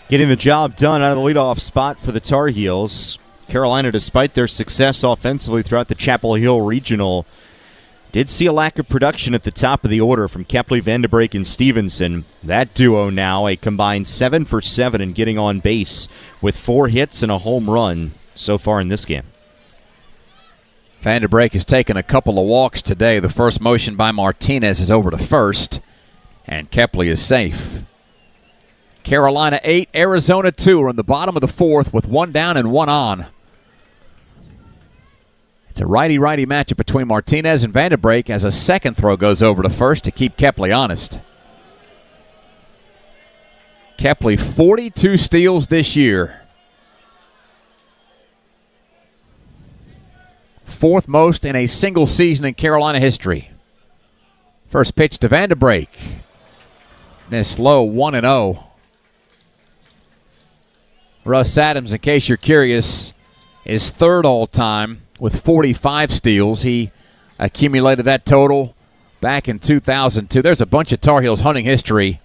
Getting the job done out of the leadoff spot for the Tar Heels. Carolina, despite their success offensively throughout the Chapel Hill Regional, did see a lack of production at the top of the order from Kepley, Vandenbrake, and Stevenson. That duo now a combined 7 for 7 and getting on base with 4 hits and a home run so far in this game. Vandenbrake has taken a couple of walks today. The first motion by Martinez is over to first, and Kepley is safe. Carolina 8, Arizona 2 are in the bottom of the fourth with 1 down and 1 on. It's a righty-righty matchup between Martinez and Vandenbrake as a second throw goes over to first to keep Kepley honest. Kepley, 42 steals this year. 4th most in a single season in Carolina history. First pitch to Vandenbrake. This low 1-0. Russ Adams, in case you're curious, is 3rd all-time with 45 steals. He accumulated that total back in 2002. There's a bunch of Tar Heels hunting history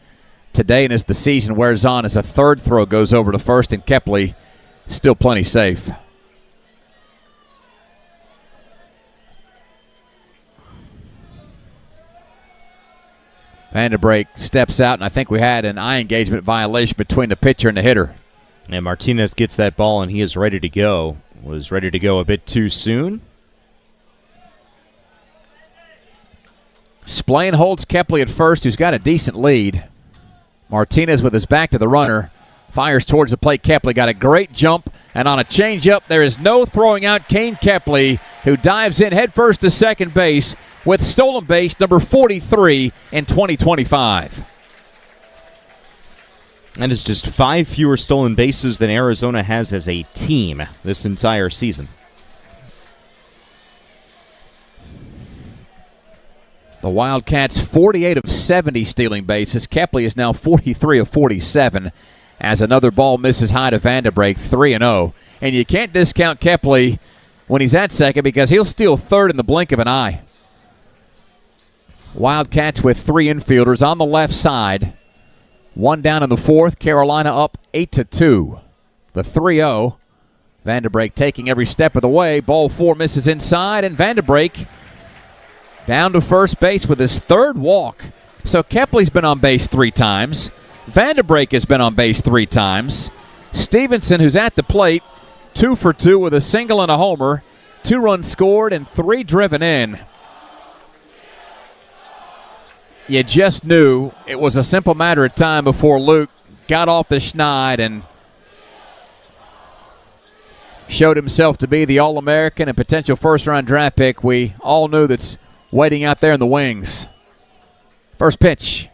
today, and as the season wears on, as a 3rd throw goes over to first, and Kepley Still plenty safe. Vanderbrake steps out, and I think we had an eye engagement violation between the pitcher and the hitter. And Martinez gets that ball, and he is ready to go. Was ready to go a bit too soon. Splain holds Kepley at first, who's got a decent lead. Martinez with his back to the runner. Fires towards the plate. Kepley got a great jump, and on a changeup, there is no throwing out Kane Kepley, who dives in headfirst to second base with stolen base number 43 in 2025. And it's just 5 fewer stolen bases than Arizona has as a team this entire season. The Wildcats 48 of 70 stealing bases. Kepley is now 43 of 47 as another ball misses high to Vanderbrake, 3-0. And you can't discount Kepley when he's at second because he'll steal third in the blink of an eye. Wildcats with 3 infielders on the left side. 1 down in the fourth. Carolina up 8-2. The 3-0. Vanderbrake taking every step of the way. Ball 4 misses inside, and Vanderbrake down to first base with his third walk. So Kepley's been on base 3 times. Vanderbrake has been on base 3 times. Stevenson, who's at the plate, 2 for 2 with a single and a homer. 2 runs scored and 3 driven in. You just knew it was a simple matter of time before Luke got off the schneid and showed himself to be the All-American and potential first-round draft pick. We all knew that's waiting out there in the wings. First pitch.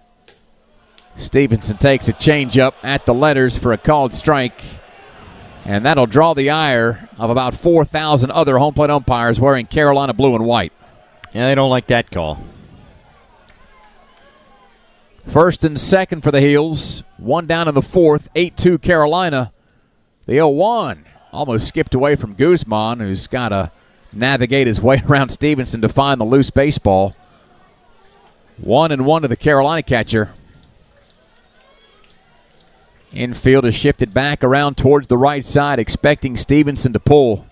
Stevenson takes a changeup at the letters for a called strike, and that'll draw the ire of about 4,000 other home plate umpires wearing Carolina blue and white. Yeah, they don't like that call. First and second for the Heels. 1 down in the fourth. 8-2 Carolina. The 0-1 almost skipped away from Guzman, who's got to navigate his way around Stevenson to find the loose baseball. 1-1 to the Carolina catcher. Infield is shifted back around towards the right side, expecting Stevenson to pull.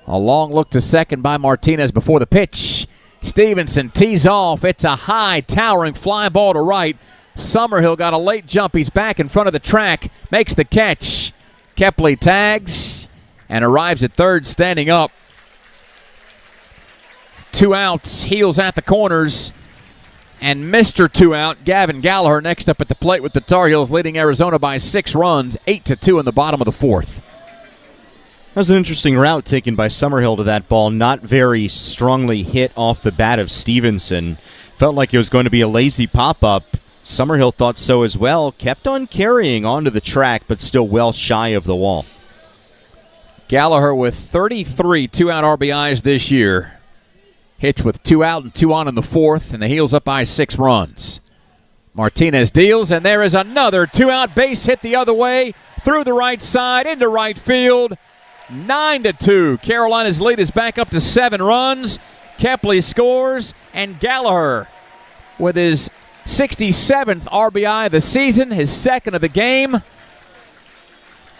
A long look to second by Martinez before the pitch. Stevenson tees off. It's a high, towering fly ball to right. Summerhill got a late jump. He's back in front of the track. Makes the catch. Kepley tags and arrives at third standing up. 2 outs. Heels at the corners. And Mr. 2 out, Gavin Gallagher next up at the plate with the Tar Heels, leading Arizona by 6 runs, 8-2 in the bottom of the fourth. That was an interesting route taken by Summerhill to that ball. Not very strongly hit off the bat of Stevenson. Felt like it was going to be a lazy pop-up. Summerhill thought so as well. Kept on carrying onto the track, but still well shy of the wall. Gallagher with 33 2-out RBIs this year. Hits with 2 out and 2 on in the fourth, and the Heels up by 6 runs. Martinez deals, and there is another 2-out base hit the other way, through the right side, into right field. 9-2. Carolina's lead is back up to 7 runs. Kepley scores, and Gallagher with his 67th RBI of the season, his second of the game.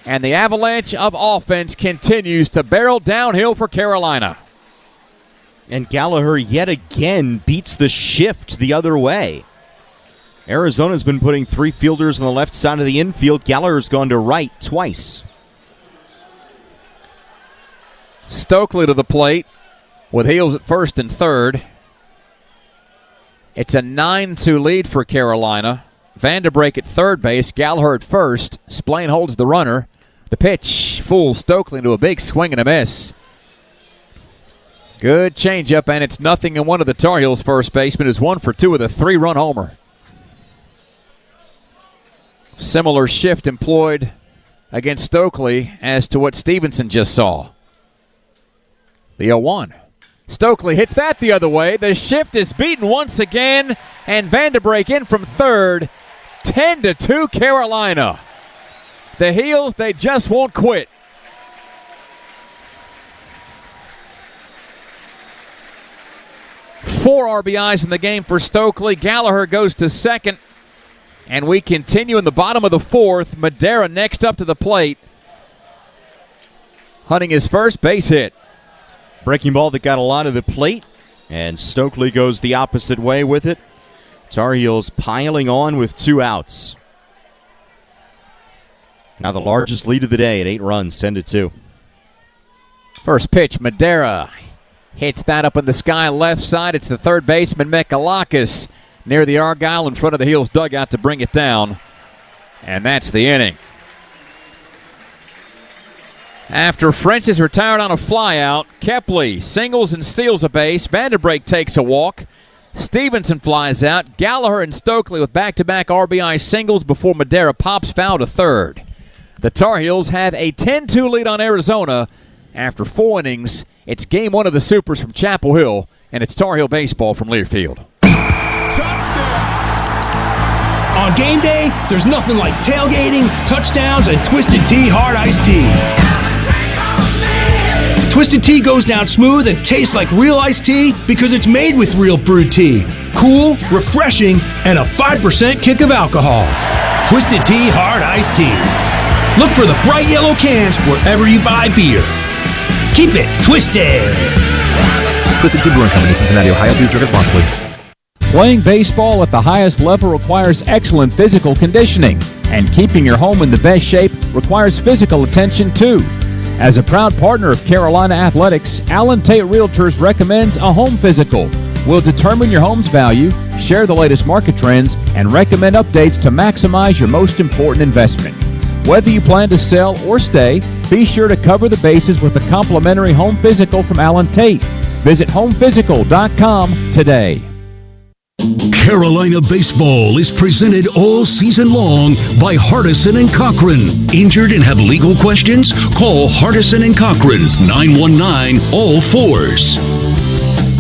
And the avalanche of offense continues to barrel downhill for Carolina. And Gallagher yet again beats the shift the other way. Arizona's been putting 3 fielders on the left side of the infield. Gallagher's gone to right twice. Stokely to the plate with Heels at first and third. It's a 9-2 lead for Carolina. Vanderbrake at third base, Gallagher at first. Splain holds the runner. The pitch fools Stokely into a big swing and a miss. Good changeup, and it's 0-1 of the Tar Heels first baseman, who's 1 for 2 with a 3-run homer. Similar shift employed against Stokely as to what Stevenson just saw. The 0-1. Stokely hits that the other way. The shift is beaten once again, and Vanderbrake in from third. 10-2 Carolina. The Heels, they just won't quit. Four RBIs in the game for Stokely. Gallagher goes to second. And we continue in the bottom of the fourth. Madera next up to the plate, hunting his first base hit. Breaking ball that got a lot of the plate, and Stokely goes the opposite way with it. Tar Heels piling on with 2 outs. Now the largest lead of the day at 8 runs, 10-2. First pitch, Madera hits that up in the sky left side. It's the third baseman, Mekalakis, near the Argyle in front of the Heels dugout to bring it down. And that's the inning. After French is retired on a flyout, Kepley singles and steals a base. Vanderbrake takes a walk. Stevenson flies out. Gallagher and Stokely with back-to-back RBI singles before Madera pops foul to third. The Tar Heels have a 10-2 lead on Arizona. After 4 innings, it's game 1 of the Supers from Chapel Hill, and it's Tar Heel baseball from Learfield. On game day, there's nothing like tailgating, touchdowns, and Twisted Tea Hard Iced Tea. Twisted Tea goes down smooth and tastes like real iced tea because it's made with real brewed tea. Cool, refreshing, and a 5% kick of alcohol. Twisted Tea Hard Iced Tea. Look for the bright yellow cans wherever you buy beer. Keep it twisted. Twisted Tea Brewing Company, Cincinnati, Ohio. Please drink responsibly. Playing baseball at the highest level requires excellent physical conditioning, and keeping your home in the best shape requires physical attention too. As a proud partner of Carolina Athletics, Allen Tate Realtors recommends a home physical. We'll determine your home's value, share the latest market trends, and recommend updates to maximize your most important investment. Whether you plan to sell or stay, be sure to cover the bases with a complimentary home physical from Allen Tate. Visit homephysical.com today. Carolina Baseball is presented all season long by Hardison and Cochran. Injured and have legal questions? Call Hardison and Cochran, 919-ALL-4s.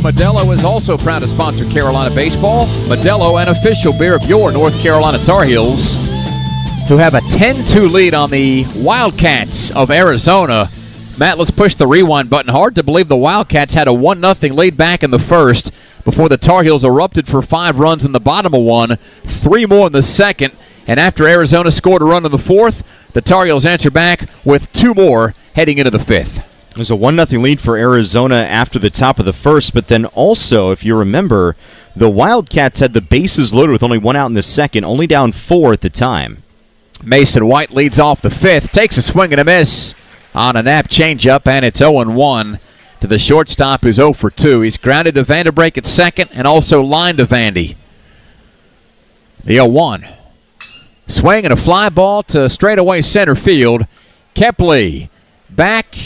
Modelo is also proud to sponsor Carolina Baseball. Modelo, an official beer of your North Carolina Tar Heels, who have a 10-2 lead on the Wildcats of Arizona. Matt, let's push the rewind button. Hard to believe the Wildcats had a 1-0 lead back in the first before the Tar Heels erupted for 5 runs in the bottom of 1, 3 more in the second, and after Arizona scored a run in the fourth, the Tar Heels answer back with 2 more heading into the fifth. There's a 1-0 lead for Arizona after the top of the first, but then also, if you remember, the Wildcats had the bases loaded with only 1 out in the second, only down 4 at the time. Mason White leads off the fifth, takes a swing and a miss on a Knapp changeup, and it's 0-1 to the shortstop, who's 0 for 2. He's grounded to Vanderbrake at second and also lined to Vandy. The 0-1. Swing and a fly ball to straightaway center field. Kepley back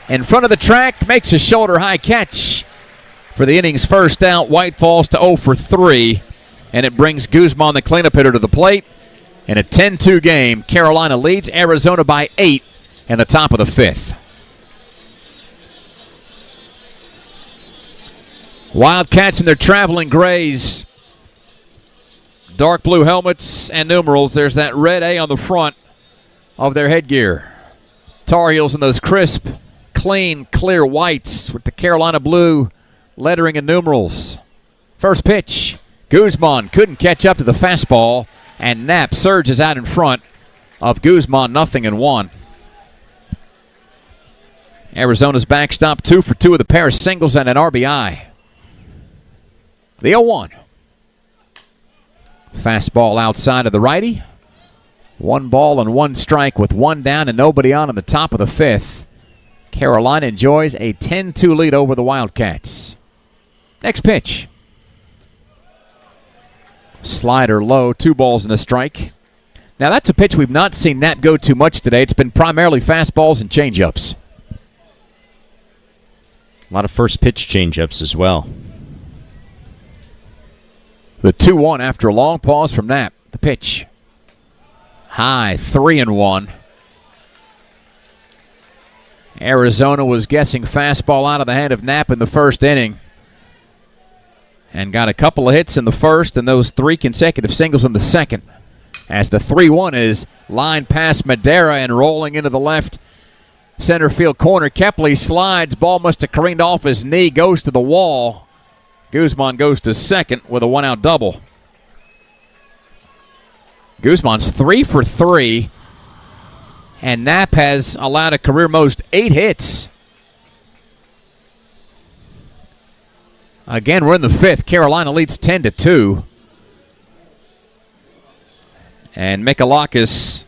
in front of the track, makes a shoulder-high catch for the inning's first out. White falls to 0 for 3, and it brings Guzman, the cleanup hitter, to the plate. In a 10-2 game, Carolina leads Arizona by 8 in the top of the fifth. Wildcats in their traveling grays. Dark blue helmets and numerals. There's that red A on the front of their headgear. Tar Heels in those crisp, clean, clear whites with the Carolina blue lettering and numerals. First pitch. Guzman couldn't catch up to the fastball, and Knapp surges out in front of Guzman, 0-1. Arizona's backstop, 2 for 2 with a pair of singles and an RBI. The 0-1. Fastball outside of the righty. 1 ball and 1 strike with 1 down and nobody on in the top of the fifth. Carolina enjoys a 10-2 lead over the Wildcats. Next pitch. Slider low, 2 balls and a strike. Now that's a pitch we've not seen Knapp go to much today. It's been primarily fastballs and changeups. A lot of first pitch changeups as well. The 2-1 after a long pause from Knapp. The pitch. High, 3-1. Arizona was guessing fastball out of the hand of Knapp in the first inning, and got a couple of hits in the first and those 3 consecutive singles in the second. As the 3-1 is lined past Madera and rolling into the left center field corner. Kepley slides. Ball must have careened off his knee. Goes to the wall. Guzman goes to second with a 1-out double. Guzman's 3 for 3, and Knapp has allowed a career most 8 hits. Again, we're in the 5th. Carolina leads 10-2. And Mikalakis,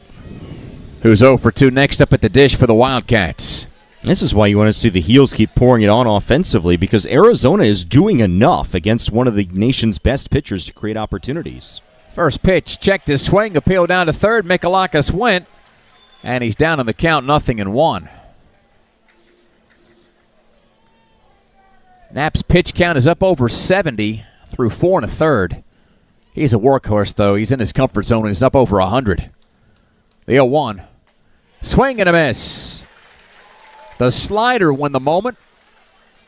who's 0 for 2, next up at the dish for the Wildcats. This is why you want to see the Heels keep pouring it on offensively, because Arizona is doing enough against one of the nation's best pitchers to create opportunities. First pitch, checked his swing, appeal down to third. Mikalakis went, and he's down on the count, 0-1. Knapp's pitch count is up over 70 through 4 1/3. He's a workhorse, though. He's in his comfort zone, and he's up over 100. The 0-1. Swing and a miss. The slider won the moment,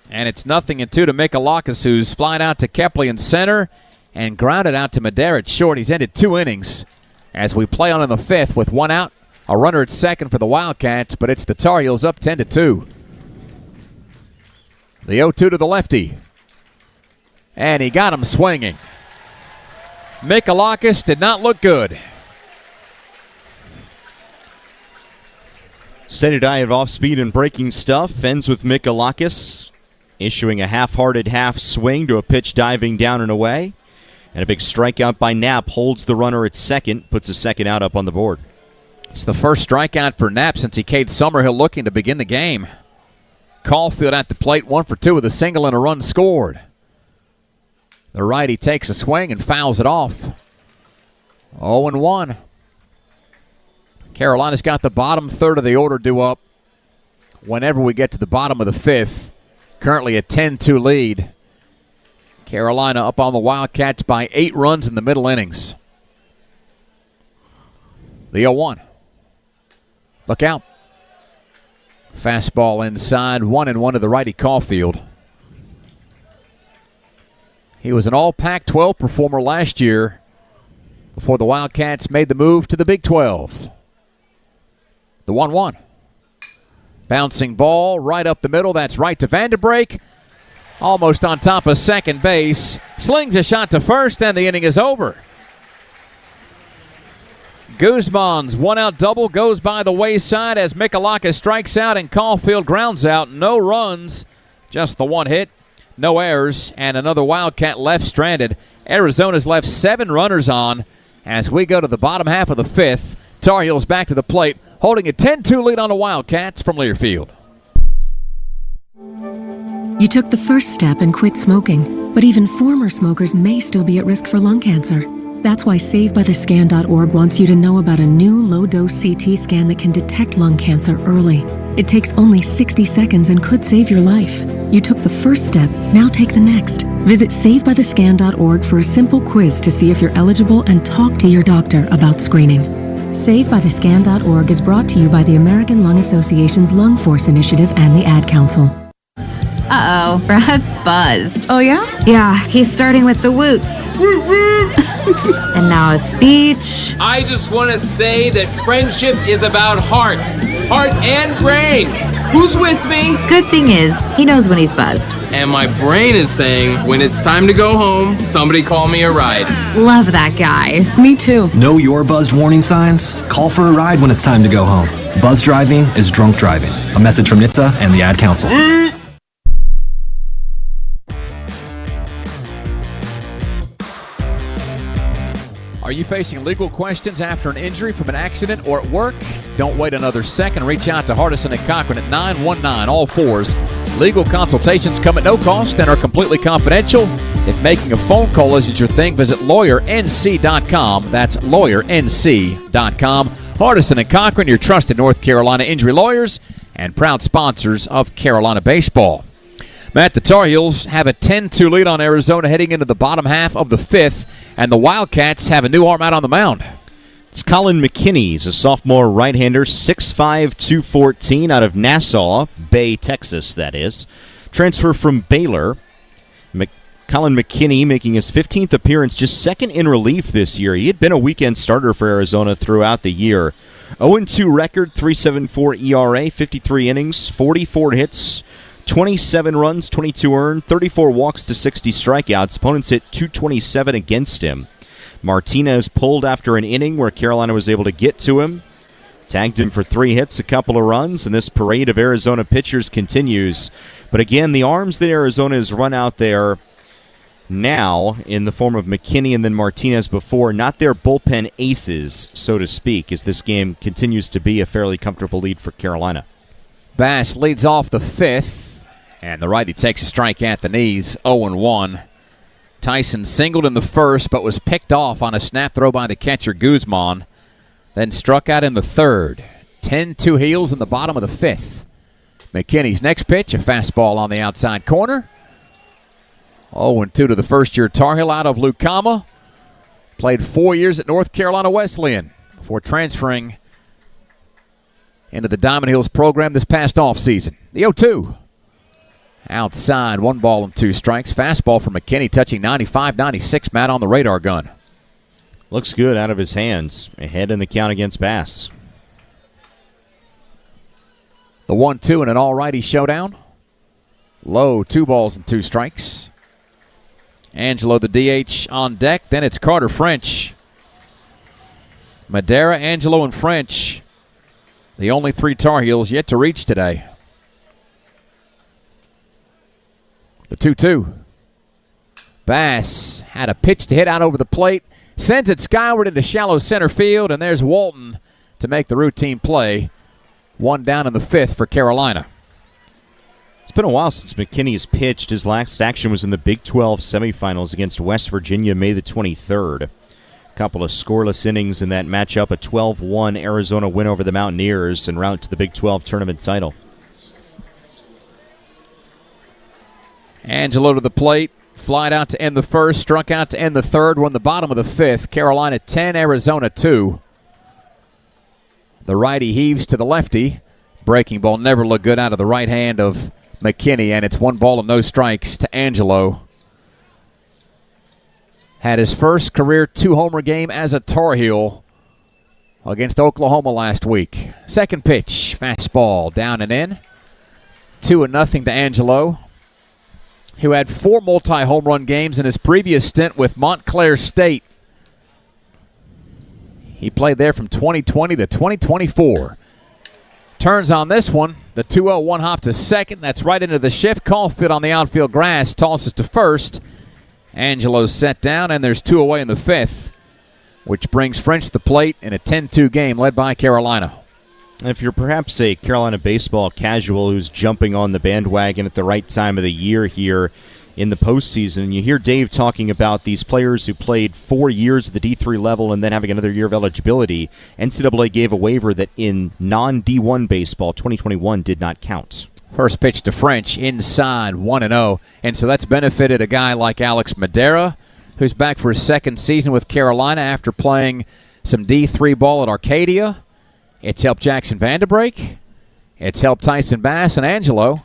and it's 0-2 to Mikalakis, who's flying out to Kepley in center and grounded out to Madera at short. He's ended 2 innings as we play on in the 5th with 1 out, a runner at second for the Wildcats, but it's the Tar Heels up 10-2. The 0-2 to the lefty, and he got him swinging. Mikalakis did not look good. Steady diet of off-speed and breaking stuff ends with Mikalakis issuing a half-hearted half swing to a pitch diving down and away. And a big strikeout by Knapp holds the runner at second, puts a second out up on the board. It's the first strikeout for Knapp since he caved Summerhill looking to begin the game. Caulfield at the plate, 1 for 2 with a single and a run scored. The righty takes a swing and fouls it off. 0-1. Carolina's got the bottom third of the order due up whenever we get to the bottom of the 5th. Currently a 10-2 lead. Carolina up on the Wildcats by 8 runs in the middle innings. The 0-1. Look out. Fastball inside, 1-1 to the righty Caulfield. He was an all Pac-12 performer last year before the Wildcats made the move to the Big 12. The 1-1. Bouncing ball right up the middle. That's right to Vanderbrake. Almost on top of second base. Slings a shot to first, and the inning is over. Guzman's 1-out double goes by the wayside as Mikalakis strikes out and Caulfield grounds out. No runs, just the 1 hit. No errors, and another Wildcat left stranded. Arizona's left 7 runners on as we go to the bottom half of the 5th. Tar Heels back to the plate, holding a 10-2 lead on the Wildcats from Learfield. You took the first step and quit smoking, but even former smokers may still be at risk for lung cancer. That's why SaveByTheScan.org wants you to know about a new low-dose CT scan that can detect lung cancer early. It takes only 60 seconds and could save your life. You took the first step, now take the next. Visit SaveByTheScan.org for a simple quiz to see if you're eligible and talk to your doctor about screening. SaveByTheScan.org is brought to you by the American Lung Association's Lung Force Initiative and the Ad Council. Uh-oh, Brad's buzzed. Oh, yeah? Yeah, he's starting with the woots. And now a speech. I just want to say that friendship is about heart and brain. Who's with me? Good thing is, he knows when he's buzzed. And my brain is saying, when it's time to go home, somebody call me a ride. Love that guy. Me too. Know your buzzed warning signs? Call for a ride when it's time to go home. Buzz driving is drunk driving. A message from NHTSA and the Ad Council. Are you facing legal questions after an injury from an accident or at work? Don't wait another second. Reach out to Hardison & Cochran at 919 all fours. Legal consultations come at no cost and are completely confidential. If making a phone call isn't your thing, visit lawyernc.com. That's lawyernc.com. Hardison & Cochran, your trusted North Carolina injury lawyers and proud sponsors of Carolina Baseball. Matt, the Tar Heels have a 10-2 lead on Arizona heading into the bottom half of the 5th, and the Wildcats have a new arm out on the mound. It's Colin McKinney. He's a sophomore right-hander, 6'5", 214, out of Nassau, Bay, Texas, that is. Transfer from Baylor. Colin McKinney making his 15th appearance, just second in relief this year. He had been a weekend starter for Arizona throughout the year. 0-2 record, 3.74 ERA, 53 innings, 44 hits, 27 runs, 22 earned, 34 walks to 60 strikeouts. Opponents hit .227 against him. Martinez pulled after an inning where Carolina was able to get to him. Tagged him for 3 hits, a couple of runs, and this parade of Arizona pitchers continues. But again, the arms that Arizona has run out there now in the form of McKinney and then Martinez before, not their bullpen aces, so to speak, as this game continues to be a fairly comfortable lead for Carolina. Bass leads off the 5th, and the righty takes a strike at the knees, 0-1. Tyson singled in the 1st, but was picked off on a snap throw by the catcher Guzman, then struck out in the 3rd. 10-2 heels in the bottom of the 5th. McKinney's next pitch, a fastball on the outside corner. 0-2 to the first-year Tar Heel out of Lucama. Played 4 years at North Carolina Wesleyan before transferring into the Diamond Hills program this past offseason. The 0-2. Outside, 1 ball and 2 strikes. Fastball from McKinney touching 95-96, Matt, on the radar gun. Looks good out of his hands. Ahead in the count against Bass. The 1-2 and an all-righty showdown. Low, 2 balls and 2 strikes. Angelo, the DH, on deck. Then it's Carter French. Madera, Angelo, and French, the only 3 Tar Heels yet to reach today. The 2-2. Bass had a pitch to hit out over the plate. Sends it skyward into shallow center field, and there's Walton to make the routine play. 1 down in the 5th for Carolina. It's been a while since McKinney has pitched. His last action was in the Big 12 semifinals against West Virginia, May the 23rd. A couple of scoreless innings in that matchup, a 12-1 Arizona win over the Mountaineers en route to the Big 12 tournament title. Angelo to the plate. Flied out to end the 1st, struck out to end the 3rd. We're in the bottom of the 5th. Carolina 10, Arizona 2. The righty heaves to the lefty. Breaking ball never looked good out of the right hand of McKinney, and it's 1 ball and no strikes to Angelo. Had his first career 2-homer game as a Tar Heel against Oklahoma last week. Second pitch, fastball down and in. 2-0 to Angelo, who had 4 multi-home run games in his previous stint with Montclair State. He played there from 2020 to 2024. Turns on this one. The 2-0 one hop to second. That's right into the shift. Caulfield on the outfield grass. Tosses to first. Angelo's set down, and there's 2 away in the 5th, which brings French to the plate in a 10-2 game led by Carolina. If you're perhaps a Carolina baseball casual who's jumping on the bandwagon at the right time of the year here in the postseason, you hear Dave talking about these players who played 4 years at the D3 level and then having another year of eligibility. NCAA gave a waiver that in non-D1 baseball, 2021 did not count. First pitch to French, inside, 1-0. And so that's benefited a guy like Alex Madera, who's back for his 2nd season with Carolina after playing some D3 ball at Arcadia. It's helped Jackson Vanderbrake. It's helped Tyson Bass, and Angelo,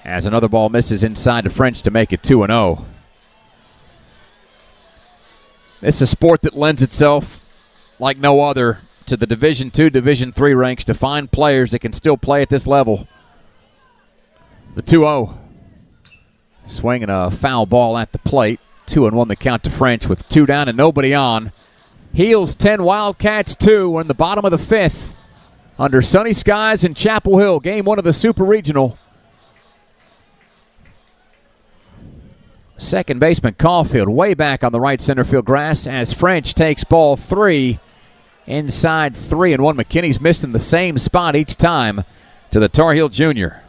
as another ball misses inside to French to make it 2-0. It's a sport that lends itself like no other to the Division II, Division III ranks to find players that can still play at this level. The 2-0. Swinging a foul ball at the plate. 2-1 the count to French with 2 down and nobody on. Heels 10, Wildcats 2. We're in the bottom of the 5th. Under sunny skies in Chapel Hill, game 1 of the Super Regional. Second baseman Caulfield way back on the right center field grass as French takes ball 3 inside 3-1. McKinney's missed in the same spot each time to the Tar Heel Jr.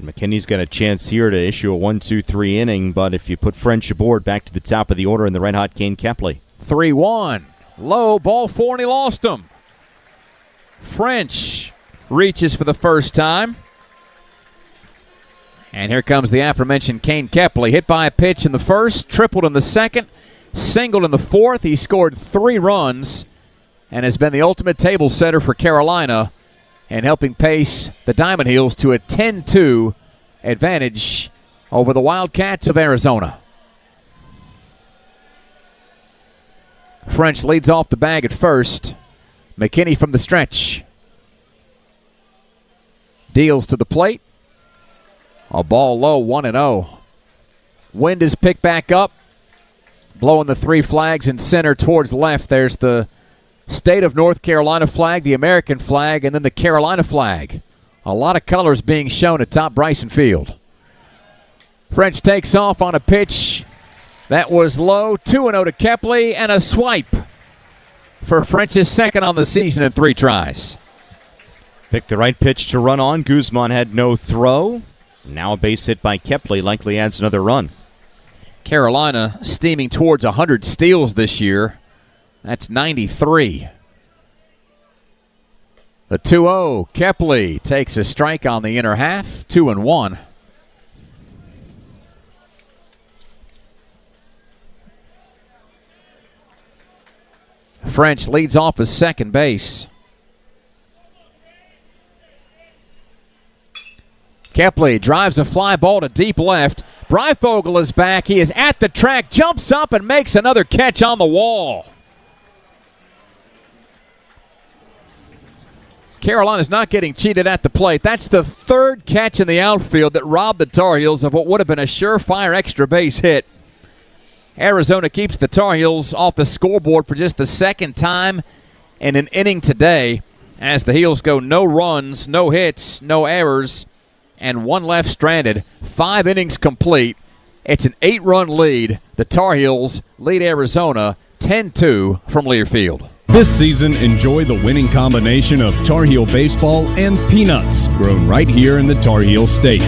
McKinney's got a chance here to issue a 1-2-3 inning, but if you put French aboard, back to the top of the order in the red-hot Kane Kepley. 3-1. Low, ball 4, and he lost him. French reaches for the first time. And here comes the aforementioned Kane Kepley. Hit by a pitch in the 1st, tripled in the 2nd, singled in the 4th. He scored 3 runs and has been the ultimate table setter for Carolina and helping pace the Diamond Heels to a 10-2 advantage over the Wildcats of Arizona. French leads off the bag at first. McKinney from the stretch. Deals to the plate. A ball low, 1-0. Wind is picked back up. Blowing the 3 flags in center towards left. There's the state of North Carolina flag, the American flag, and then the Carolina flag. A lot of colors being shown atop Bryson Field. French takes off on a pitch that was low. 2-0 to Kepley, and a swipe for French's second on the season in 3 tries. Picked the right pitch to run on. Guzman had no throw. Now a base hit by Kepley likely adds another run. Carolina steaming towards 100 steals this year. That's 93. The 2-0. Kepley takes a strike on the inner half. 2-1. French leads off at second base. Kepley drives a fly ball to deep left. Breyfogle is back. He is at the track, jumps up, and makes another catch on the wall. Carolina's not getting cheated at the plate. That's the 3rd catch in the outfield that robbed the Tar Heels of what would have been a surefire extra base hit. Arizona keeps the Tar Heels off the scoreboard for just the 2nd time in an inning today as the Heels go no runs, no hits, no errors, and 1 left stranded. 5 innings complete. It's an 8-run lead. The Tar Heels lead Arizona 10-2 from Learfield. This season, enjoy the winning combination of Tar Heel baseball and peanuts, grown right here in the Tar Heel State.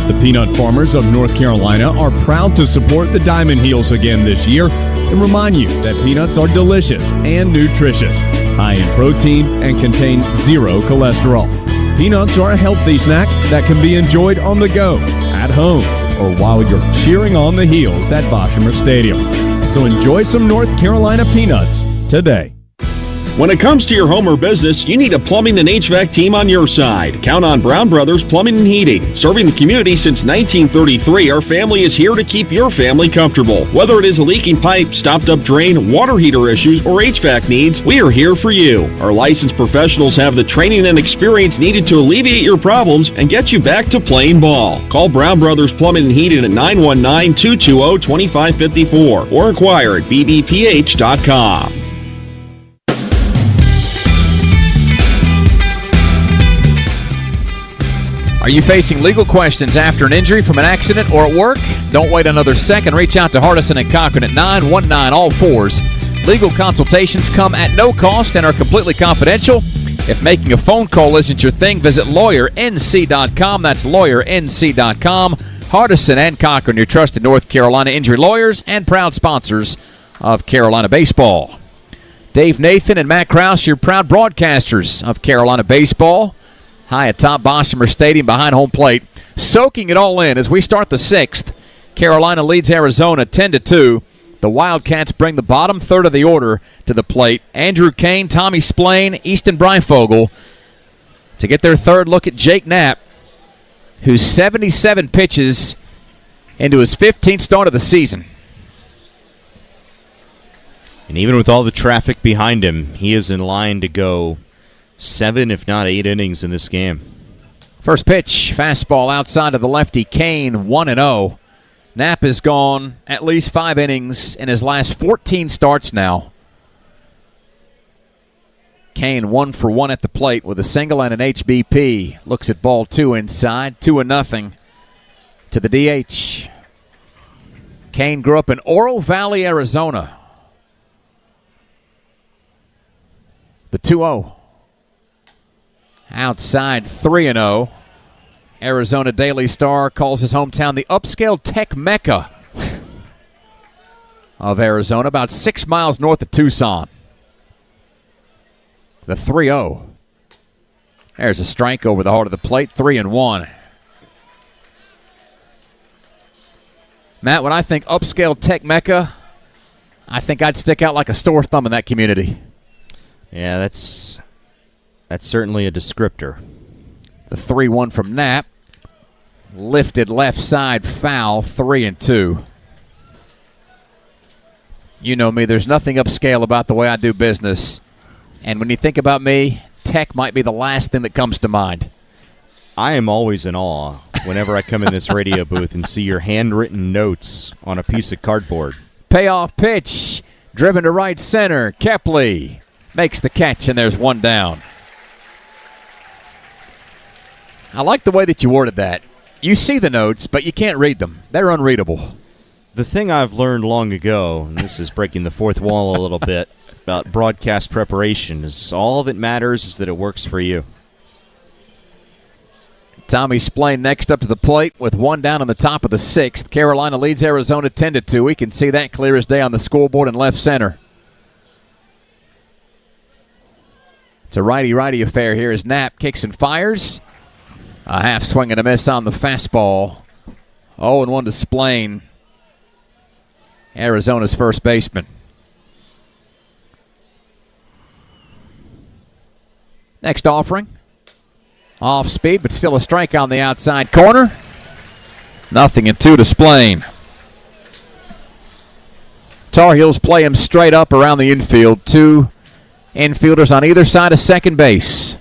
The peanut farmers of North Carolina are proud to support the Diamond Heels again this year and remind you that peanuts are delicious and nutritious, high in protein, and contain 0 cholesterol. Peanuts are a healthy snack that can be enjoyed on the go, at home, or while you're cheering on the Heels at Boshamer Stadium. So enjoy some North Carolina peanuts today. When it comes to your home or business, you need a plumbing and HVAC team on your side. Count on Brown Brothers Plumbing and Heating. Serving the community since 1933, our family is here to keep your family comfortable. Whether it is a leaking pipe, stopped-up drain, water heater issues, or HVAC needs, we are here for you. Our licensed professionals have the training and experience needed to alleviate your problems and get you back to playing ball. Call Brown Brothers Plumbing and Heating at 919-220-2554 or inquire at bbph.com. Are you facing legal questions after an injury from an accident or at work? Don't wait another second. Reach out to Hardison and Cochran at 919-ALL-4s. Legal consultations come at no cost and are completely confidential. If making a phone call isn't your thing, visit lawyernc.com. That's lawyernc.com. Hardison and Cochran, your trusted North Carolina injury lawyers and proud sponsors of Carolina baseball. Dave Nathan and Matt Krause, your proud broadcasters of Carolina baseball. High atop Boshamer Stadium behind home plate, soaking it all in as we start the 6th. Carolina leads Arizona 10-2. The Wildcats bring the bottom third of the order to the plate. Andrew Kane, Tommy Splain, Easton Breyfogle to get their third look at Jake Knapp, who's 77 pitches into his 15th start of the season. And even with all the traffic behind him, he is in line to go 7, if not 8 innings in this game. First pitch, fastball outside of the lefty. Kane 1-0. Knapp has gone at least 5 innings in his last 14 starts now. Kane 1 for 1 at the plate with a single and an HBP. Looks at ball 2 inside, 2-0 to the DH. Kane grew up in Oro Valley, Arizona. The 2-0. Outside 3-0. Arizona Daily Star calls his hometown the upscale tech mecca of Arizona, about 6 miles north of Tucson. The 3-0. There's a strike over the heart of the plate, 3-1. Matt, when I think upscale tech mecca, I think I'd stick out like a sore thumb in that community. Yeah, that's certainly a descriptor. The 3-1 from Knapp. Lifted left side foul, 3-2. You know me, there's nothing upscale about the way I do business. And when you think about me, tech might be the last thing that comes to mind. I am always in awe whenever I come in this radio booth and see your handwritten notes on a piece of cardboard. payoff pitch. Driven to right center. Kepley makes the catch, and there's one down. I like the way that you worded that. You see the notes, but you can't read them. They're unreadable. The thing I've learned long ago, and this is breaking the fourth wall a little bit, about broadcast preparation is all that matters is that it works for you. Tommy Splain next up to the plate with one down in the top of the sixth. Carolina leads Arizona 10-2. We can see that clear as day on the scoreboard in left center. It's a righty-righty affair here as Knapp kicks and fires. A half swing and a miss on the fastball. 0-1 to Splain, Arizona's first baseman. Next offering. Off speed, but still a strike on the outside corner. 0-2 to Splain. Tar Heels play him straight up around the infield. Two infielders on either side of second base.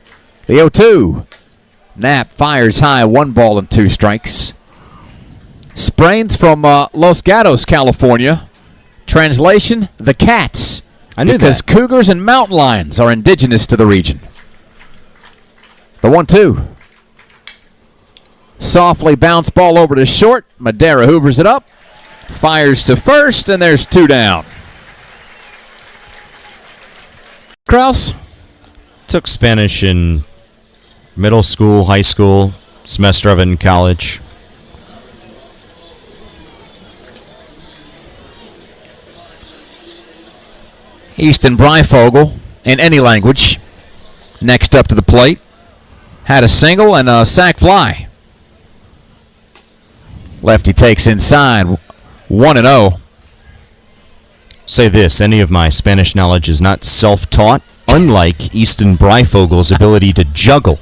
The 0-2. Knapp fires high, 1 ball and 2 strikes. Sprains from Los Gatos, California. Translation, the Cats. I knew because that. Cougars and mountain lions are indigenous to the region. The 1-2. Softly bounce ball over to short. Madera hoovers it up. Fires to first, and there's 2 down. Kraus? Took Spanish in middle school, high school, semester of it in college. Easton Breifogel, in any language, next up to the plate. Had a single and a sac fly. Lefty takes inside, 1-0. Say this, any of my Spanish knowledge is not self-taught, unlike Easton Breifogel's ability to juggle.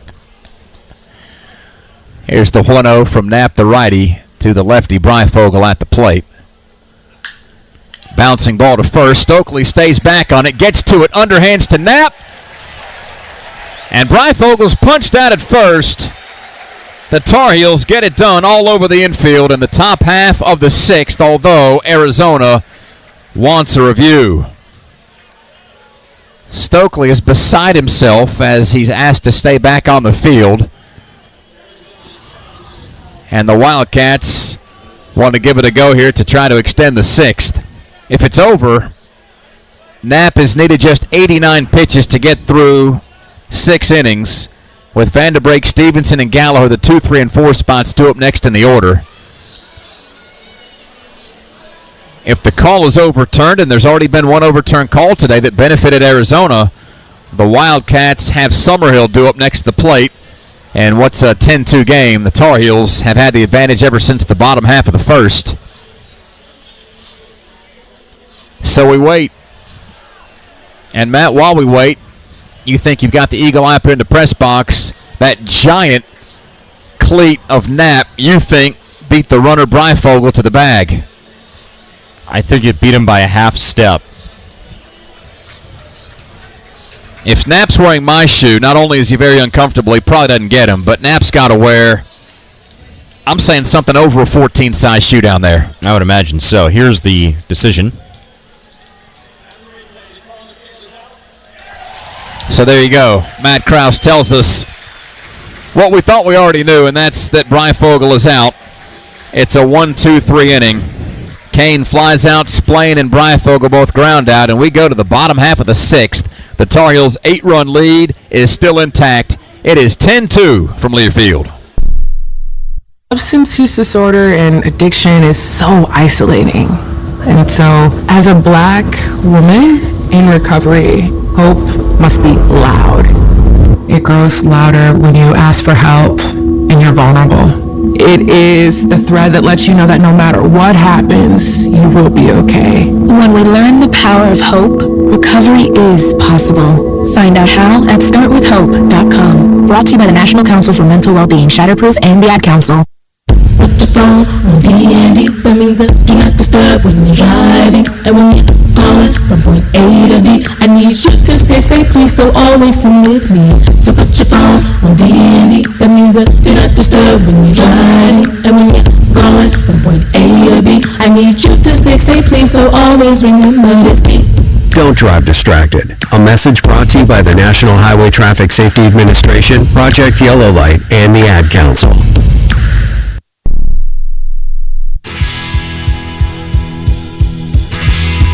Here's the 1-0 from Knapp, the righty, to the lefty Breifogel at the plate. Bouncing ball to first. Stokely stays back on it, gets to it, underhands to Knapp. And Breifogel's punched out at first. The Tar Heels get it done all over the infield in the top half of the sixth, although Arizona wants a review. Stokely is beside himself as he's asked to stay back on the field. And the Wildcats want to give it a go here to try to extend the sixth. If it's over, Knapp has needed just 89 pitches to get through 6 innings, with Vanderbrake, Stevenson, and Gallagher, the 2, 3, and 4 spots, 2 up next in the order. If the call is overturned, and there's already been one overturned call today that benefited Arizona, the Wildcats have Summerhill due up next to the plate. And what's a 10-2 game? The Tar Heels have had the advantage ever since the bottom half of the first. So we wait. And Matt, while we wait, you think you've got the eagle eye up in the press box. That giant cleat of Knapp, you think, beat the runner Breifogel to the bag. I think it beat him by a half step. If Knapp's wearing my shoe, not only is he very uncomfortable, he probably doesn't get him, but Knapp's got to wear, I'm saying something over a 14-size shoe down there. I would imagine so. Here's the decision. So there you go. Matt Krause tells us what we thought we already knew, and that's that Breifogel is out. It's a 1-2-3 inning. Kane flies out, Splain and Breifogel both ground out, and we go to the bottom half of the sixth. The Tar Heels' 8-run lead is still intact. It is 10-2 from Learfield. Substance use disorder and addiction is so isolating. And so, as a Black woman in recovery, hope must be loud. It grows louder when you ask for help and you're vulnerable. It is the thread that lets you know that no matter what happens, you will be okay. When we learn the power of hope, recovery is possible. Find out how at startwithhope.com. Brought to you by the National Council for Mental Wellbeing, Shatterproof, and the Ad Council. Put your phone on D&D, that means that do not disturb when you're driving. And when you're going from point A to B, I need you to stay safe, please, so always sing with me. So put your phone on D&D, that means that do not disturb when you're driving. And when you're going from point A to B, I need you to stay safe. stay, please, so always remember this beat. Don't drive distracted. A message brought to you by the National Highway Traffic Safety Administration, Project Yellow Light, and the Ad Council.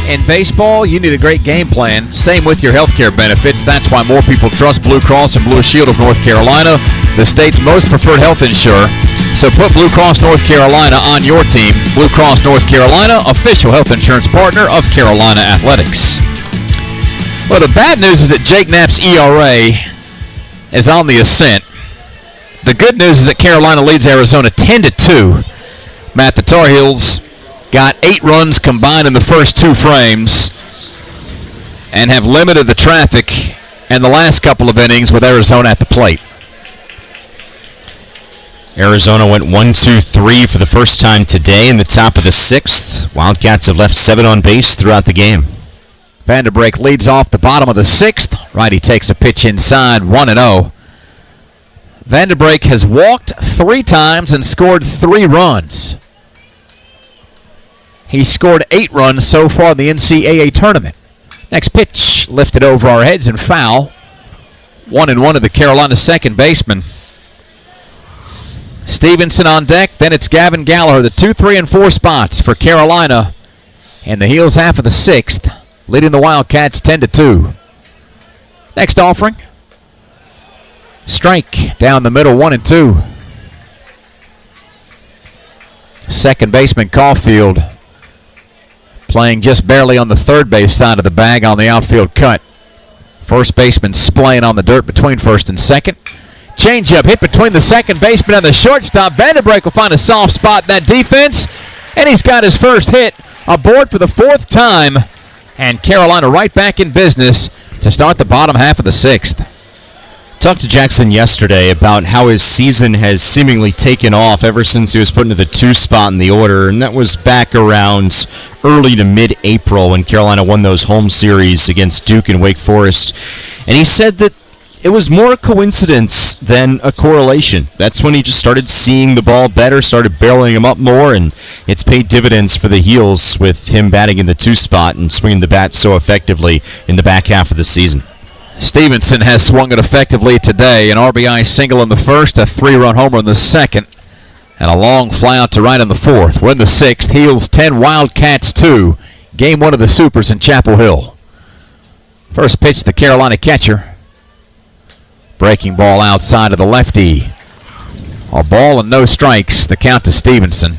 In baseball, you need a great game plan. Same with your healthcare benefits. That's why more people trust Blue Cross and Blue Shield of North Carolina, the state's most preferred health insurer. So put Blue Cross North Carolina on your team. Blue Cross North Carolina, official health insurance partner of Carolina Athletics. Well, the bad news is that Jake Knapp's ERA is on the ascent. The good news is that Carolina leads Arizona 10-2. Matt, the Tar Heels got 8 runs combined in the first 2 frames and have limited the traffic in the last couple of innings with Arizona at the plate. Arizona went 1-2-3 for the first time today in the top of the 6th. Wildcats have left 7 on base throughout the game. Vanderbrake leads off the bottom of the 6th. Righty takes a pitch inside, 1-0. Vanderbrake has walked 3 times and scored 3 runs. He scored 8 runs so far in the NCAA tournament. Next pitch lifted over our heads and foul. 1-1 to the Carolina second baseman. Stevenson on deck, then it's Gavin Gallagher. The 2, 3, and 4 spots for Carolina. And the Heels half of the 6th, leading the Wildcats 10-2. Next offering. Strike down the middle, 1-2. Second baseman Caulfield playing just barely on the third base side of the bag on the outfield cut. First baseman splaying on the dirt between first and second. Changeup hit between the second baseman and the shortstop. Vanderbrake will find a soft spot in that defense, and he's got his first hit aboard for the 4th time. And Carolina right back in business to start the bottom half of the 6th. Talked to Jackson yesterday about how his season has seemingly taken off ever since he was put into the 2 spot in the order, and that was back around early to mid-April when Carolina won those home series against Duke and Wake Forest. And he said that it was more a coincidence than a correlation. That's when he just started seeing the ball better, started barreling him up more, and it's paid dividends for the Heels with him batting in the 2 spot and swinging the bat so effectively in the back half of the season. Stevenson has swung it effectively today. An RBI single in the first, a 3-run homer in the second, and a long fly out to right in the 4th. We're in the 6th. Heels 10, Wildcats 2. Game 1 of the Supers in Chapel Hill. First pitch to the Carolina catcher. Breaking ball outside of the lefty. A ball and no strikes. The count to Stevenson.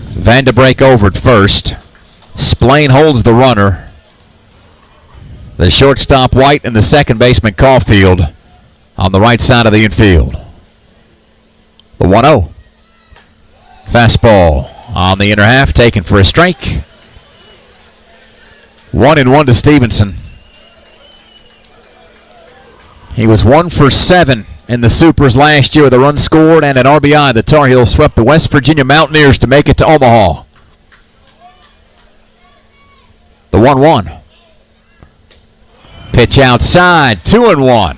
Vanderbrake over at first. Splain holds the runner. The shortstop White and the second baseman Caulfield on the right side of the infield. The 1-0. Fastball on the inner half, taken for a strike. 1-1 to Stevenson. He was 1 for 7 in the Supers last year with a run scored and an RBI. The Tar Heels swept the West Virginia Mountaineers to make it to Omaha. The 1-1. Pitch outside, 2-1.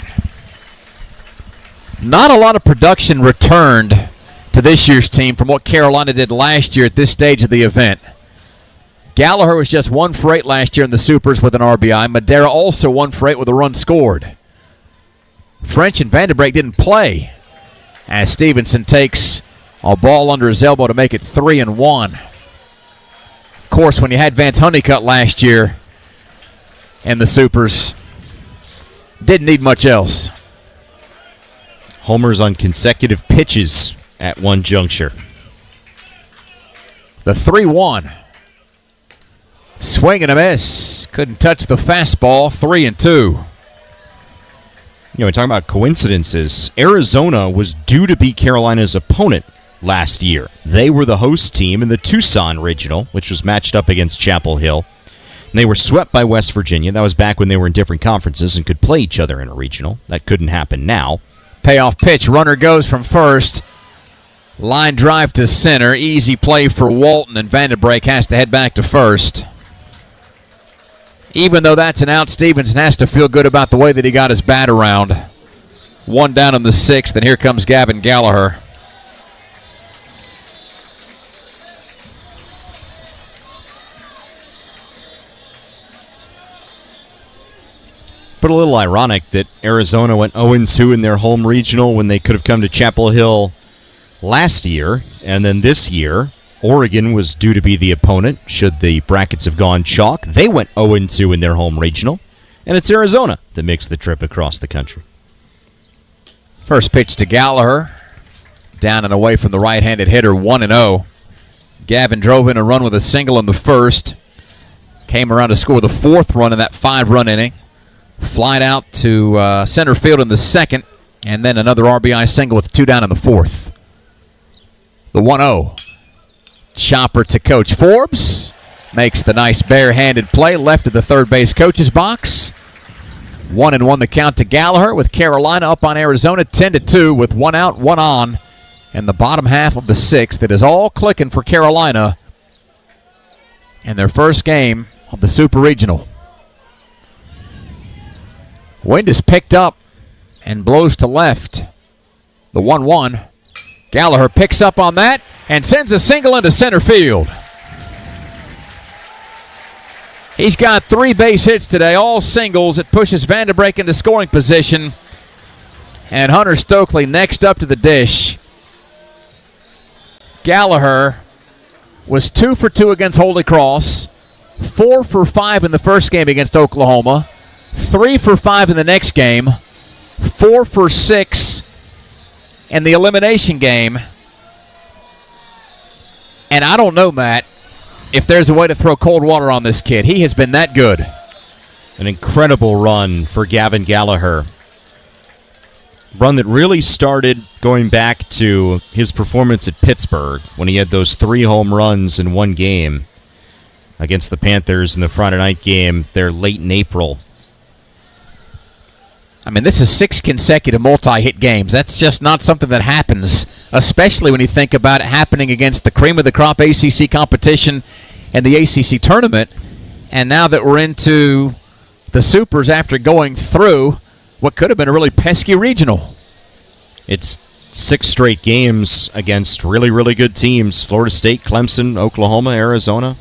Not a lot of production returned to this year's team from what Carolina did last year at this stage of the event. Gallagher was just 1 for 8 last year in the Supers with an RBI. Madera also 1 for 8 with a run scored. French and Vanderbrake didn't play as Stevenson takes a ball under his elbow to make it 3-1. Of course, when you had Vance Honeycutt last year in the Supers, didn't need much else. Homers on consecutive pitches at one juncture. The 3-1. Swing and a miss. Couldn't touch the fastball. 3-2. You know, we're talking about coincidences. Arizona was due to be Carolina's opponent last year. They were the host team in the Tucson Regional, which was matched up against Chapel Hill. And they were swept by West Virginia. That was back when they were in different conferences and could play each other in a regional. That couldn't happen now. Payoff pitch. Runner goes from first. Line drive to center. Easy play for Walton, and Vanderbrake has to head back to first. Even though that's an out, Stevenson has to feel good about the way that he got his bat around. 1 down in the 6th, and here comes Gavin Gallagher. But a little ironic that Arizona went 0-2 in their home regional when they could have come to Chapel Hill last year. And then this year, Oregon was due to be the opponent should the brackets have gone chalk. They went 0-2 in their home regional. And it's Arizona that makes the trip across the country. First pitch to Gallagher. Down and away from the right-handed hitter, 1-0. Gavin drove in a run with a single in the first. Came around to score the fourth run in that 5-run inning. Flied out to center field in the second, and then another RBI single with 2 down in the fourth. The 1-0. Chopper to Coach Forbes. Makes the nice bare-handed play left of the third base coach's box. 1-1 the count to Gallagher with Carolina up on Arizona 10-2 with 1 out, 1 on in the bottom half of the sixth. It is all clicking for Carolina in their first game of the Super Regional. Wind is picked up and blows to left. The 1-1. Gallagher picks up on that and sends a single into center field. He's got 3 base hits today, all singles. It pushes Vanderbrake into scoring position. And Hunter Stokely next up to the dish. Gallagher was 2 for 2 against Holy Cross, 4 for 5 in the first game against Oklahoma, 3 for 5 in the next game, 4 for 6 in the elimination game. And I don't know, Matt, if there's a way to throw cold water on this kid. He has been that good. An incredible run for Gavin Gallagher. Run that really started going back to his performance at Pittsburgh when he had those 3 home runs in one game against the Panthers in the Friday night game there late in April. I mean, this is 6 consecutive multi-hit games. That's just not something that happens, especially when you think about it happening against the cream of the crop ACC competition and the ACC tournament. And now that we're into the Supers after going through what could have been a really pesky regional. It's 6 straight games against really, really good teams. Florida State, Clemson, Oklahoma, Arizona.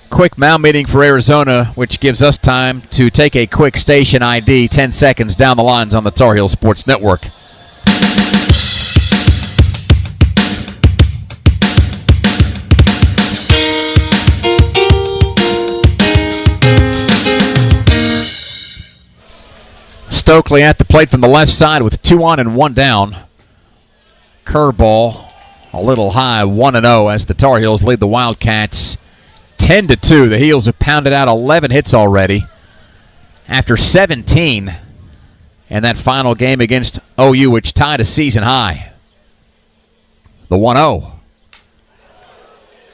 Quick mound meeting for Arizona, which gives us time to take a quick station ID 10 seconds down the lines on the Tar Heel Sports Network. Stokely at the plate from the left side with 2 on and 1 down. Curveball a little high, 1-0 as the Tar Heels lead the Wildcats 10-2. The Heels have pounded out 11 hits already after 17 in that final game against OU, which tied a season high. The 1-0.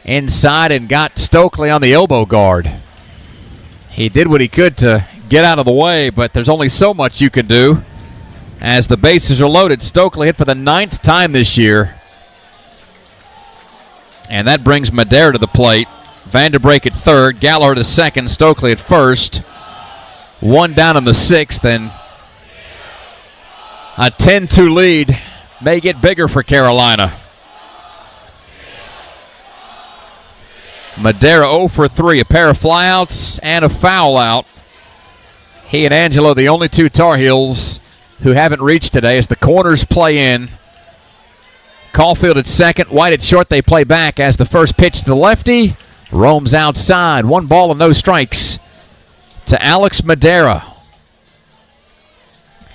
Inside and got Stokely on the elbow guard. He did what he could to get out of the way, but there's only so much you can do. As the bases are loaded, Stokely hit for the 9th time this year. And that brings Madera to the plate. Vanderbrake at third, Gallagher to second, Stokely at first. 1 down in the 6th, and a 10-2 lead may get bigger for Carolina. Madera 0 for 3, a pair of flyouts and a foul out. He and Angelo, the only 2 Tar Heels who haven't reached today as the corners play in. Caulfield at second, White at short. They play back as the first pitch to the lefty roams outside. 1 ball and no strikes to Alex Madera.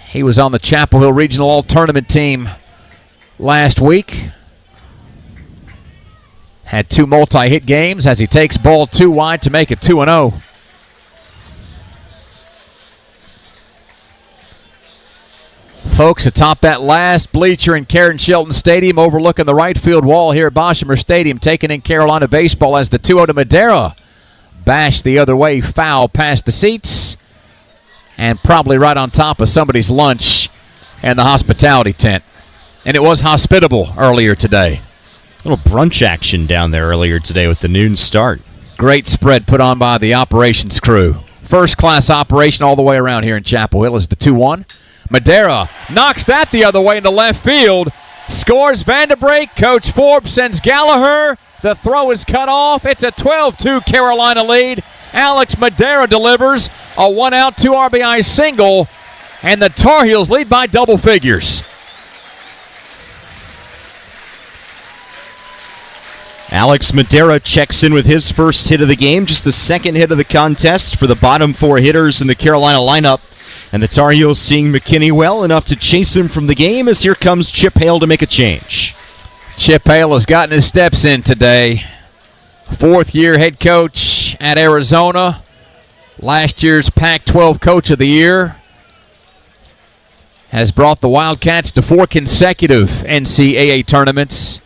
He was on the Chapel Hill Regional All-Tournament team last week. Had 2 multi-hit games as he takes ball 2 wide to make it 2-0. Folks, atop that last bleacher in Karen Shelton Stadium overlooking the right field wall here at Boshamer Stadium, taking in Carolina baseball as the 2-0 to Madera. Bashed the other way, foul past the seats, and probably right on top of somebody's lunch and the hospitality tent. And it was hospitable earlier today. A little brunch action down there earlier today with the noon start. Great spread put on by the operations crew. First-class operation all the way around here in Chapel Hill is the 2-1. Madera knocks that the other way into left field. Scores Vanderbrake. Coach Forbes sends Gallagher. The throw is cut off. It's a 12-2 Carolina lead. Alex Madera delivers A 1-out, 2 RBI single, and the Tar Heels lead by double figures. Alex Madera checks in with his first hit of the game, just the second hit of the contest for the bottom 4 hitters in the Carolina lineup. And the Tar Heels seeing McKinney well enough to chase him from the game as here comes Chip Hale to make a change. Chip Hale has gotten his steps in today. 4th-year head coach at Arizona. Last year's Pac-12 Coach of the Year. Has brought the Wildcats to 4 consecutive NCAA tournaments.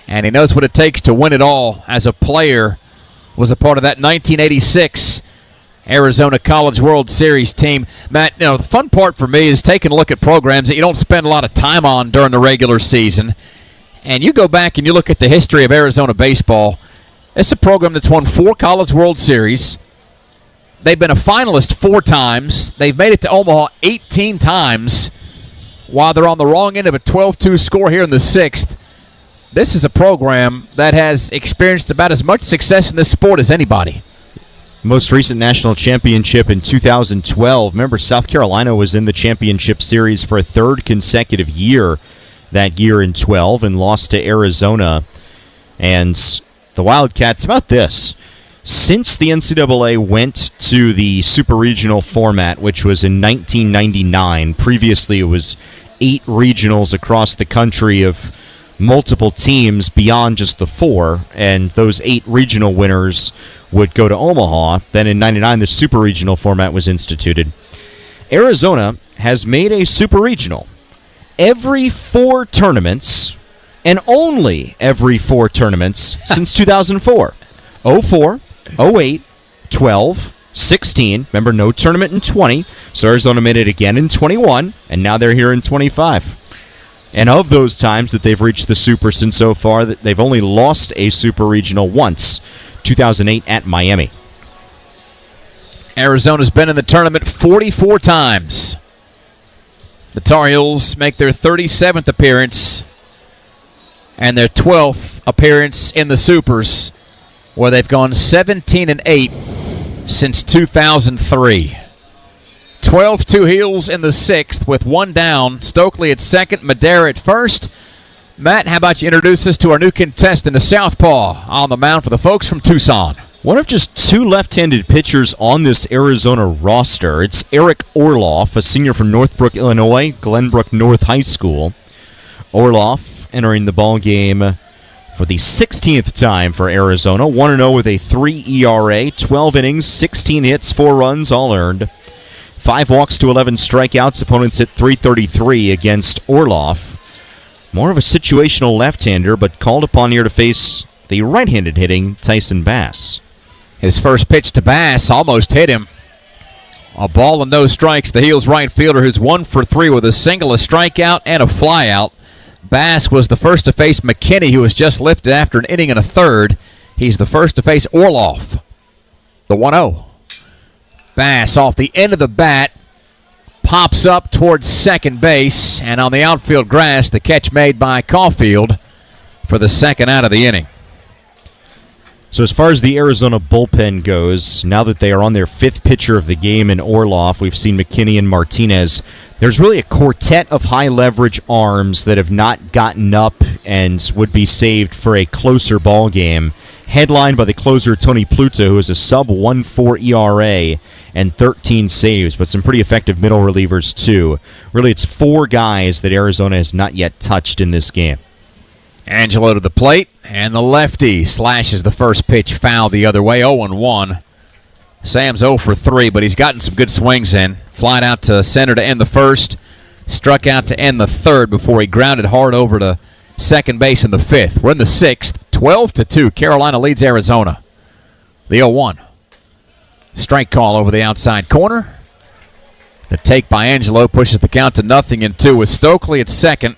And he knows what it takes to win it all as a player. Was a part of that 1986 Arizona College World Series team. Matt, the fun part for me is taking a look at programs that you don't spend a lot of time on during the regular season. And you go back and you look at the history of Arizona baseball. It's a program that's won 4 College World Series. They've been a finalist 4 times. They've made it to Omaha 18 times while they're on the wrong end of a 12-2 score here in the 6th. This is a program that has experienced about as much success in this sport as anybody. Most recent national championship in 2012. Remember, South Carolina was in the championship series for a 3rd consecutive year that year in 12 and lost to Arizona. And the Wildcats, about this, since the NCAA went to the super regional format, which was in 1999, previously it was 8 regionals across the country of multiple teams beyond just the 4, and those 8 regional winners would go to Omaha. Then in 99, the super regional format was instituted. Arizona has made a super regional every 4 tournaments, and only every 4 tournaments since 2004. 04, 08, 12, 16. Remember, no tournament in 20, so Arizona made it again in 21, and now they're here in 25. And of those times that they've reached the Super since so far, they've only lost a Super Regional once, 2008 at Miami. Arizona's been in the tournament 44 times. The Tar Heels make their 37th appearance and their 12th appearance in the Supers, where they've gone 17-8 since 2003. 12-2 Heels in the 6th with 1 down. Stokely at 2nd, Madera at 1st. Matt, how about you introduce us to our new contestant, the Southpaw, on the mound for the folks from Tucson. One of just 2 left-handed pitchers on this Arizona roster. It's Eric Orloff, a senior from Northbrook, Illinois, Glenbrook North High School. Orloff entering the ball game for the 16th time for Arizona. 1-0 with a 3 ERA, 12 innings, 16 hits, 4 runs, all earned. 5 walks to 11 strikeouts. Opponents hit .333 against Orloff. More of a situational left-hander, but called upon here to face the right-handed hitting Tyson Bass. His first pitch to Bass almost hit him. A ball and no strikes. The Heels right fielder who's 1 for 3 with a single, a strikeout, and a flyout. Bass was the first to face McKinney, who was just lifted after an inning and a third. He's the first to face Orloff. The 1-0. Bass off the end of the bat, pops up towards second base, and on the outfield grass, the catch made by Caulfield for the 2nd out of the inning. So as far as the Arizona bullpen goes, now that they are on their 5th pitcher of the game in Orloff, we've seen McKinney and Martinez. There's really a quartet of high-leverage arms that have not gotten up and would be saved for a closer ball game. Headlined by the closer Tony Pluta, who has a sub-1.4 ERA and 13 saves, but some pretty effective middle relievers too. Really, it's 4 guys that Arizona has not yet touched in this game. Angelo to the plate, and the lefty slashes the first pitch foul the other way, 0-1. Sam's 0 for 3, but he's gotten some good swings in. Flied out to center to end the first, struck out to end the third before he grounded hard over to second base in the 5th. We're in the 6th, 12-2. Carolina leads Arizona. The 0-1. Strike call over the outside corner. The take by Angelo pushes the count to 0-2 with Stokely at 2nd,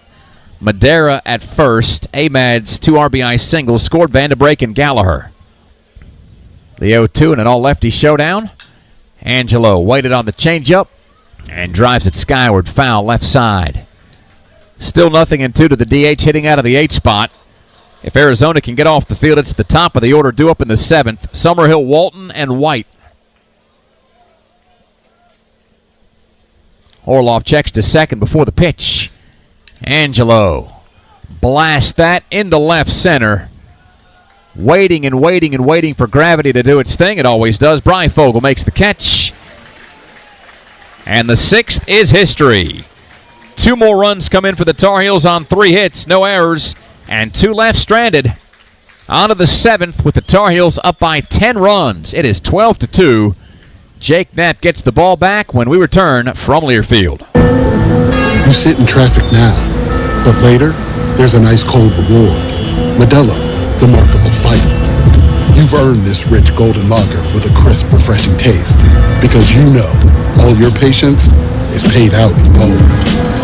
Madera at 1st. Ahmad's 2 RBI singles scored Vanderbrake and Gallagher. The 0-2 and an all-lefty showdown. Angelo waited on the changeup and drives it skyward, foul left side. Still 0-2 to the DH hitting out of the 8 spot. If Arizona can get off the field, it's the top of the order due up in the 7th. Summerhill, Walton, and White. Orloff checks to second before the pitch. Angelo blasts that into left center. Waiting and waiting and waiting for gravity to do its thing. It always does. Breifogel makes the catch. And the 6th is history. 2 more runs come in for the Tar Heels on 3 hits, no errors, and 2 left stranded. On to the 7th with the Tar Heels up by 10 runs. It is 12-2. Jake Knapp gets the ball back when we return from Learfield. You sit in traffic now, but later, there's an ice-cold reward. Modelo, the mark of a fighter. You've earned this rich golden lager with a crisp, refreshing taste. Because you know, all your patience is paid out in gold.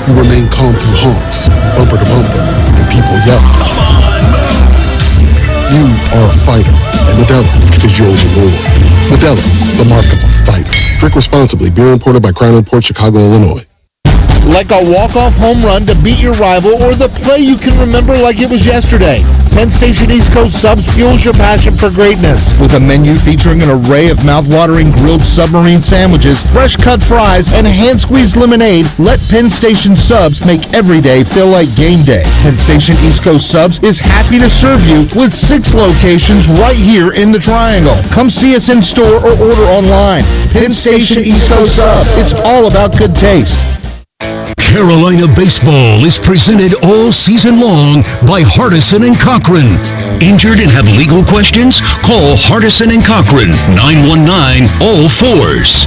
You remain calm through honks, bumper to bumper, and people yelling. Come on, move! You are a fighter, and Modelo is your reward. Modelo, the mark of a fighter. Drink responsibly. Beer imported by Crown Imports, Chicago, Illinois. Like a walk-off home run to beat your rival, or the play you can remember like it was yesterday. Penn Station East Coast Subs fuels your passion for greatness. With a menu featuring an array of mouth-watering grilled submarine sandwiches, fresh-cut fries, and hand-squeezed lemonade, let Penn Station Subs make every day feel like game day. Penn Station East Coast Subs is happy to serve you with 6 locations right here in the Triangle. Come see us in store or order online. Penn Station East Coast Subs. It's all about good taste. Carolina Baseball is presented all season long by Hardison and Cochran. Injured and have legal questions? Call Hardison and Cochran, 919-ALL-4s.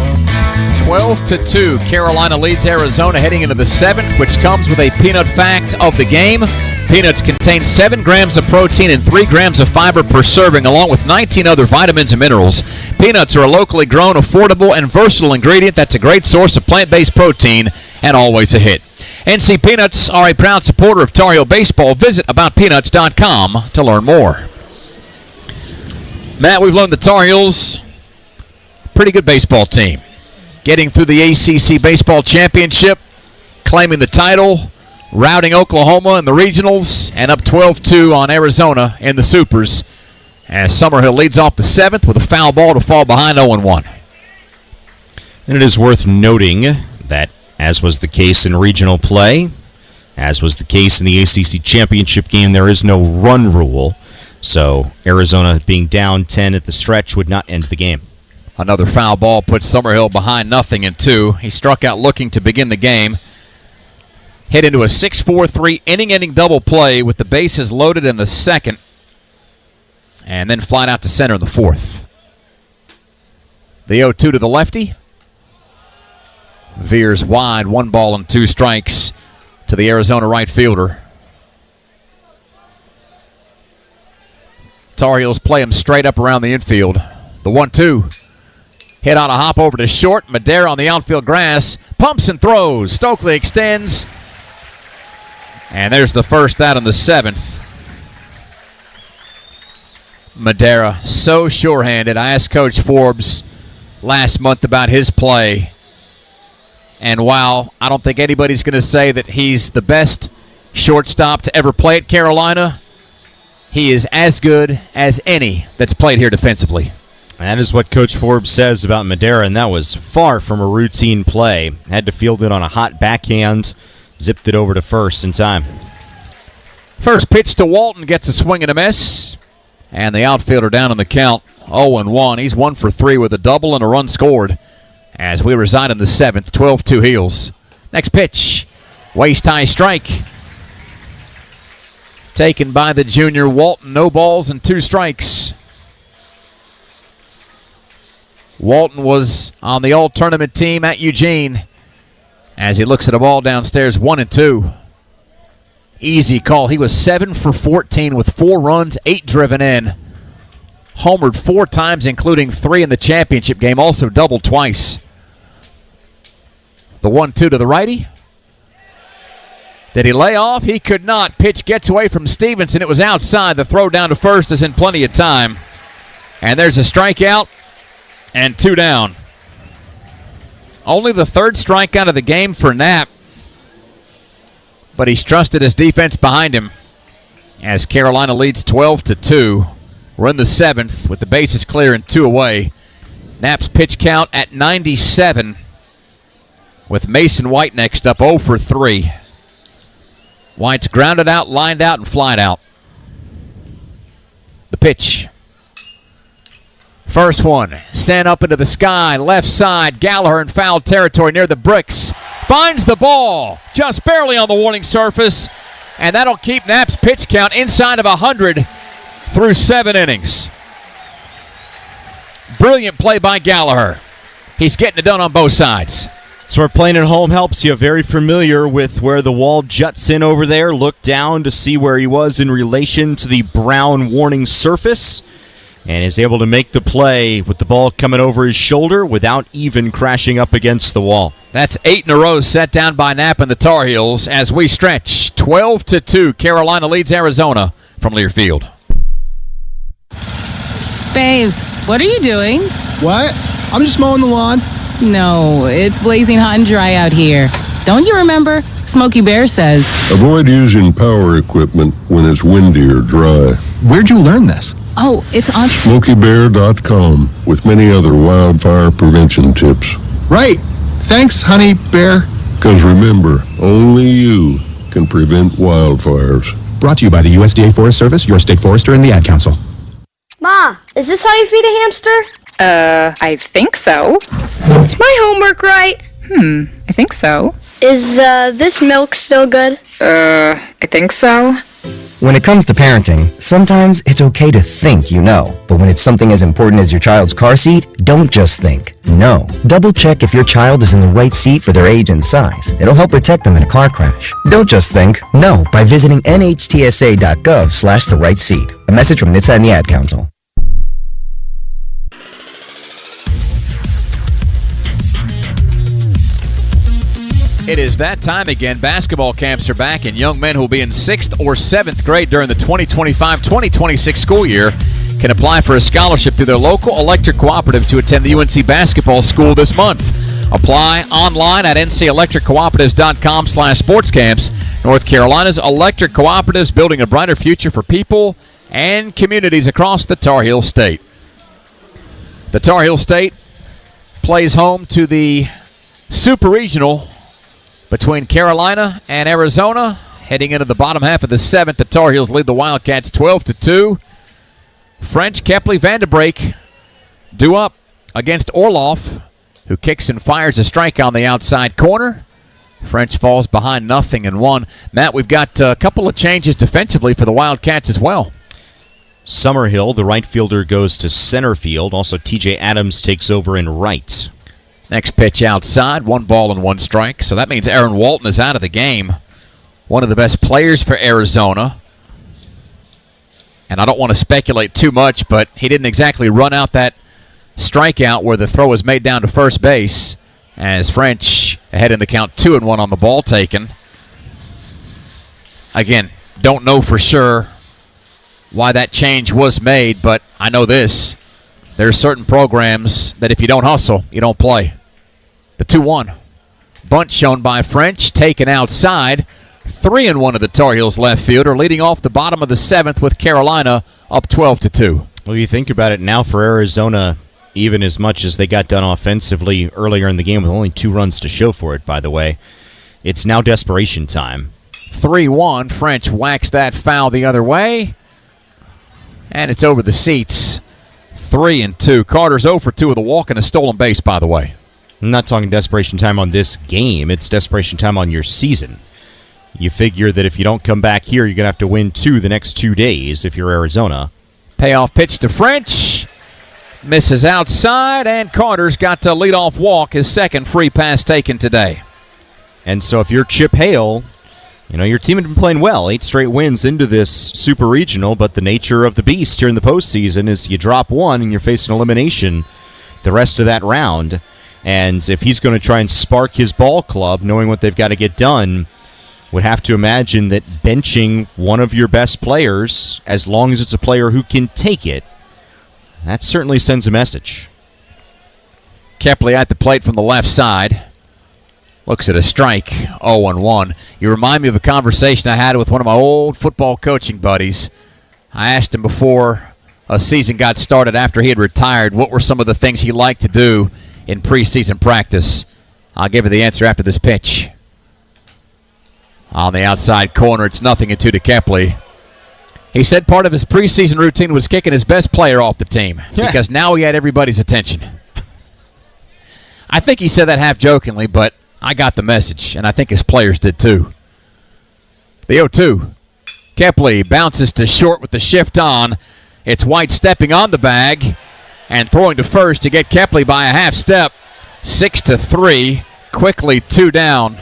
12-2, Carolina leads Arizona heading into the 7th, which comes with a peanut fact of the game. Peanuts contain 7 grams of protein and 3 grams of fiber per serving, along with 19 other vitamins and minerals. Peanuts are a locally grown, affordable, and versatile ingredient that's a great source of plant-based protein and always a hit. NC Peanuts are a proud supporter of Tar Heel Baseball. Visit aboutpeanuts.com to learn more. Matt, we've learned the Tar Heels, pretty good baseball team. Getting through the ACC Baseball Championship, claiming the title, routing Oklahoma in the regionals, and up 12-2 on Arizona in the Supers, as Summerhill leads off the 7th with a foul ball to fall behind 0-1. And it is worth noting that, as was the case in regional play, as was the case in the ACC Championship game, there is no run rule. So Arizona being down 10 at the stretch would not end the game. Another foul ball puts Summerhill behind 0-2. He struck out looking to begin the game. Hit into a 6-4-3 inning-ending double play with the bases loaded in the 2nd. And then flied out to center in the 4th. The 0-2 to the lefty. Veers wide, 1 ball and 2 strikes to the Arizona right fielder. Tar Heels play him straight up around the infield. The 1-2. Hit on a hop over to short. Madera on the outfield grass. Pumps and throws. Stokely extends. And there's the first out in the 7th. Madera, so sure-handed. I asked Coach Forbes last month about his play. And while I don't think anybody's going to say that he's the best shortstop to ever play at Carolina, he is as good as any that's played here defensively. That is what Coach Forbes says about Madera, and that was far from a routine play. Had to field it on a hot backhand, zipped it over to first in time. First pitch to Walton gets a swing and a miss, and the outfielder down in the count, 0-1. He's 1 for 3 with a double and a run scored as we reside in the 7th, 12-2 Heels. Next pitch, waist-high strike. Taken by the junior Walton, no balls and 2 strikes. Walton was on the all-tournament team at Eugene as he looks at a ball downstairs, 1-2. Easy call. He was 7 for 14 with 4 runs, 8 driven in. Homered 4 times, including 3 in the championship game. Also doubled twice. The 1-2 to the righty. Did he lay off? He could not. Pitch gets away from Stevenson. It was outside. The throw down to first is in plenty of time. And there's a strikeout and 2 down. Only the 3rd strikeout of the game for Knapp. But he's trusted his defense behind him as Carolina leads 12-2. We're in the 7th with the bases clear and 2 away. Knapp's pitch count at 97. with Mason White next up, 0 for 3. White's grounded out, lined out, and flied out. The pitch. First one, sent up into the sky, left side. Gallagher in foul territory near the bricks. Finds the ball, just barely on the warning surface, and that'll keep Knapp's pitch count inside of 100 through 7 innings. Brilliant play by Gallagher. He's getting it done on both sides. So we're playing at home helps you. Very familiar with where the wall juts in over there. Look down to see where he was in relation to the brown warning surface, and is able to make the play with the ball coming over his shoulder without even crashing up against the wall. That's 8 in a row set down by Knapp and the Tar Heels as we stretch. 12-2. Carolina leads Arizona from Learfield. Babes, what are you doing? What? I'm just mowing the lawn. No, it's blazing hot and dry out here. Don't you remember? Smokey Bear says. Avoid using power equipment when it's windy or dry. Where'd you learn this? Oh, it's on SmokeyBear.com with many other wildfire prevention tips. Right. Thanks, Honey Bear. Because remember, only you can prevent wildfires. Brought to you by the USDA Forest Service, your state forester, and the Ad Council. Ma, is this how you feed a hamster? I think so. Is my homework right? I think so. Is, this milk still good? I think so. When it comes to parenting, sometimes it's okay to think you know. But when it's something as important as your child's car seat, don't just think, know. Double check if your child is in the right seat for their age and size. It'll help protect them in a car crash. Don't just think, know by visiting nhtsa.gov/the right seat. A message from NHTSA and the Ad Council. It is that time again. Basketball camps are back, and young men who will be in 6th or 7th grade during the 2025-2026 school year can apply for a scholarship through their local electric cooperative to attend the UNC basketball school this month. Apply online at ncelectriccooperatives.com/sportscamps. North Carolina's electric cooperatives building a brighter future for people and communities across the Tar Heel State. The Tar Heel State plays home to the Super Regional between Carolina and Arizona. Heading into the bottom half of the 7th, the Tar Heels lead the Wildcats 12-2. French, Kepley, Vandebrake due up against Orloff, who kicks and fires a strike on the outside corner. French falls behind 0-1. Matt, we've got a couple of changes defensively for the Wildcats as well. Summerhill, the right fielder, goes to center field. Also, TJ Adams takes over in right. Next pitch outside, 1 ball and 1 strike. So that means Aaron Walton is out of the game. One of the best players for Arizona. And I don't want to speculate too much, but he didn't exactly run out that strikeout where the throw was made down to first base, as French ahead in the count 2-1 on the ball taken. Again, don't know for sure why that change was made, but I know this. There are certain programs that if you don't hustle, you don't play. The 2-1. Bunt shown by French, taken outside. 3-1 of the Tar Heels left fielder, leading off the bottom of the 7th with Carolina up 12-2. Well, you think about it now for Arizona, even as much as they got done offensively earlier in the game with only 2 runs to show for it, by the way, it's now desperation time. 3-1. French whacks that foul the other way, and it's over the seats. 3-2. Carter's 0 for 2 with a walk and a stolen base, by the way. I'm not talking desperation time on this game. It's desperation time on your season. You figure that if you don't come back here, you're going to have to win 2 the next 2 days if you're Arizona. Payoff pitch to French. Misses outside, and Carter's got to lead-off walk, his second free pass taken today. And so if you're Chip Hale, you know, your team had been playing well, 8 straight wins into this Super Regional, but the nature of the beast here in the postseason is you drop 1 and you're facing elimination the rest of that round. And if he's going to try and spark his ball club, knowing what they've got to get done, would have to imagine that benching one of your best players, as long as it's a player who can take it, that certainly sends a message. Kepley at the plate from the left side. Looks at a strike, 0-1. You remind me of a conversation I had with one of my old football coaching buddies. I asked him before a season got started after he had retired what were some of the things he liked to do in preseason practice. I'll give you the answer after this pitch. On the outside corner, it's 0-2 to Kepley. He said part of his preseason routine was kicking his best player off the team because now he had everybody's attention. I think he said that half jokingly, but I got the message, and I think his players did too. The 0-2. Kepley bounces to short with the shift on. It's White stepping on the bag and throwing to first to get Kepley by a half step. 6-3. Quickly 2 down.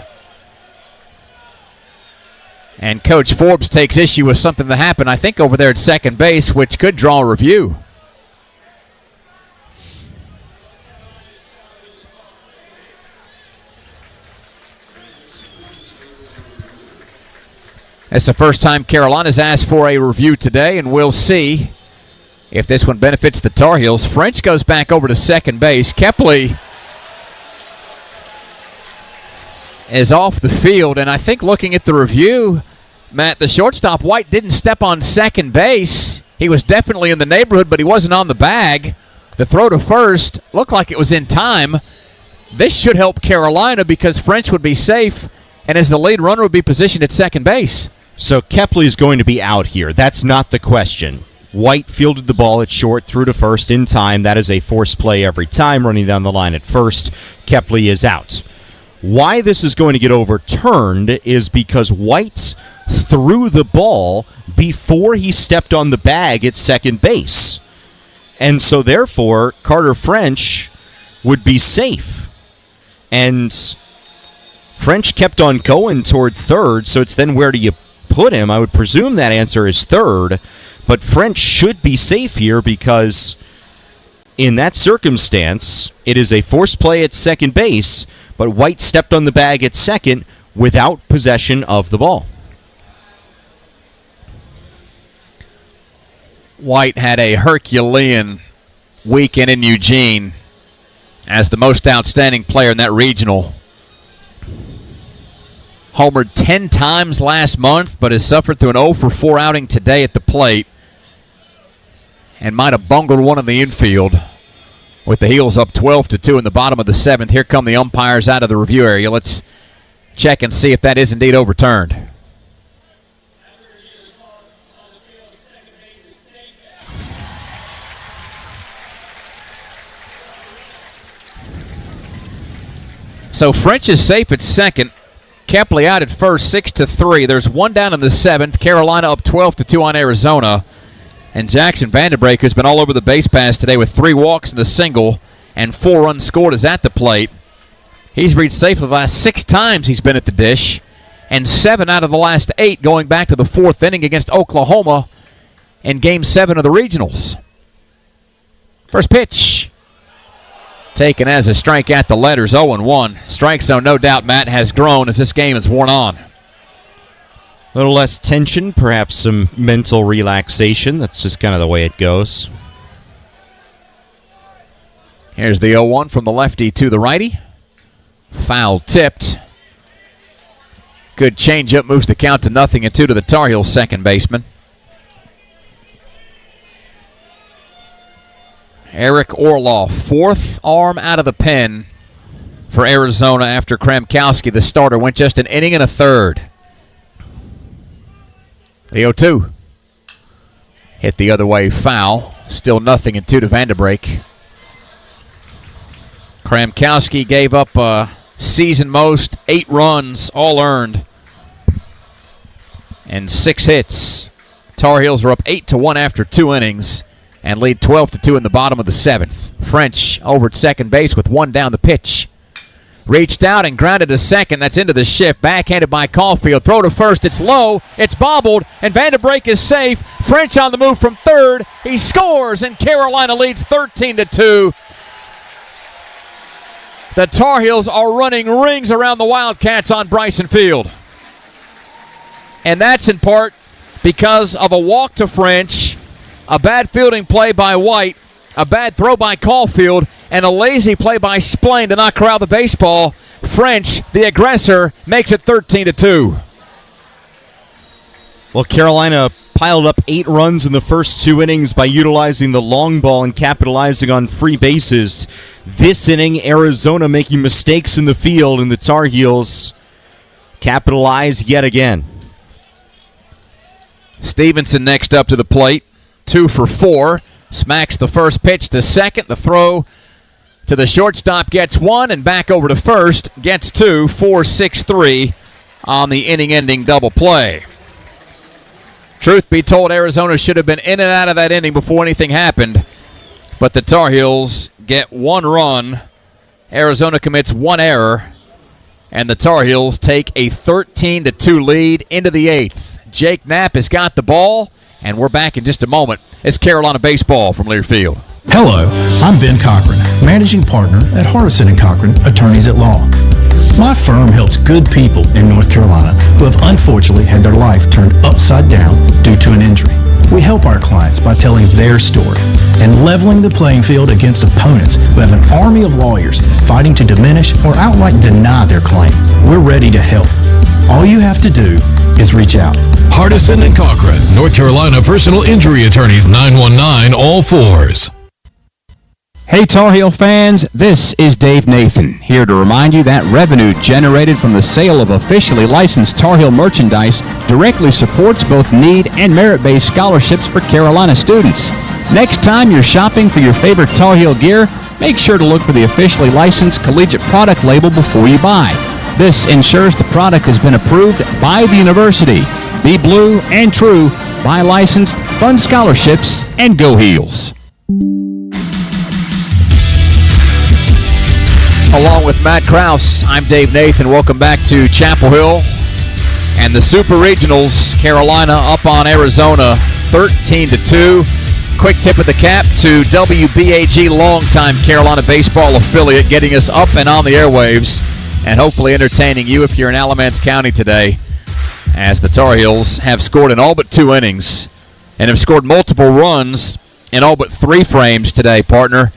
And Coach Forbes takes issue with something that happened, I think, over there at second base, which could draw a review. It's the first time Carolina's asked for a review today, and we'll see if this one benefits the Tar Heels. French goes back over to second base. Kepley is off the field, and I think looking at the review, Matt, the shortstop White didn't step on second base. He was definitely in the neighborhood, but he wasn't on the bag. The throw to first looked like it was in time. This should help Carolina because French would be safe, and as the lead runner would be positioned at second base. So Kepley is going to be out here. That's not the question. White fielded the ball at short, threw to first in time. That is a force play every time, running down the line at first. Kepley is out. Why this is going to get overturned is because White threw the ball before he stepped on the bag at second base. And so therefore, Carter French would be safe. And French kept on going toward third, so it's then where do you put him? I would presume that answer is third, but French should be safe here because in that circumstance, it is a force play at second base, but White stepped on the bag at second without possession of the ball. White had a Herculean weekend in Eugene as the most outstanding player in that regional. Homered 10 times last month, but has suffered through an 0-for-4 outing today at the plate and might have bungled one in the infield with the Heels up 12-2 in the bottom of the 7th. Here come the umpires out of the review area. Let's check and see if that is indeed overturned. So French is safe at second. Kepley out at first, 6-3. There's one down in the 7th. Carolina up 12-2 on Arizona. And Jackson Vanderbrake, who's been all over the base paths today with 3 walks and a single and 4 runs scored, is at the plate. He's reached safely the last 6 times he's been at the dish, and 7 out of the last 8 going back to the 4th inning against Oklahoma in Game 7 of the regionals. First pitch. Taken as a strike at the letters, 0-1. Strike zone, no doubt, Matt, has grown as this game has worn on. A little less tension, perhaps some mental relaxation. That's just kind of the way it goes. Here's the 0-1 from the lefty to the righty. Foul tipped. Good changeup, moves the count to 0-2 to the Tar Heels second baseman. Eric Orloff, 4th arm out of the pen for Arizona after Kramkowski, the starter, went just an inning and a third. The 0-2. Hit the other way, foul. Still 0-2 to Vanderbrake. Kramkowski gave up season most, 8 runs, all earned, and 6 hits. Tar Heels are up 8-1 after 2 innings and lead 12-2 in the bottom of the 7th. French over at second base with 1 down the pitch. Reached out and grounded to second. That's into the shift. Backhanded by Caulfield. Throw to first. It's low. It's bobbled. And Vanderbrake is safe. French on the move from third. He scores, and Carolina leads 13-2. The Tar Heels are running rings around the Wildcats on Bryson Field. And that's in part because of a walk to French, a bad fielding play by White, a bad throw by Caulfield, and a lazy play by Splain to not corral the baseball. French, the aggressor, makes it 13-2. Well, Carolina piled up 8 runs in the first 2 innings by utilizing the long ball and capitalizing on free bases. This inning, Arizona making mistakes in the field, and the Tar Heels capitalize yet again. Stevenson next up to the plate, 2 for 4. Smacks the first pitch to second. The throw to the shortstop gets 1, and back over to first gets 2. 4-6-3 on the inning-ending double play. Truth be told, Arizona should have been in and out of that inning before anything happened, but the Tar Heels get 1 run. Arizona commits 1 error, and the Tar Heels take a 13-2 lead into the 8th. Jake Knapp has got the ball, and we're back in just a moment. It's Carolina Baseball from Learfield. Hello, I'm Ben Cochran, managing partner at Hardison & Cochran, attorneys at law. My firm helps good people in North Carolina who have unfortunately had their life turned upside down due to an injury. We help our clients by telling their story and leveling the playing field against opponents who have an army of lawyers fighting to diminish or outright deny their claim. We're ready to help. All you have to do is reach out. Hardison & Cochran, North Carolina personal injury attorneys, 919-all-4s. Hey Tar Heel fans, this is Dave Nathan, here to remind you that revenue generated from the sale of officially licensed Tar Heel merchandise directly supports both need and merit-based scholarships for Carolina students. Next time you're shopping for your favorite Tar Heel gear, make sure to look for the officially licensed collegiate product label before you buy. This ensures the product has been approved by the university. Be blue and true, buy licensed, fund scholarships, and go Heels. Along with Matt Krause, I'm Dave Nathan. Welcome back to Chapel Hill. And the Super Regionals, Carolina up on Arizona 13-2. Quick tip of the cap to WBAG, longtime Carolina baseball affiliate, getting us up and on the airwaves and hopefully entertaining you if you're in Alamance County today, as the Tar Heels have scored in all but 2 innings and have scored multiple runs in all but 3 frames today, partner.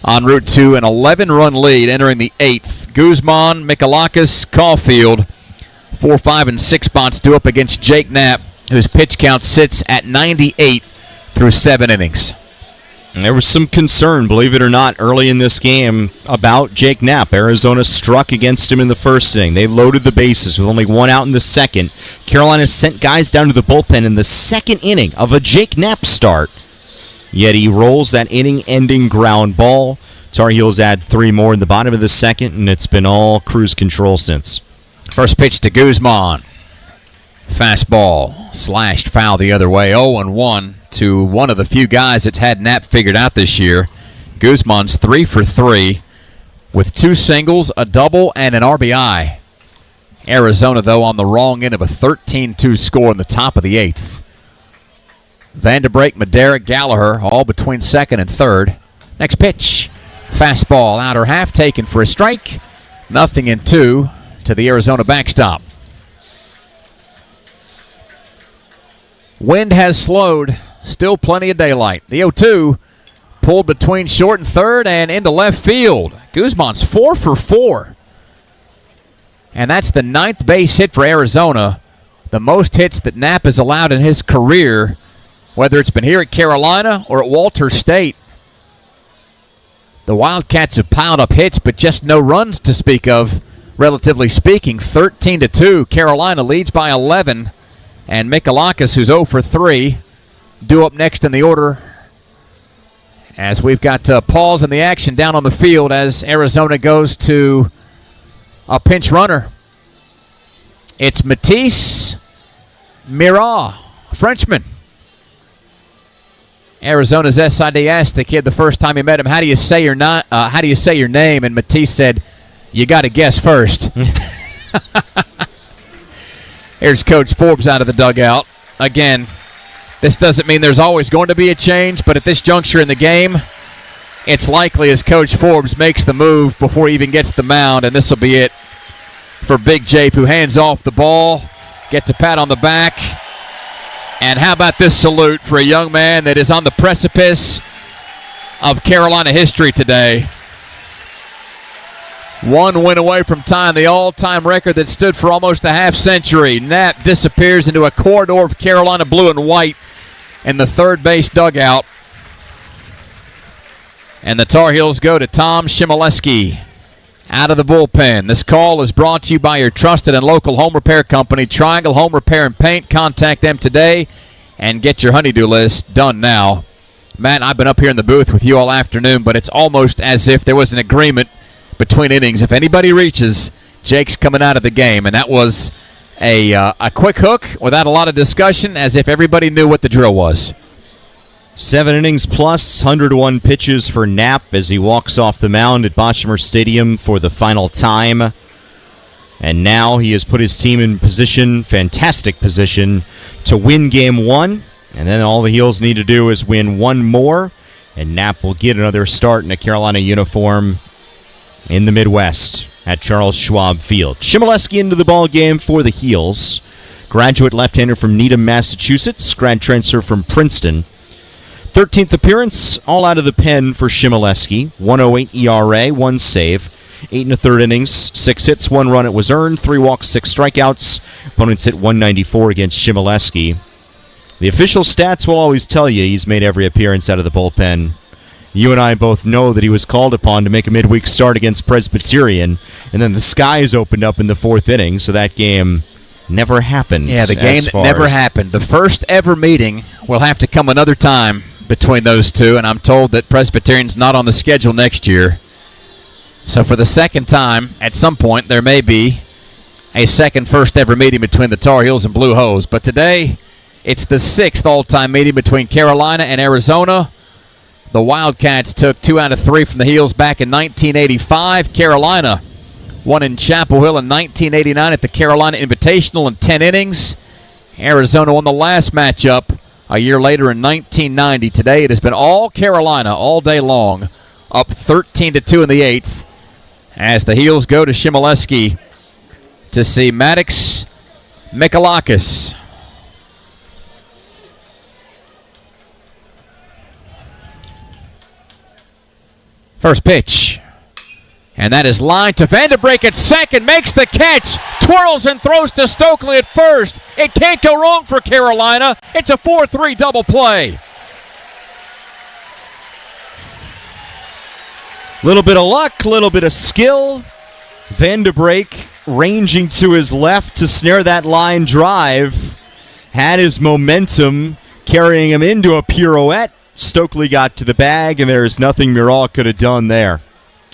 En route to an 11-run lead entering the 8th. Guzman, Michalakis, Caulfield, 4, 5, and 6 spots due up against Jake Knapp, whose pitch count sits at 98 through 7 innings. And there was some concern, believe it or not, early in this game about Jake Knapp. Arizona struck against him in the first inning. They loaded the bases with only 1 out in the second. Carolina sent guys down to the bullpen in the second inning of a Jake Knapp start. Yet he rolls that inning-ending ground ball. Tar Heels add 3 more in the bottom of the second, and it's been all cruise control since. First pitch to Guzman. Fastball slashed foul the other way. 0-1 to one of the few guys that's had Knapp figured out this year. Guzman's 3 for 3 with 2 singles, a double, and an RBI. Arizona, though, on the wrong end of a 13-2 score in the top of the 8th. Vanderbrake, Madera, Gallagher, all between second and third. Next pitch. Fastball, outer half, taken for a strike. 0-2 to the Arizona backstop. Wind has slowed. Still plenty of daylight. The 0-2 pulled between short and third and into left field. Guzman's 4 for 4. And that's the 9th base hit for Arizona. The most hits that Knapp has allowed in his career, whether it's been here at Carolina or at Walter State. The Wildcats have piled up hits, but just no runs to speak of, relatively speaking. 13-2. Carolina leads by 11. And Michalakis, who's 0 for 3, due up next in the order, as we've got pause in the action down on the field as Arizona goes to a pinch runner. It's Matisse Mira, a Frenchman. Arizona's SID asked the kid the first time he met him, how do you say your name? And Matisse said, you got to guess first. Here's Coach Forbes out of the dugout. Again, this doesn't mean there's always going to be a change, but at this juncture in the game, it's likely as Coach Forbes makes the move before he even gets the mound, and this will be it for Big Jape, who hands off the ball, gets a pat on the back. And how about this salute for a young man that is on the precipice of Carolina history today? One win away from tying the all-time record that stood for almost a half-century. Knapp disappears into a corridor of Carolina blue and white in the third base dugout. And the Tar Heels go to Tom Shimoleski out of the bullpen. This call is brought to you by your trusted and local home repair company, Triangle Home Repair and Paint. Contact them today and get your honey-do list done now. Matt, I've been up here in the booth with you all afternoon, but it's almost as if there was an agreement between innings. If anybody reaches, Jake's coming out of the game. And that was a quick hook without a lot of discussion, as if everybody knew what the drill was. 7 innings plus, 101 pitches for Knapp as he walks off the mound at Boshamer Stadium for the final time. And now he has put his team in position, fantastic position, to win Game 1. And then all the Heels need to do is win one more, and Knapp will get another start in a Carolina uniform in the Midwest at Charles Schwab Field. Shimoleski into the ball game for the Heels. Graduate left-hander from Needham, Massachusetts. Grad transfer from Princeton. 13th appearance, all out of the pen for Shimoleski. 1.08 ERA, 1 save. 8 1/3 innings, 6 hits, 1 run. It was earned, 3 walks, 6 strikeouts. Opponents hit .194 against Shimoleski. The official stats will always tell you he's made every appearance out of the bullpen. You and I both know that he was called upon to make a midweek start against Presbyterian, and then the skies opened up in the 4th inning, so that game never happened. Yeah, the game never happened. The first ever meeting will have to come another time between those two, and I'm told that Presbyterian's not on the schedule next year. So for the second time, at some point, there may be a second first ever meeting between the Tar Heels and Blue Hose. But today, it's the 6th all-time meeting between Carolina and Arizona. The Wildcats took 2 out of 3 from the Heels back in 1985. Carolina won in Chapel Hill in 1989 at the Carolina Invitational in 10 innings. Arizona won the last matchup a year later in 1990. Today it has been all Carolina all day long, up 13-2 in the 8th as the Heels go to Shimoleski to see Maddox Mikalakis. First pitch. And that is line to Vanderbreek at second. Makes the catch. Twirls and throws to Stokely at first. It can't go wrong for Carolina. It's a 4-3 double play. Little bit of luck, little bit of skill. Vanderbreek ranging to his left to snare that line drive. Had his momentum carrying him into a pirouette. Stokely got to the bag, and there's nothing Mural could have done there.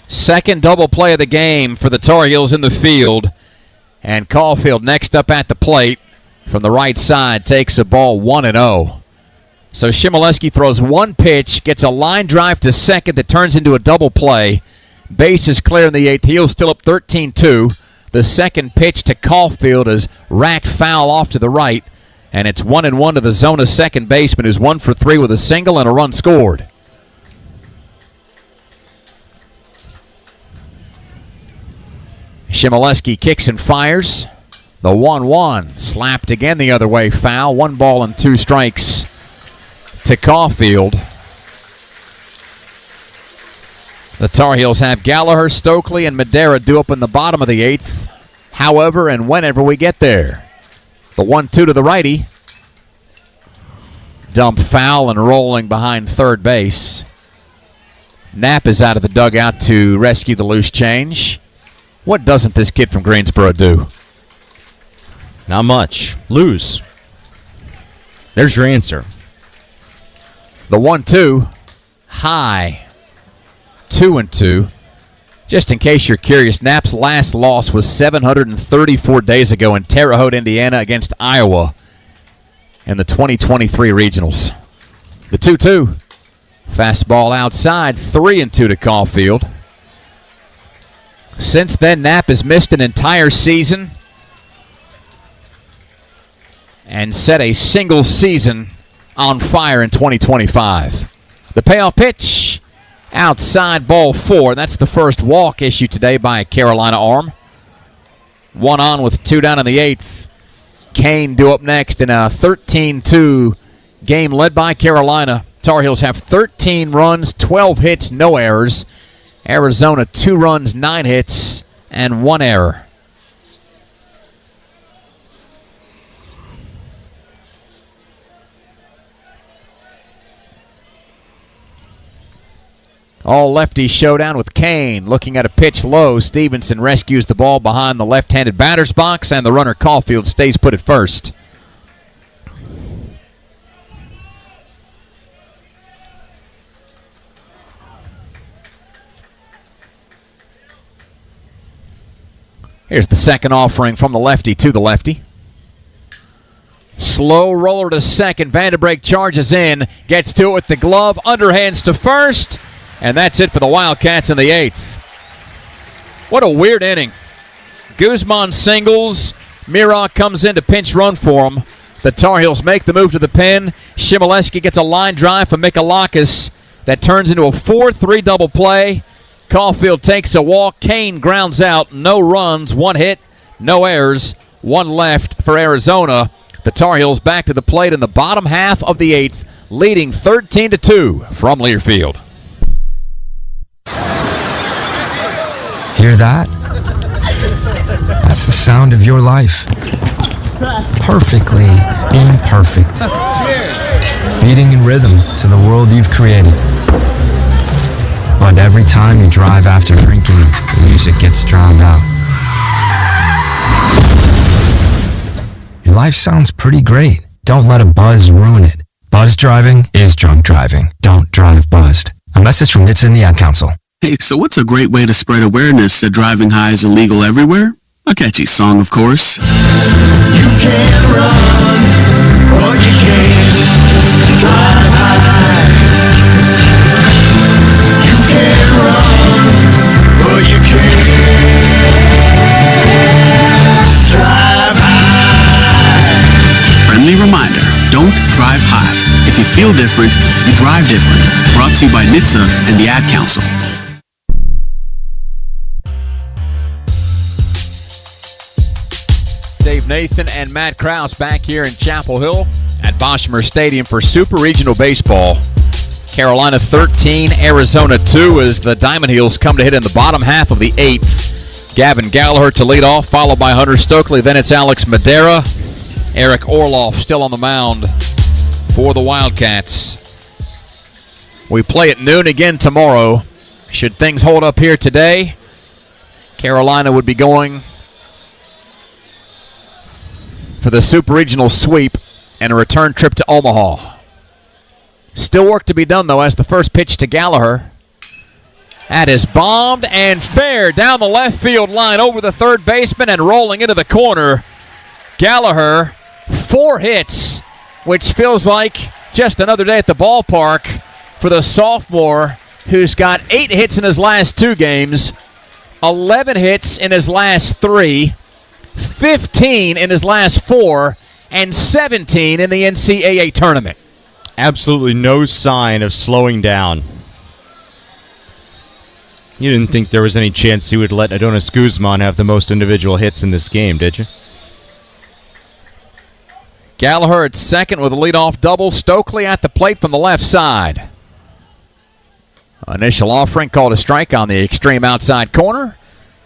Second double play of the game for the Tar Heels in the field. And Caulfield next up at the plate from the right side takes a ball 1-0. So Shimoleski throws one pitch, gets a line drive to second that turns into a double play. Base is clear in the 8th. Heels still up 13-2. The second pitch to Caulfield is racked foul off to the right. And it's 1-1 to the Zona's second baseman, who's 1 for 3 with a single and a run scored. Shimoleski kicks and fires. The 1-1 slapped again the other way, foul. 1 ball and 2 strikes to Caulfield. The Tar Heels have Gallagher, Stokely, and Madera due up in the bottom of the 8th. However and whenever we get there. The 1-2 to the righty. Dump foul and rolling behind third base. Knapp is out of the dugout to rescue the loose change. What doesn't this kid from Greensboro do? Not much. Lose. There's your answer. The 1-2. High. 2-2. Just in case you're curious, Knapp's last loss was 734 days ago in Terre Haute, Indiana against Iowa in the 2023 regionals. The 2-2. Fastball outside, 3-2 to Caulfield. Since then, Knapp has missed an entire season and set a single season on fire in 2025. The payoff pitch. Outside ball 4. That's the first walk issued today by a Carolina arm. 1 on with 2 down in the 8th. Kane due up next in a 13-2 game led by Carolina. Tar Heels have 13 runs, 12 hits, no errors. Arizona 2 runs, 9 hits, and 1 error. All lefty showdown with Kane looking at a pitch low. Stevenson rescues the ball behind the left-handed batter's box, and the runner Caulfield stays put at first. Here's the second offering from the lefty to the lefty. Slow roller to second. Vanderbrake charges in, gets to it with the glove, underhands to first. And that's it for the Wildcats in the 8th. What a weird inning. Guzman singles. Mira comes in to pinch run for him. The Tar Heels make the move to the pen. Shimoleski gets a line drive from Mikalakis that turns into a 4-3 double play. Caulfield takes a walk. Kane grounds out. No runs, 1 hit, no errors, 1 left for Arizona. The Tar Heels back to the plate in the bottom half of the 8th, leading 13-2 from Learfield. Hear that? That's the sound of your life. Perfectly imperfect. Beating in rhythm to the world you've created. But every time you drive after drinking, the music gets drowned out. Your life sounds pretty great. Don't let a buzz ruin it. Buzz driving is drunk driving. Don't drive buzzed. A message from NHTSA and the Ad Council. Hey, so what's a great way to spread awareness that driving high is illegal everywhere? A catchy song, of course. You can run, or you can't drive high. You can run, or you can't drive high. Friendly reminder, don't drive high. If you feel different, you drive different. Brought to you by NHTSA and the Ad Council. Dave Nathan and Matt Krause back here in Chapel Hill at Boschmer Stadium for Super Regional Baseball. Carolina 13, Arizona 2 as the Diamond Heels come to hit in the bottom half of the 8th. Gavin Gallagher to lead off, followed by Hunter Stokely. Then it's Alex Madera. Eric Orloff still on the mound for the Wildcats. We play at noon again tomorrow. Should things hold up here today, Carolina would be going for the Super Regional sweep and a return trip to Omaha. Still work to be done, though, as the first pitch to Gallagher. That is bombed and fair down the left field line over the third baseman and rolling into the corner. Gallagher, 4 hits, which feels like just another day at the ballpark for the sophomore who's got 8 hits in his last 2 games, 11 hits in his last 3, 15 in his last 4, and 17 in the NCAA tournament. Absolutely no sign of slowing down. You didn't think there was any chance he would let Adonis Guzman have the most individual hits in this game, did you? Gallagher at second with a leadoff double. Stokely at the plate from the left side. Initial offering called a strike on the extreme outside corner.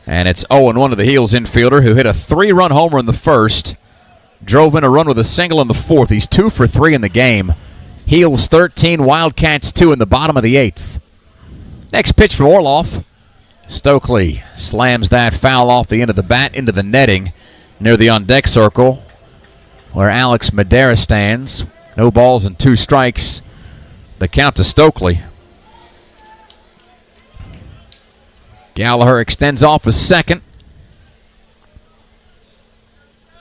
And it's 0-1 to the Heels infielder who hit a 3-run homer in the first. Drove in a run with a single in the fourth. He's 2 for 3 in the game. Heels 13, Wildcats 2 in the bottom of the 8th. Next pitch from Orloff. Stokely slams that foul off the end of the bat into the netting near the on-deck circle where Alex Madera stands. No balls and 2 strikes. The count to Stokely. Gallagher extends off a second.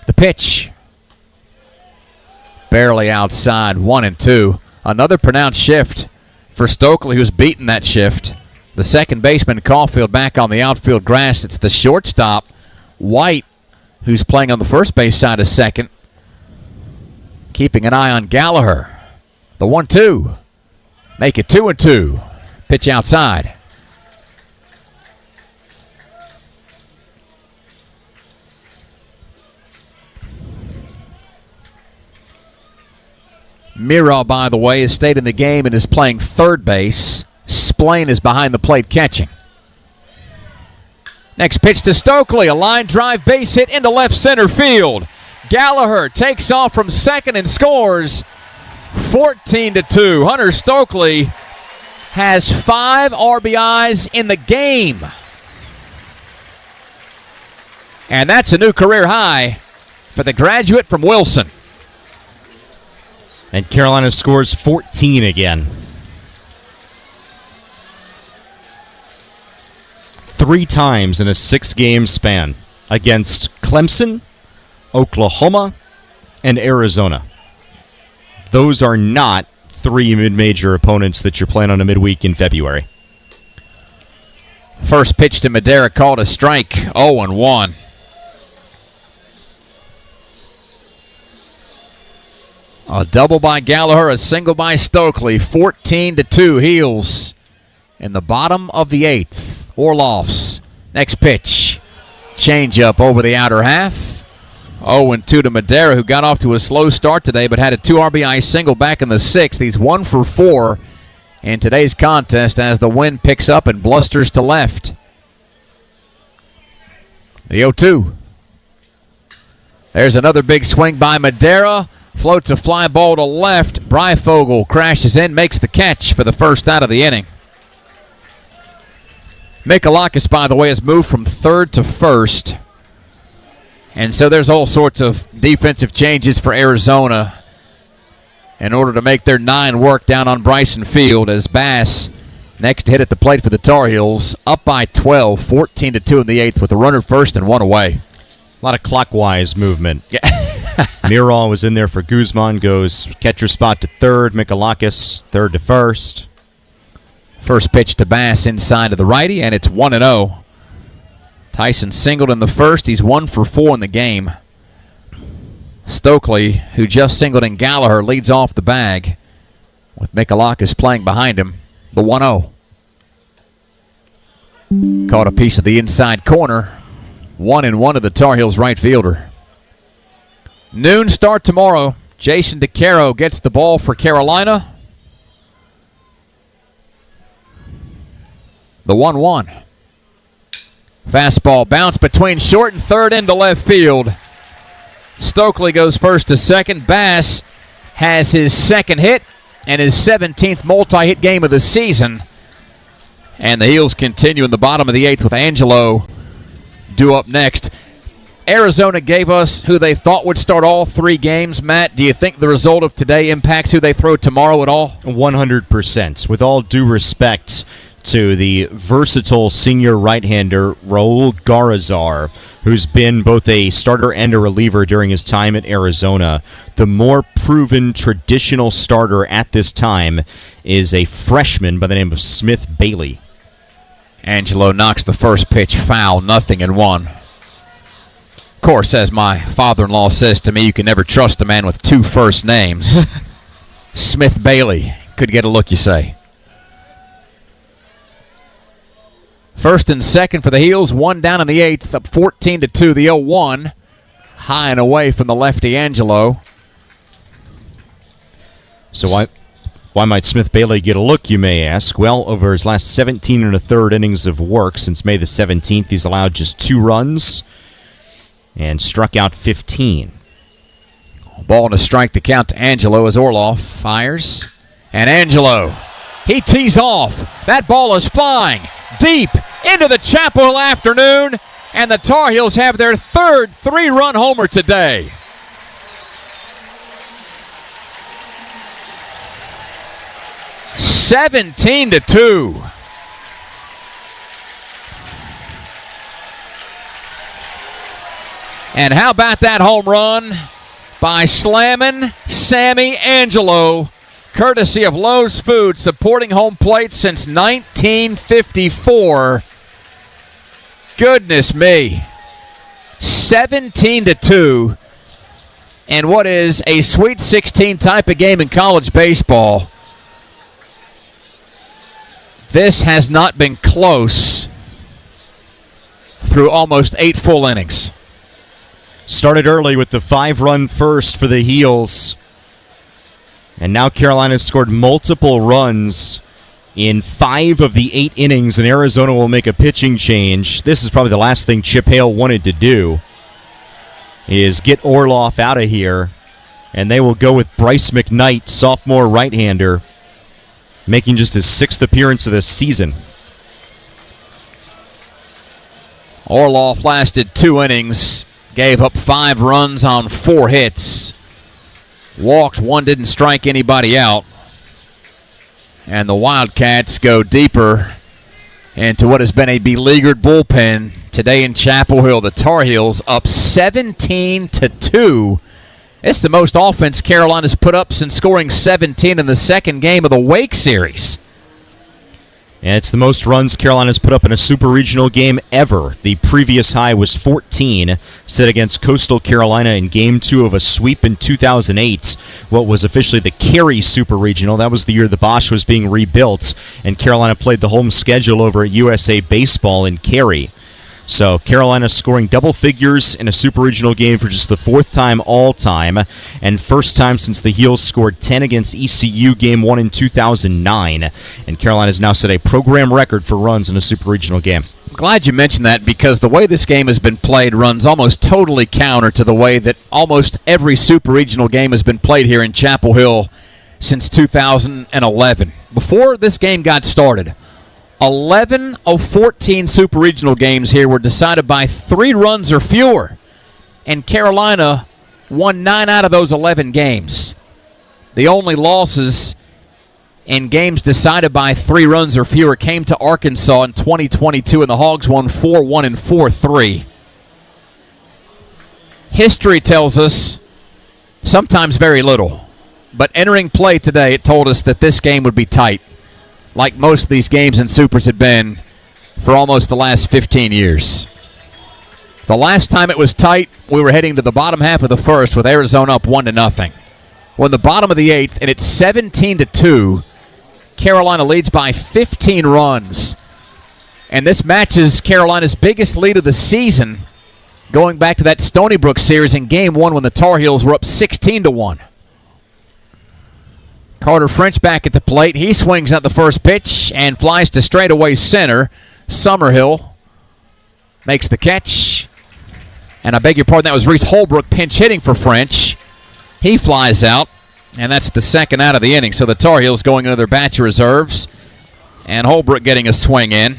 The pitch. Barely outside, 1-2. Another pronounced shift for Stokely, who's beaten that shift. The second baseman, Caulfield, back on the outfield grass. It's the shortstop, White, who's playing on the first base side of second. Keeping an eye on Gallagher. The 1-2. Make it 2-2. Pitch outside. Mira, by the way, has stayed in the game and is playing third base. Splain is behind the plate catching. Next pitch to Stokely, a line drive base hit into left center field. Gallagher takes off from second and scores 14-2. Hunter Stokely has 5 RBIs in the game. And that's a new career high for the graduate from Wilson. And Carolina scores 14 again. 3 times in a 6-game span against Clemson, Oklahoma, and Arizona. Those are not 3 mid-major opponents that you're playing on a midweek in February. First pitch to Madera called a strike, 0-1. A double by Gallagher, a single by Stokely, 14-2 Heels in the bottom of the 8th. Orloff's next pitch. Change-up over the outer half. 0-2 to Madera, who got off to a slow start today but had a 2 RBI single back in the 6th. He's 1 for 4 in today's contest as the wind picks up and blusters to left. The 0-2. There's another big swing by Madera. Floats a fly ball to left. Breifogel crashes in, makes the catch for the first out of the inning. Mikalakis, by the way, has moved from third to first. And so there's all sorts of defensive changes for Arizona in order to make their 9 work down on Bryson Field as Bass, next hit at the plate for the Tar Heels, up by 12, 14-2 in the 8th with a runner first and 1 away. A lot of clockwise movement. Yeah. Miral was in there for Guzman, goes catcher spot to third, Mikalakis third to first. First pitch to Bass inside of the righty, and it's 1-0. Tyson singled in the first. He's 1 for 4 in the game. Stokely, who just singled in Gallagher, leads off the bag with Mikalakis playing behind him. The 1-0. Caught a piece of the inside corner. 1-1 to the Tar Heels right fielder. Noon start tomorrow. Jason DeCaro gets the ball for Carolina. The 1-1. Fastball bounce between short and third into left field. Stokely goes first to second. Bass has his second hit and his 17th multi-hit game of the season. And the Heels continue in the bottom of the 8th with Angelo due up next. Arizona gave us who they thought would start all 3 games. Matt, do you think the result of today impacts who they throw tomorrow at all? 100%. With all due respect to the versatile senior right-hander Raul Garazar, who's been both a starter and a reliever during his time at Arizona, the more proven traditional starter at this time is a freshman by the name of Smith Bailey. Angelo knocks the first pitch foul, 0-1. Of course, as my father-in-law says to me, you can never trust a man with 2 first names. Smith Bailey could get a look, you say. First and second for the Heels, 1 down in the 8th, up 14-2, the 0-1. High and away from the lefty Angelo. So why might Smith Bailey get a look, you may ask? Well, over his last 17 1/3 innings of work since May the 17th, he's allowed just 2 runs and struck out 15. Ball to strike the count to Angelo as Orloff fires. And Angelo, he tees off. That ball is flying deep into the Chapel afternoon, and the Tar Heels have their 3rd 3-run homer today. (17-2). And how about that home run by Slammin' Sammy Angelo, courtesy of Lowe's Food, supporting home plate since 1954. Goodness me. 17-2. And what is a Sweet 16 type of game in college baseball. This has not been close through almost 8 full innings. Started early with the 5-run first for the Heels. And now Carolina has scored multiple runs in 5 of the 8 innings, and Arizona will make a pitching change. This is probably the last thing Chip Hale wanted to do, is get Orloff out of here, and they will go with Bryce McKnight, sophomore right-hander, making just his 6th appearance of this season. Orloff lasted 2 innings, gave up 5 runs on 4 hits, walked 1, didn't strike anybody out. And the Wildcats go deeper into what has been a beleaguered bullpen today in Chapel Hill. The Tar Heels up 17-2. It's the most offense Carolina's put up since scoring 17 in the second game of the Wake series. And it's the most runs Carolina's put up in a super regional game ever. The previous high was 14, set against Coastal Carolina in Game 2 of a sweep in 2008, what was officially the Cary Super Regional. That was the year the Bosch was being rebuilt, and Carolina played the home schedule over at USA Baseball in Cary. So Carolina scoring double figures in a super regional game for just the 4th time all-time, and first time since the Heels scored 10 against ECU Game 1 in 2009. And Carolina has now set a program record for runs in a super regional game. I'm glad you mentioned that, because the way this game has been played runs almost totally counter to the way that almost every super regional game has been played here in Chapel Hill since 2011. Before this game got started, 11 of 14 super regional games here were decided by 3 runs or fewer, and Carolina won 9 out of those 11 games. The only losses in games decided by 3 runs or fewer came to Arkansas in 2022, and the Hogs won 4-1 and 4-3. History tells us sometimes very little, but entering play today, it told us that this game would be tight, like most of these games in Supers had been for almost the last 15 years. The last time it was tight, we were heading to the bottom half of the first with Arizona up 1-0. We're in the bottom of the 8th, and it's 17-2. Carolina leads by 15 runs. And this matches Carolina's biggest lead of the season, going back to that Stony Brook series in Game 1 when the Tar Heels were up 16-1. Carter French back at the plate. He swings at the first pitch and flies to straightaway center. Summerhill makes the catch. And I beg your pardon, that was Reese Holbrook pinch hitting for French. He flies out, and that's the second out of the inning. So the Tar Heels going into their batch of reserves, and Holbrook getting a swing in.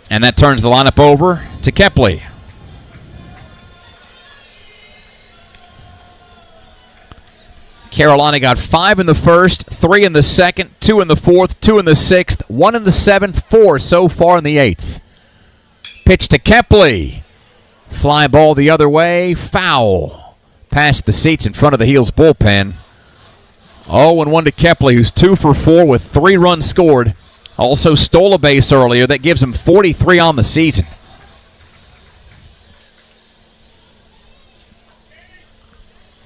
And that turns the lineup over to Kepley. Carolina got 5 in the first, 3 in the second, 2 in the fourth, 2 in the sixth, 1 in the seventh, 4 so far in the 8th. Pitch to Kepley. Fly ball the other way, foul. Past the seats in front of the Heels bullpen. 0-1 to Kepley, who's 2 for 4 with 3 runs scored. Also stole a base earlier. That gives him 43 on the season.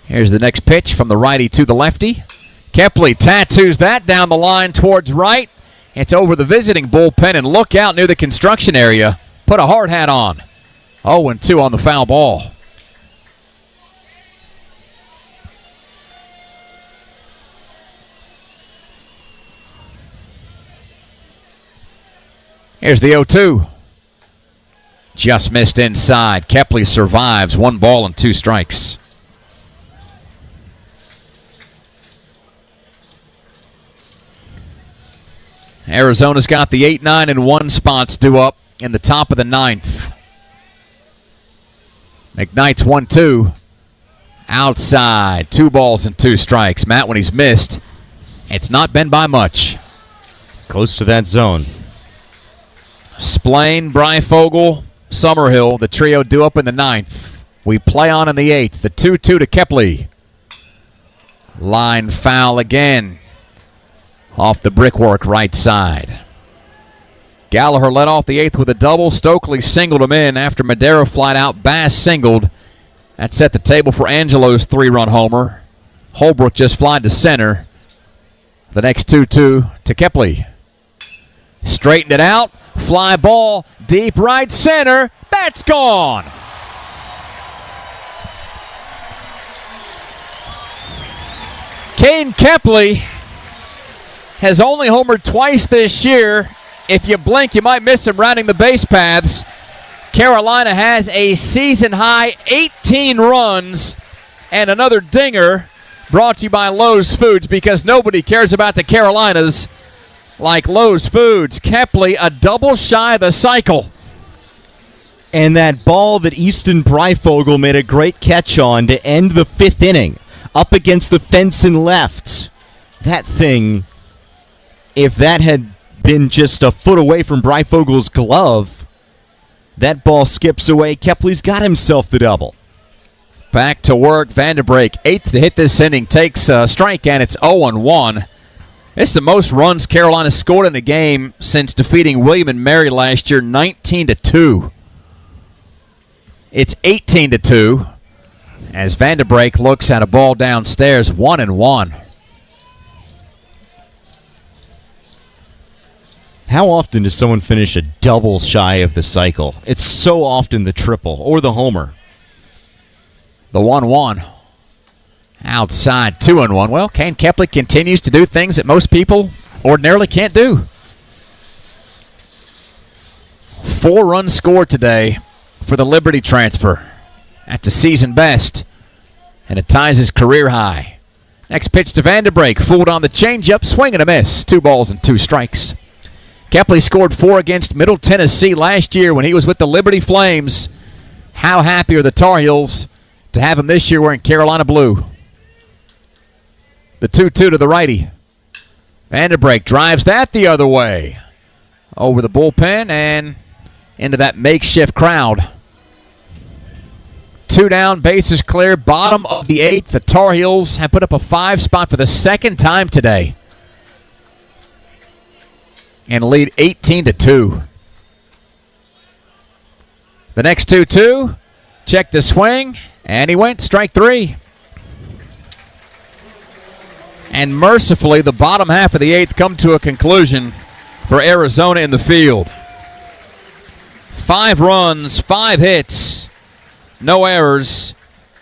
Here's the next pitch from the righty to the lefty. Kepley tattoos that down the line towards right. It's over the visiting bullpen, and look out near the construction area. Put a hard hat on. 0-2 on the foul ball. Here's the 0-2. Just missed inside. Kepley survives. 1 ball and 2 strikes. Arizona's got the 8, 9, and 1 spots due up in the top of the 9th. McKnight's 1-2. Outside. 2 balls and 2 strikes. Matt, when he's missed, it's not been by much. Close to that zone. Splain, Bryfogle, Summerhill, the trio due up in the 9th. We play on in the 8th. The 2-2 to Kepley. Line foul again. Off the brickwork right side. Gallagher led off the 8th with a double. Stokely singled him in after Madera flied out. Bass singled. That set the table for Angelo's 3-run homer. Holbrook just flied to center. The next 2-2 to Kepley. Straightened it out. Fly ball deep right center. That's gone. Kane Kepley has only homered twice this year. If you blink, you might miss him rounding the base paths. Carolina has a season-high 18 runs and another dinger, brought to you by Lowe's Foods, because nobody cares about the Carolinas like Lowe's Foods. Kepley, a double shy of the cycle. And that ball that Easton Breyfogle made a great catch on to end the 5th inning, up against the fence and left. That thing, if that had been just a foot away from Breyfogle's glove, that ball skips away. Kepley's got himself the double. Back to work. Vanderbrake, 8th to hit this inning, takes a strike, and it's 0-1. This is the most runs Carolina scored in a game since defeating William and Mary last year, 19-2. It's 18-2 as Vanderbrake looks at a ball downstairs, 1-1. How often does someone finish a double shy of the cycle? It's so often the triple or the homer. The 1-1. Outside, 2-1. Well, Kane Kepley continues to do things that most people ordinarily can't do. 4 runs scored today for the Liberty transfer. That's a season best, and it ties his career high. Next pitch to Vanderbrake, fooled on the changeup, swing and a miss. 2 balls and 2 strikes. Kepley scored 4 against Middle Tennessee last year when he was with the Liberty Flames. How happy are the Tar Heels to have him this year wearing Carolina blue? The 2-2 to the righty. Vanderbrake drives that the other way. Over the bullpen and into that makeshift crowd. 2 down, bases clear, bottom of the 8th. The Tar Heels have put up a 5 spot for the second time today and lead 18-2. The next 2-2, check the swing, and he went strike 3. And mercifully, the bottom half of the 8th come to a conclusion for Arizona in the field. 5 runs, 5 hits, no errors,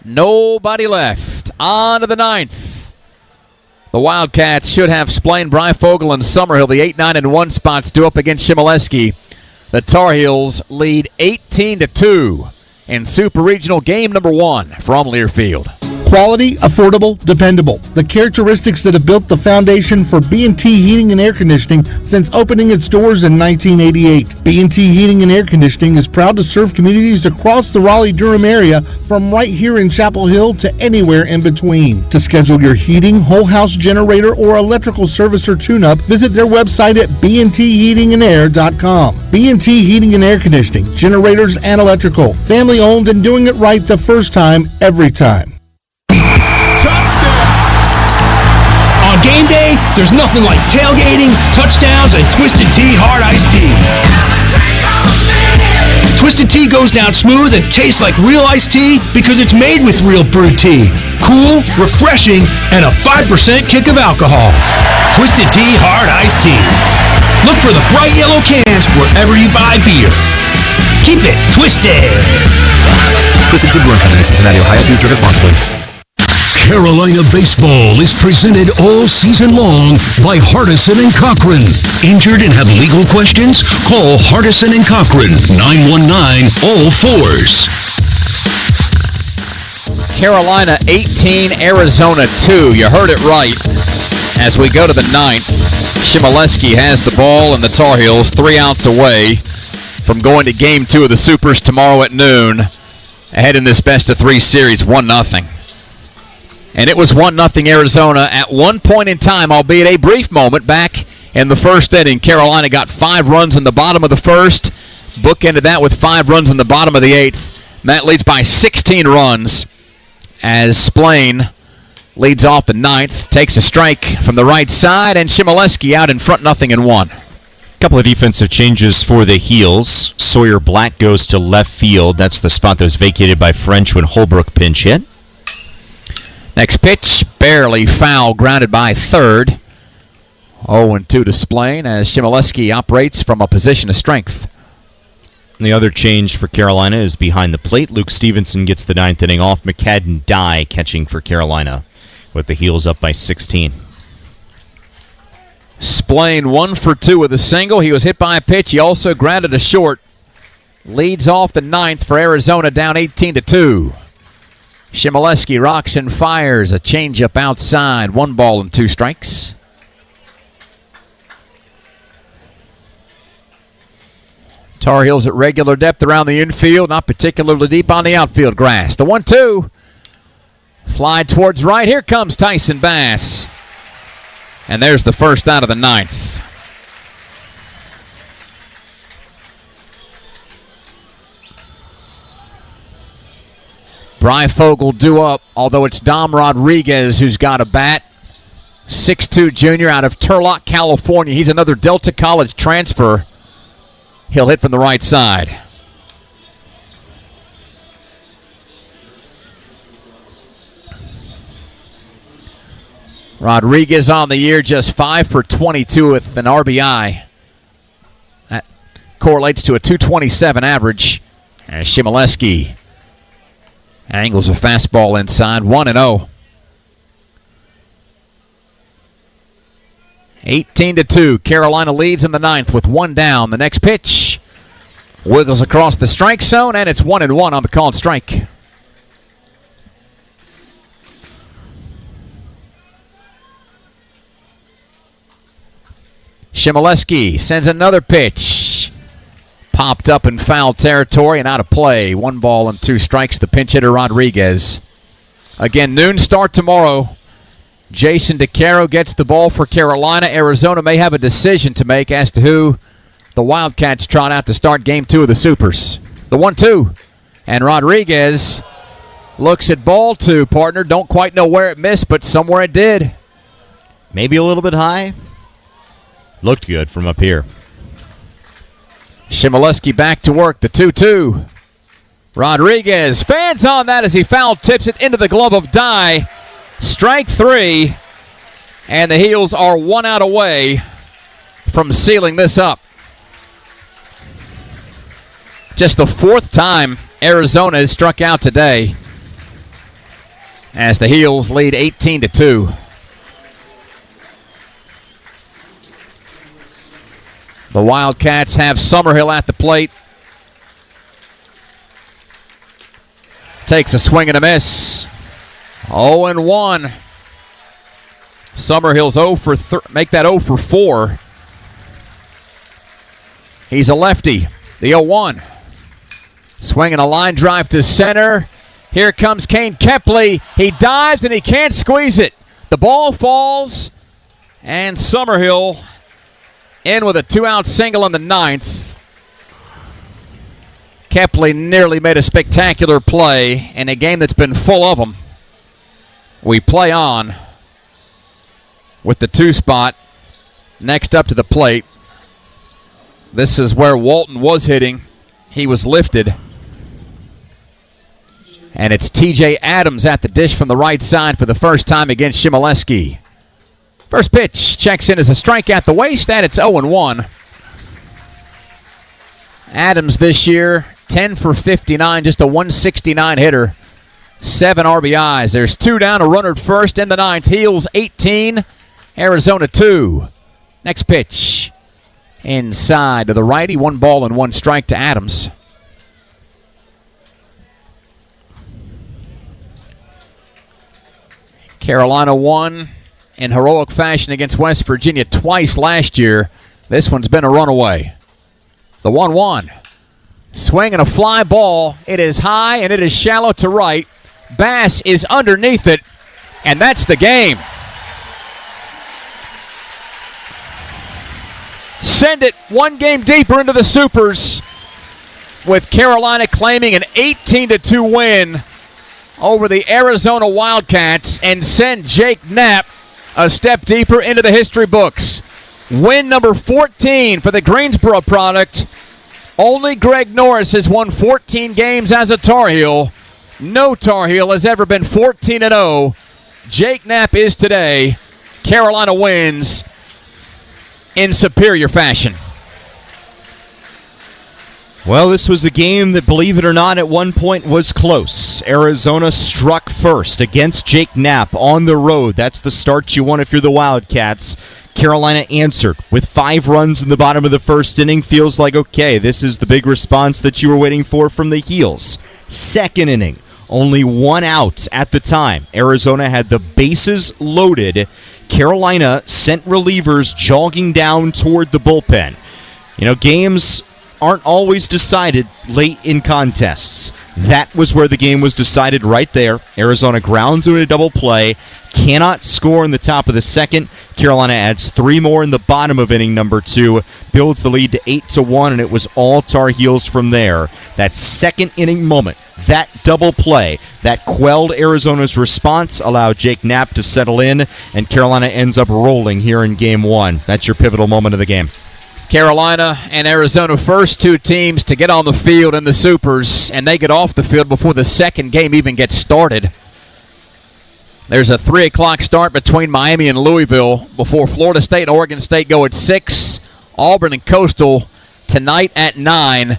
nobody left. On to the 9th. The Wildcats should have Splain, Breyfogle, and Summerhill, the 8, 9, and 1 spots due up against Shimoleski. The Tar Heels lead 18-2 in Super Regional game number 1 from Learfield. Quality, affordable, dependable. The characteristics that have built the foundation for B&T Heating and Air Conditioning since opening its doors in 1988. B&T Heating and Air Conditioning is proud to serve communities across the Raleigh-Durham area, from right here in Chapel Hill to anywhere in between. To schedule your heating, whole house generator, or electrical service or tune-up, visit their website at bntheatingandair.com. B&T Heating and Air Conditioning, generators and electrical. Family owned and doing it right the first time, every time. On game day, there's nothing like tailgating, touchdowns, and Twisted Tea Hard Iced Tea. Twisted Tea goes down smooth and tastes like real iced tea because it's made with real brewed tea. Cool, refreshing, and a 5% kick of alcohol. Twisted Tea Hard Iced Tea. Look for the bright yellow cans wherever you buy beer. Keep it twisted. Twisted Tea Brewing Company, Cincinnati, Ohio. Please drink responsibly. Carolina Baseball is presented all season long by Hardison and Cochran. Injured and have legal questions? Call Hardison and Cochran, 919-ALL-4s. Carolina 18, Arizona 2. You heard it right. As we go to the 9th, Shimoleski has the ball and the Tar Heels 3 outs away from going to Game 2 of the Supers tomorrow at noon. Ahead in this best-of-3 series, 1-0. And it was 1-0 Arizona at one point in time, albeit a brief moment back in the first inning. Carolina got 5 runs in the bottom of the first, bookended that with 5 runs in the bottom of the 8th. That leads by 16 runs as Splain leads off the 9th, takes a strike from the right side, and Shimoleski out in front 0-1. Couple of defensive changes for the Heels. Sawyer Black goes to left field. That's the spot that was vacated by French when Holbrook pinch hit. Next pitch, barely foul, grounded by third. 0-2 to Splain as Shimoleski operates from a position of strength. And the other change for Carolina is behind the plate. Luke Stevenson gets the 9th inning off. McCadden Dye catching for Carolina with the Heels up by 16. Splain 1 for 2 with a single. He was hit by a pitch. He also grounded a short. Leads off the ninth for Arizona, down 18-2. Shimoleski rocks and fires a changeup outside. 1 ball and 2 strikes. Tar Heels at regular depth around the infield, not particularly deep on the outfield grass. The 1-2. Fly towards right. Here comes Tyson Bass. And there's the first out of the ninth. Breyfogle due up, although it's Dom Rodriguez who's got a bat. 6'2 junior out of Turlock, California. He's another Delta College transfer. He'll hit from the right side. Rodriguez on the year, just 5 for 22 with an RBI. That correlates to a 227 average. And Shimoleski angles a fastball inside, 1-0. 18-2. Carolina leads in the ninth with 1 down. The next pitch wiggles across the strike zone, and it's 1-1 on the called strike. Shimoleski sends another pitch. Popped up in foul territory and out of play. 1 ball and 2 strikes. The pinch hitter Rodriguez. Again, noon start tomorrow. Jason DeCaro gets the ball for Carolina. Arizona may have a decision to make as to who the Wildcats trot out to start game 2 of the Supers. The 1-2. And Rodriguez looks at ball 2, partner. Don't quite know where it missed, but somewhere it did. Maybe a little bit high. Looked good from up here. Shimoleski back to work. The 2-2. Rodriguez fans on that as he foul tips it into the glove of Dye. Strike 3, and the Heels are 1 out away from sealing this up. Just the 4th time Arizona has struck out today as the Heels lead 18-2. The Wildcats have Summerhill at the plate. Takes a swing and a miss. 0-1. Summerhill's 0 for make that 0 for 4. He's a lefty. The 0-1. Swinging a line drive to center. Here comes Kane Kepley. He dives and he can't squeeze it. The ball falls, and Summerhill in with a 2-out single in the ninth. Kepley nearly made a spectacular play in a game that's been full of them. We play on with the 2 spot next up to the plate. This is where Walton was hitting. He was lifted. And it's TJ Adams at the dish from the right side for the first time against Shimoleski. First pitch checks in as a strike at the waist, and it's 0-1. Adams this year, 10 for 59, just a 169 hitter. 7 RBIs. There's 2 down, a runner at first in the ninth. Heels 18, Arizona 2. Next pitch. Inside to the righty. 1 ball and 1 strike to Adams. Carolina won in heroic fashion against West Virginia twice last year. This one's been a runaway. The 1-1. Swing and a fly ball. It is high and it is shallow to right. Bass is underneath it, and that's the game. Send it 1 game deeper into the Supers with Carolina claiming an 18-2 win over the Arizona Wildcats and send Jake Knapp a step deeper into the history books. Win number 14 for the Greensboro product. Only Greg Norris has won 14 games as a Tar Heel. No Tar Heel has ever been 14-0. Jake Knapp is today. Carolina wins in superior fashion. Well, this was a game that, believe it or not, at one point was close. Arizona struck first against Jake Knapp on the road. That's the start you want if you're the Wildcats. Carolina answered with 5 runs in the bottom of the first inning. Feels like, okay, this is the big response that you were waiting for from the Heels. Second inning, only 1 out at the time. Arizona had the bases loaded. Carolina sent relievers jogging down toward the bullpen. You know, games aren't always decided late in contests. That was where the game was decided right there. Arizona grounds into a double play, cannot score in the top of the second. Carolina adds 3 more in the bottom of inning number 2, builds the lead to 8-1, and it was all Tar Heels from there. That second inning moment, that double play, that quelled Arizona's response, allowed Jake Knapp to settle in, and Carolina ends up rolling here in Game 1. That's your pivotal moment of the game. Carolina and Arizona, first 2 teams to get on the field in the Supers, and they get off the field before the second game even gets started. There's a 3 o'clock start between Miami and Louisville before Florida State and Oregon State go at 6. Auburn and Coastal tonight at 9.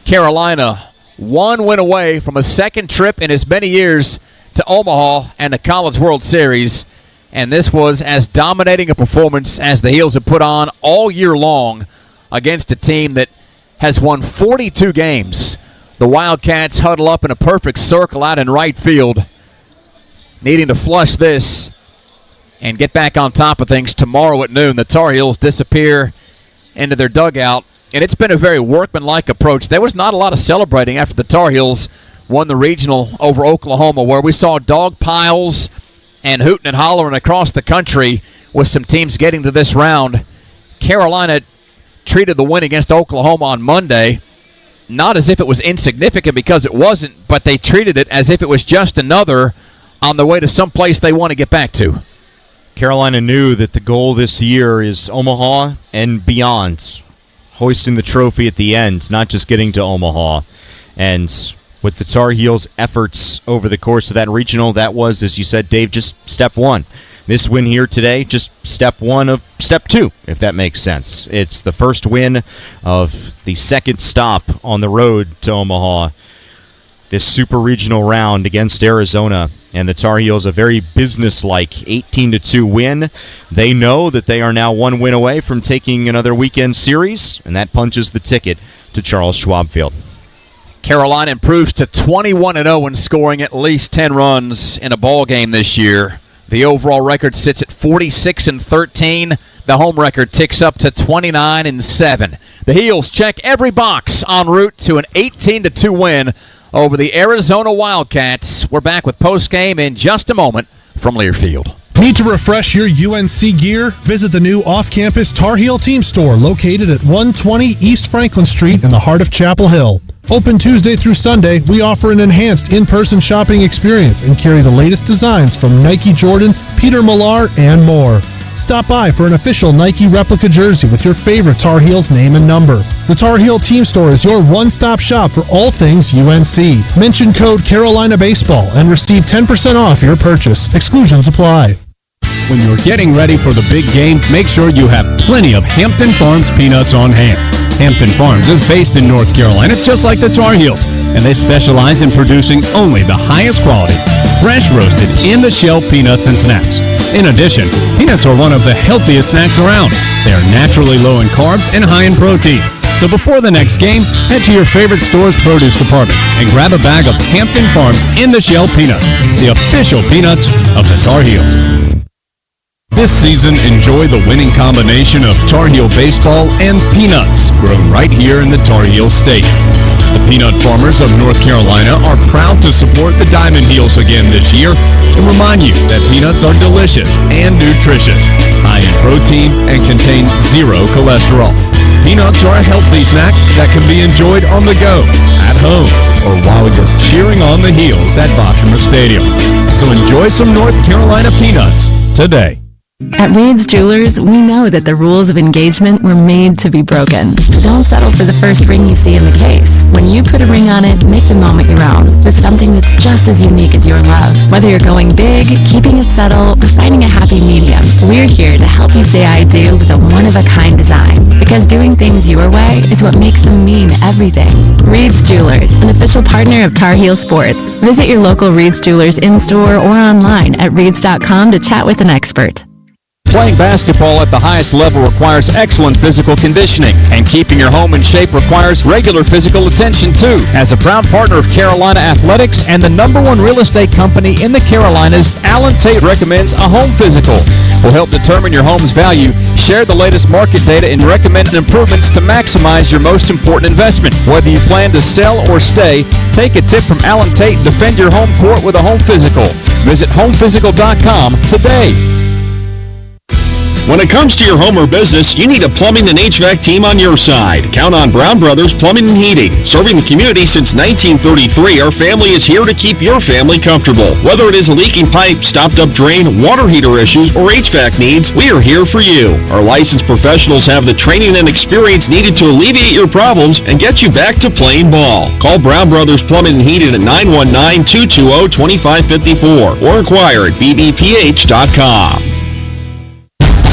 Carolina 1 win away from a second trip in as many years to Omaha and the College World Series. And this was as dominating a performance as the Heels have put on all year long against a team that has won 42 games. The Wildcats huddle up in a perfect circle out in right field, needing to flush this and get back on top of things tomorrow at noon. The Tar Heels disappear into their dugout, and it's been a very workmanlike approach. There was not a lot of celebrating after the Tar Heels won the regional over Oklahoma, where we saw dog piles and hooting and hollering across the country with some teams getting to this round. Carolina treated the win against Oklahoma on Monday not as if it was insignificant, because it wasn't, but they treated it as if it was just another on the way to someplace they want to get back to. Carolina knew that the goal this year is Omaha and beyond, hoisting the trophy at the end, not just getting to Omaha. And with the Tar Heels' efforts over the course of that regional, that was, as you said, Dave, just step 1. This win here today, just step 1 of step 2, if that makes sense. It's the first win of the second stop on the road to Omaha, this super regional round against Arizona. And the Tar Heels, a very businesslike 18-2 win. They know that they are now 1 win away from taking another weekend series, and that punches the ticket to Charles Schwab Field. Carolina improves to 21-0 in scoring at least 10 runs in a ball game this year. The overall record sits at 46-13. The home record ticks up to 29-7. The Heels check every box en route to an 18-2 win over the Arizona Wildcats. We're back with postgame in just a moment from Learfield. Need to refresh your UNC gear? Visit the new off-campus Tar Heel Team Store located at 120 East Franklin Street in the heart of Chapel Hill. Open Tuesday through Sunday, we offer an enhanced in-person shopping experience and carry the latest designs from Nike, Jordan, Peter Millar, and more. Stop by for an official Nike replica jersey with your favorite Tar Heels name and number. The Tar Heel Team Store is your one-stop shop for all things UNC. Mention code Carolina Baseball and receive 10% off your purchase. Exclusions apply. When you're getting ready for the big game, make sure you have plenty of Hampton Farms peanuts on hand. Hampton Farms is based in North Carolina, just like the Tar Heels, and they specialize in producing only the highest quality, fresh roasted, in-the-shell peanuts and snacks. In addition, peanuts are one of the healthiest snacks around. They are naturally low in carbs and high in protein. So before the next game, head to your favorite store's produce department and grab a bag of Hampton Farms in-the-shell peanuts, the official peanuts of the Tar Heels. This season, enjoy the winning combination of Tar Heel baseball and peanuts, grown right here in the Tar Heel Stadium. The peanut farmers of North Carolina are proud to support the Diamond Heels again this year and remind you that peanuts are delicious and nutritious, high in protein, and contain 0 cholesterol. Peanuts are a healthy snack that can be enjoyed on the go, at home, or while you're cheering on the Heels at Boshamer Stadium. So enjoy some North Carolina peanuts today. At Reed's Jewelers, we know that the rules of engagement were made to be broken. So don't settle for the first ring you see in the case. When you put a ring on it, make the moment your own with something that's just as unique as your love. Whether you're going big, keeping it subtle, or finding a happy medium, we're here to help you say I do with a one-of-a-kind design. Because doing things your way is what makes them mean everything. Reed's Jewelers, an official partner of Tar Heel Sports. Visit your local Reed's Jewelers in-store or online at reeds.com to chat with an expert. Playing basketball at the highest level requires excellent physical conditioning, and keeping your home in shape requires regular physical attention, too. As a proud partner of Carolina Athletics and the #1 real estate company in the Carolinas, Alan Tate recommends a home physical. Will help determine your home's value, share the latest market data, and recommend improvements to maximize your most important investment. Whether you plan to sell or stay, take a tip from Alan Tate and defend your home court with a home physical. Visit homephysical.com today. When it comes to your home or business, you need a plumbing and HVAC team on your side. Count on Brown Brothers Plumbing and Heating. Serving the community since 1933, our family is here to keep your family comfortable. Whether it is a leaking pipe, stopped-up drain, water heater issues, or HVAC needs, we are here for you. Our licensed professionals have the training and experience needed to alleviate your problems and get you back to playing ball. Call Brown Brothers Plumbing and Heating at 919-220-2554 or inquire at bbph.com.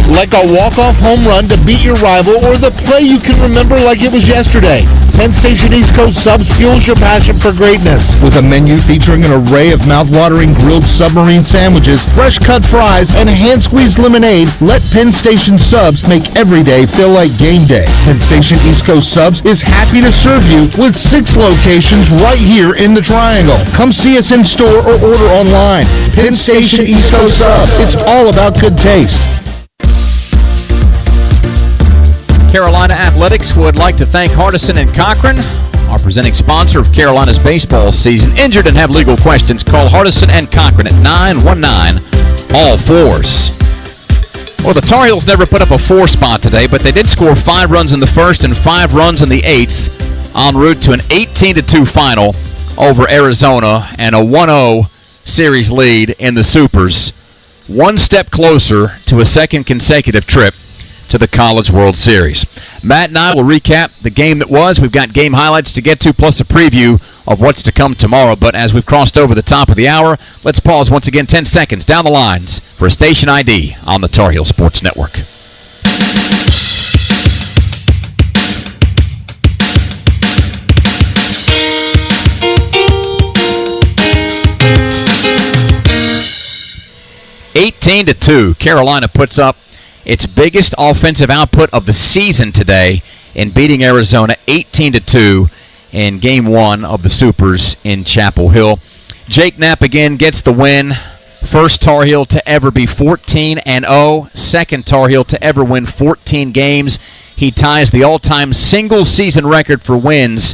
Like a walk-off home run to beat your rival, or the play you can remember like it was yesterday. Penn Station East Coast Subs fuels your passion for greatness. With a menu featuring an array of mouth-watering grilled submarine sandwiches, fresh-cut fries, and hand-squeezed lemonade, let Penn Station Subs make every day feel like game day. Penn Station East Coast Subs is happy to serve you with 6 locations right here in the Triangle. Come see us in store or order online. Penn Station East Coast Subs. It's all about good taste. Carolina Athletics would like to thank Hardison and Cochran, our presenting sponsor of Carolina's baseball season. Injured and have legal questions? Call Hardison and Cochran at 919-ALL-4s. Well, the Tar Heels never put up a 4 spot today, but they did score 5 runs in the first and 5 runs in the 8th, en route to an 18-2 final over Arizona and a 1-0 series lead in the Supers. One step closer to a second consecutive trip to the College World Series. Matt and I will recap the game that was. We've got game highlights to get to, plus a preview of what's to come tomorrow. But as we've crossed over the top of the hour, let's pause once again 10 seconds down the lines for a station ID on the Tar Heel Sports Network. (18-2). Carolina puts up its biggest offensive output of the season today in beating Arizona 18-2 in Game 1 of the Supers in Chapel Hill. Jake Knapp again gets the win. First Tar Heel to ever be 14-0. Second Tar Heel to ever win 14 games. He ties the all-time single-season record for wins.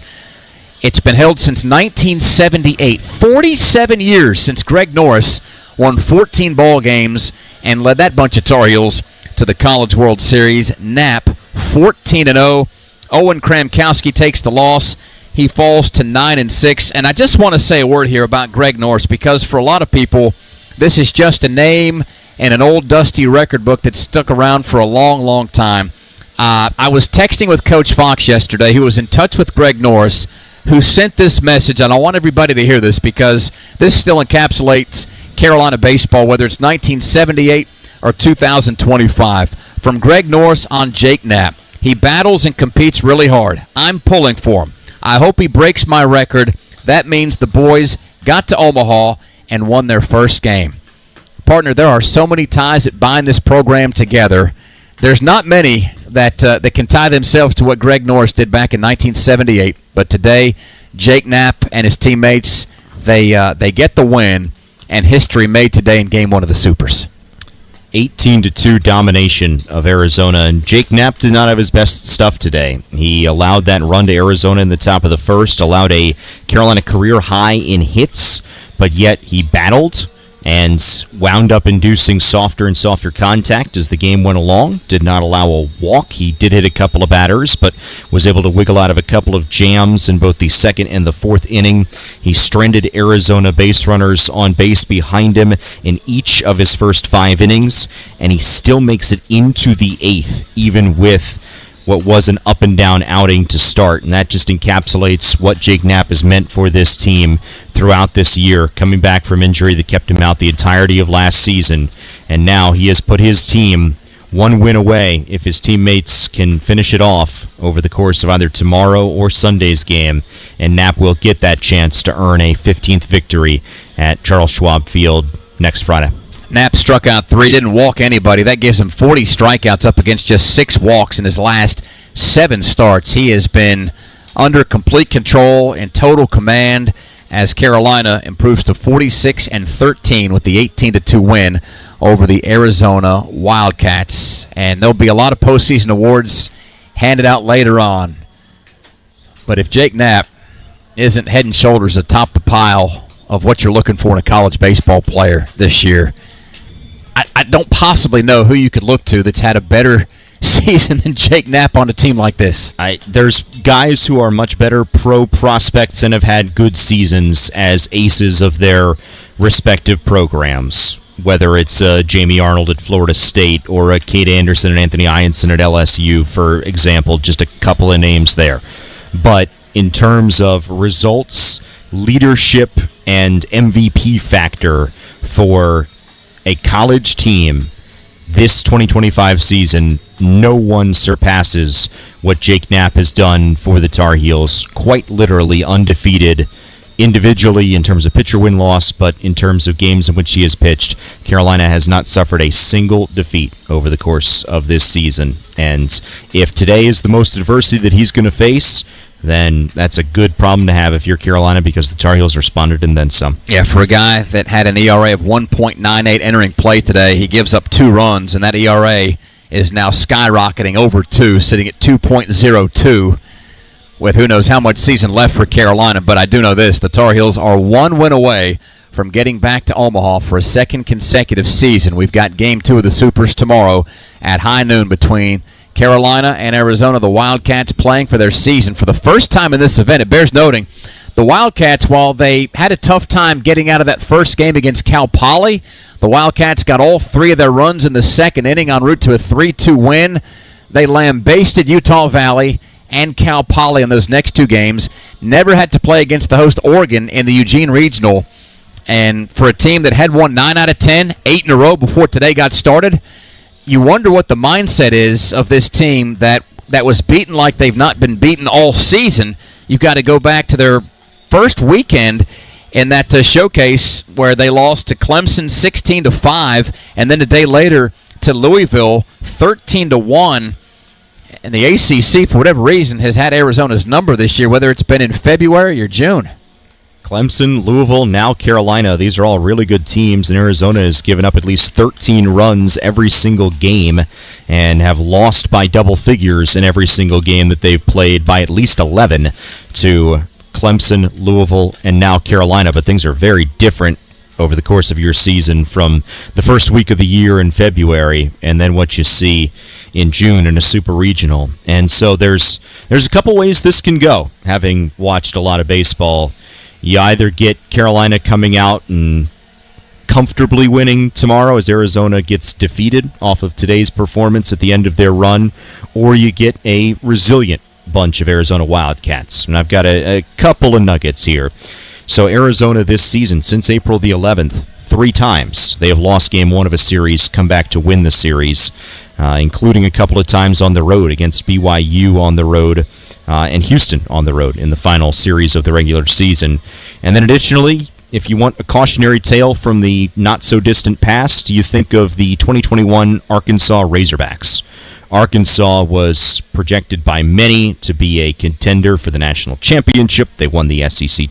It's been held since 1978. 47 years since Greg Norris won 14 ball games and led that bunch of Tar Heels to the College World Series. Knapp, 14-0. Owen Kramkowski takes the loss. He falls to 9-6. And I just want to say a word here about Greg Norris, because for a lot of people, this is just a name and an old dusty record book that's stuck around for a long, long time. I was texting with Coach Fox yesterday, who was in touch with Greg Norris, who sent this message, and I want everybody to hear this because this still encapsulates Carolina baseball, whether it's 1978 or 2025. From Greg Norris on Jake Knapp. He battles and competes really hard. I'm pulling for him. I hope he breaks my record. That means the boys got to Omaha and won their first game. Partner, there are so many ties that bind this program together. There's not many that can tie themselves to what Greg Norris did back in 1978. But today, Jake Knapp and his teammates, they get the win, and history made today in Game 1 of the Supers. 18-2 domination of Arizona, and Jake Knapp did not have his best stuff today. He allowed that run to Arizona in the top of the first, allowed a Carolina career high in hits, but yet he battled and wound up inducing softer and softer contact as the game went along. Did not allow a walk. He did hit a couple of batters, but was able to wiggle out of a couple of jams in both the second and the fourth inning. He stranded Arizona base runners on base behind him in each of his first 5 innings, and he still makes it into the 8th, even with what was an up-and-down outing to start, and that just encapsulates what Jake Knapp has meant for this team throughout this year, coming back from injury that kept him out the entirety of last season, and now he has put his team one win away if his teammates can finish it off over the course of either tomorrow or Sunday's game, and Knapp will get that chance to earn a 15th victory at Charles Schwab Field next Friday. Knapp struck out 3, didn't walk anybody. That gives him 40 strikeouts up against just 6 walks in his last 7 starts. He has been under complete control and total command as Carolina improves to 46-13 with the 18-2 win over the Arizona Wildcats. And there'll be a lot of postseason awards handed out later on. But if Jake Knapp isn't head and shoulders atop the pile of what you're looking for in a college baseball player this year, I don't possibly know who you could look to that's had a better season than Jake Knapp on a team like this. There's guys who are much better pro prospects and have had good seasons as aces of their respective programs, whether it's Jamie Arnold at Florida State or Kate Anderson and Anthony Ianson at LSU, for example, just a couple of names there. But in terms of results, leadership, and MVP factor for a college team this 2025 season, no one surpasses what Jake Knapp has done for the Tar Heels. Quite literally undefeated individually in terms of pitcher win-loss, but in terms of games in which he has pitched, Carolina has not suffered a single defeat over the course of this season. And if today is the most adversity that he's going to face, then that's a good problem to have if you're Carolina, because the Tar Heels responded and then some. Yeah, for a guy that had an ERA of 1.98 entering play today, he gives up 2 runs, and that ERA is now skyrocketing over 2, sitting at 2.02, with who knows how much season left for Carolina. But I do know this, the Tar Heels are 1 win away from getting back to Omaha for a second consecutive season. We've got Game 2 of the Supers tomorrow at high noon between Carolina and Arizona. The Wildcats playing for their season for the first time in this event. It bears noting, the Wildcats, while they had a tough time getting out of that first game against Cal Poly, the Wildcats got all 3 of their runs in the second inning en route to a 3-2 win. They lambasted Utah Valley and Cal Poly in those next 2 games. Never had to play against the host Oregon in the Eugene Regional. And for a team that had won 9 out of 10, 8 in a row before today got started, you wonder what the mindset is of this team that was beaten like they've not been beaten all season. You've got to go back to their first weekend in that showcase where they lost to Clemson 16-5, and then a day later to Louisville 13-1. And the ACC, for whatever reason, has had Arizona's number this year, whether it's been in February or June. Clemson, Louisville, now Carolina. These are all really good teams, and Arizona has given up at least 13 runs every single game and have lost by double figures in every single game that they've played, by at least 11 to Clemson, Louisville, and now Carolina. But things are very different over the course of your season from the first week of the year in February and then what you see in June in a super regional. And so there's a couple ways this can go, having watched a lot of baseball. You either get Carolina coming out and comfortably winning tomorrow as Arizona gets defeated off of today's performance at the end of their run, or you get a resilient bunch of Arizona Wildcats. And I've got a couple of nuggets here. So Arizona this season, since April the 11th, 3 times they have lost game 1 of a series, come back to win the series, including a couple of times on the road against BYU on the road, and Houston on the road in the final series of the regular season. And then additionally, if you want a cautionary tale from the not-so-distant past, you think of the 2021 Arkansas Razorbacks. Arkansas was projected by many to be a contender for the national championship. They won the SEC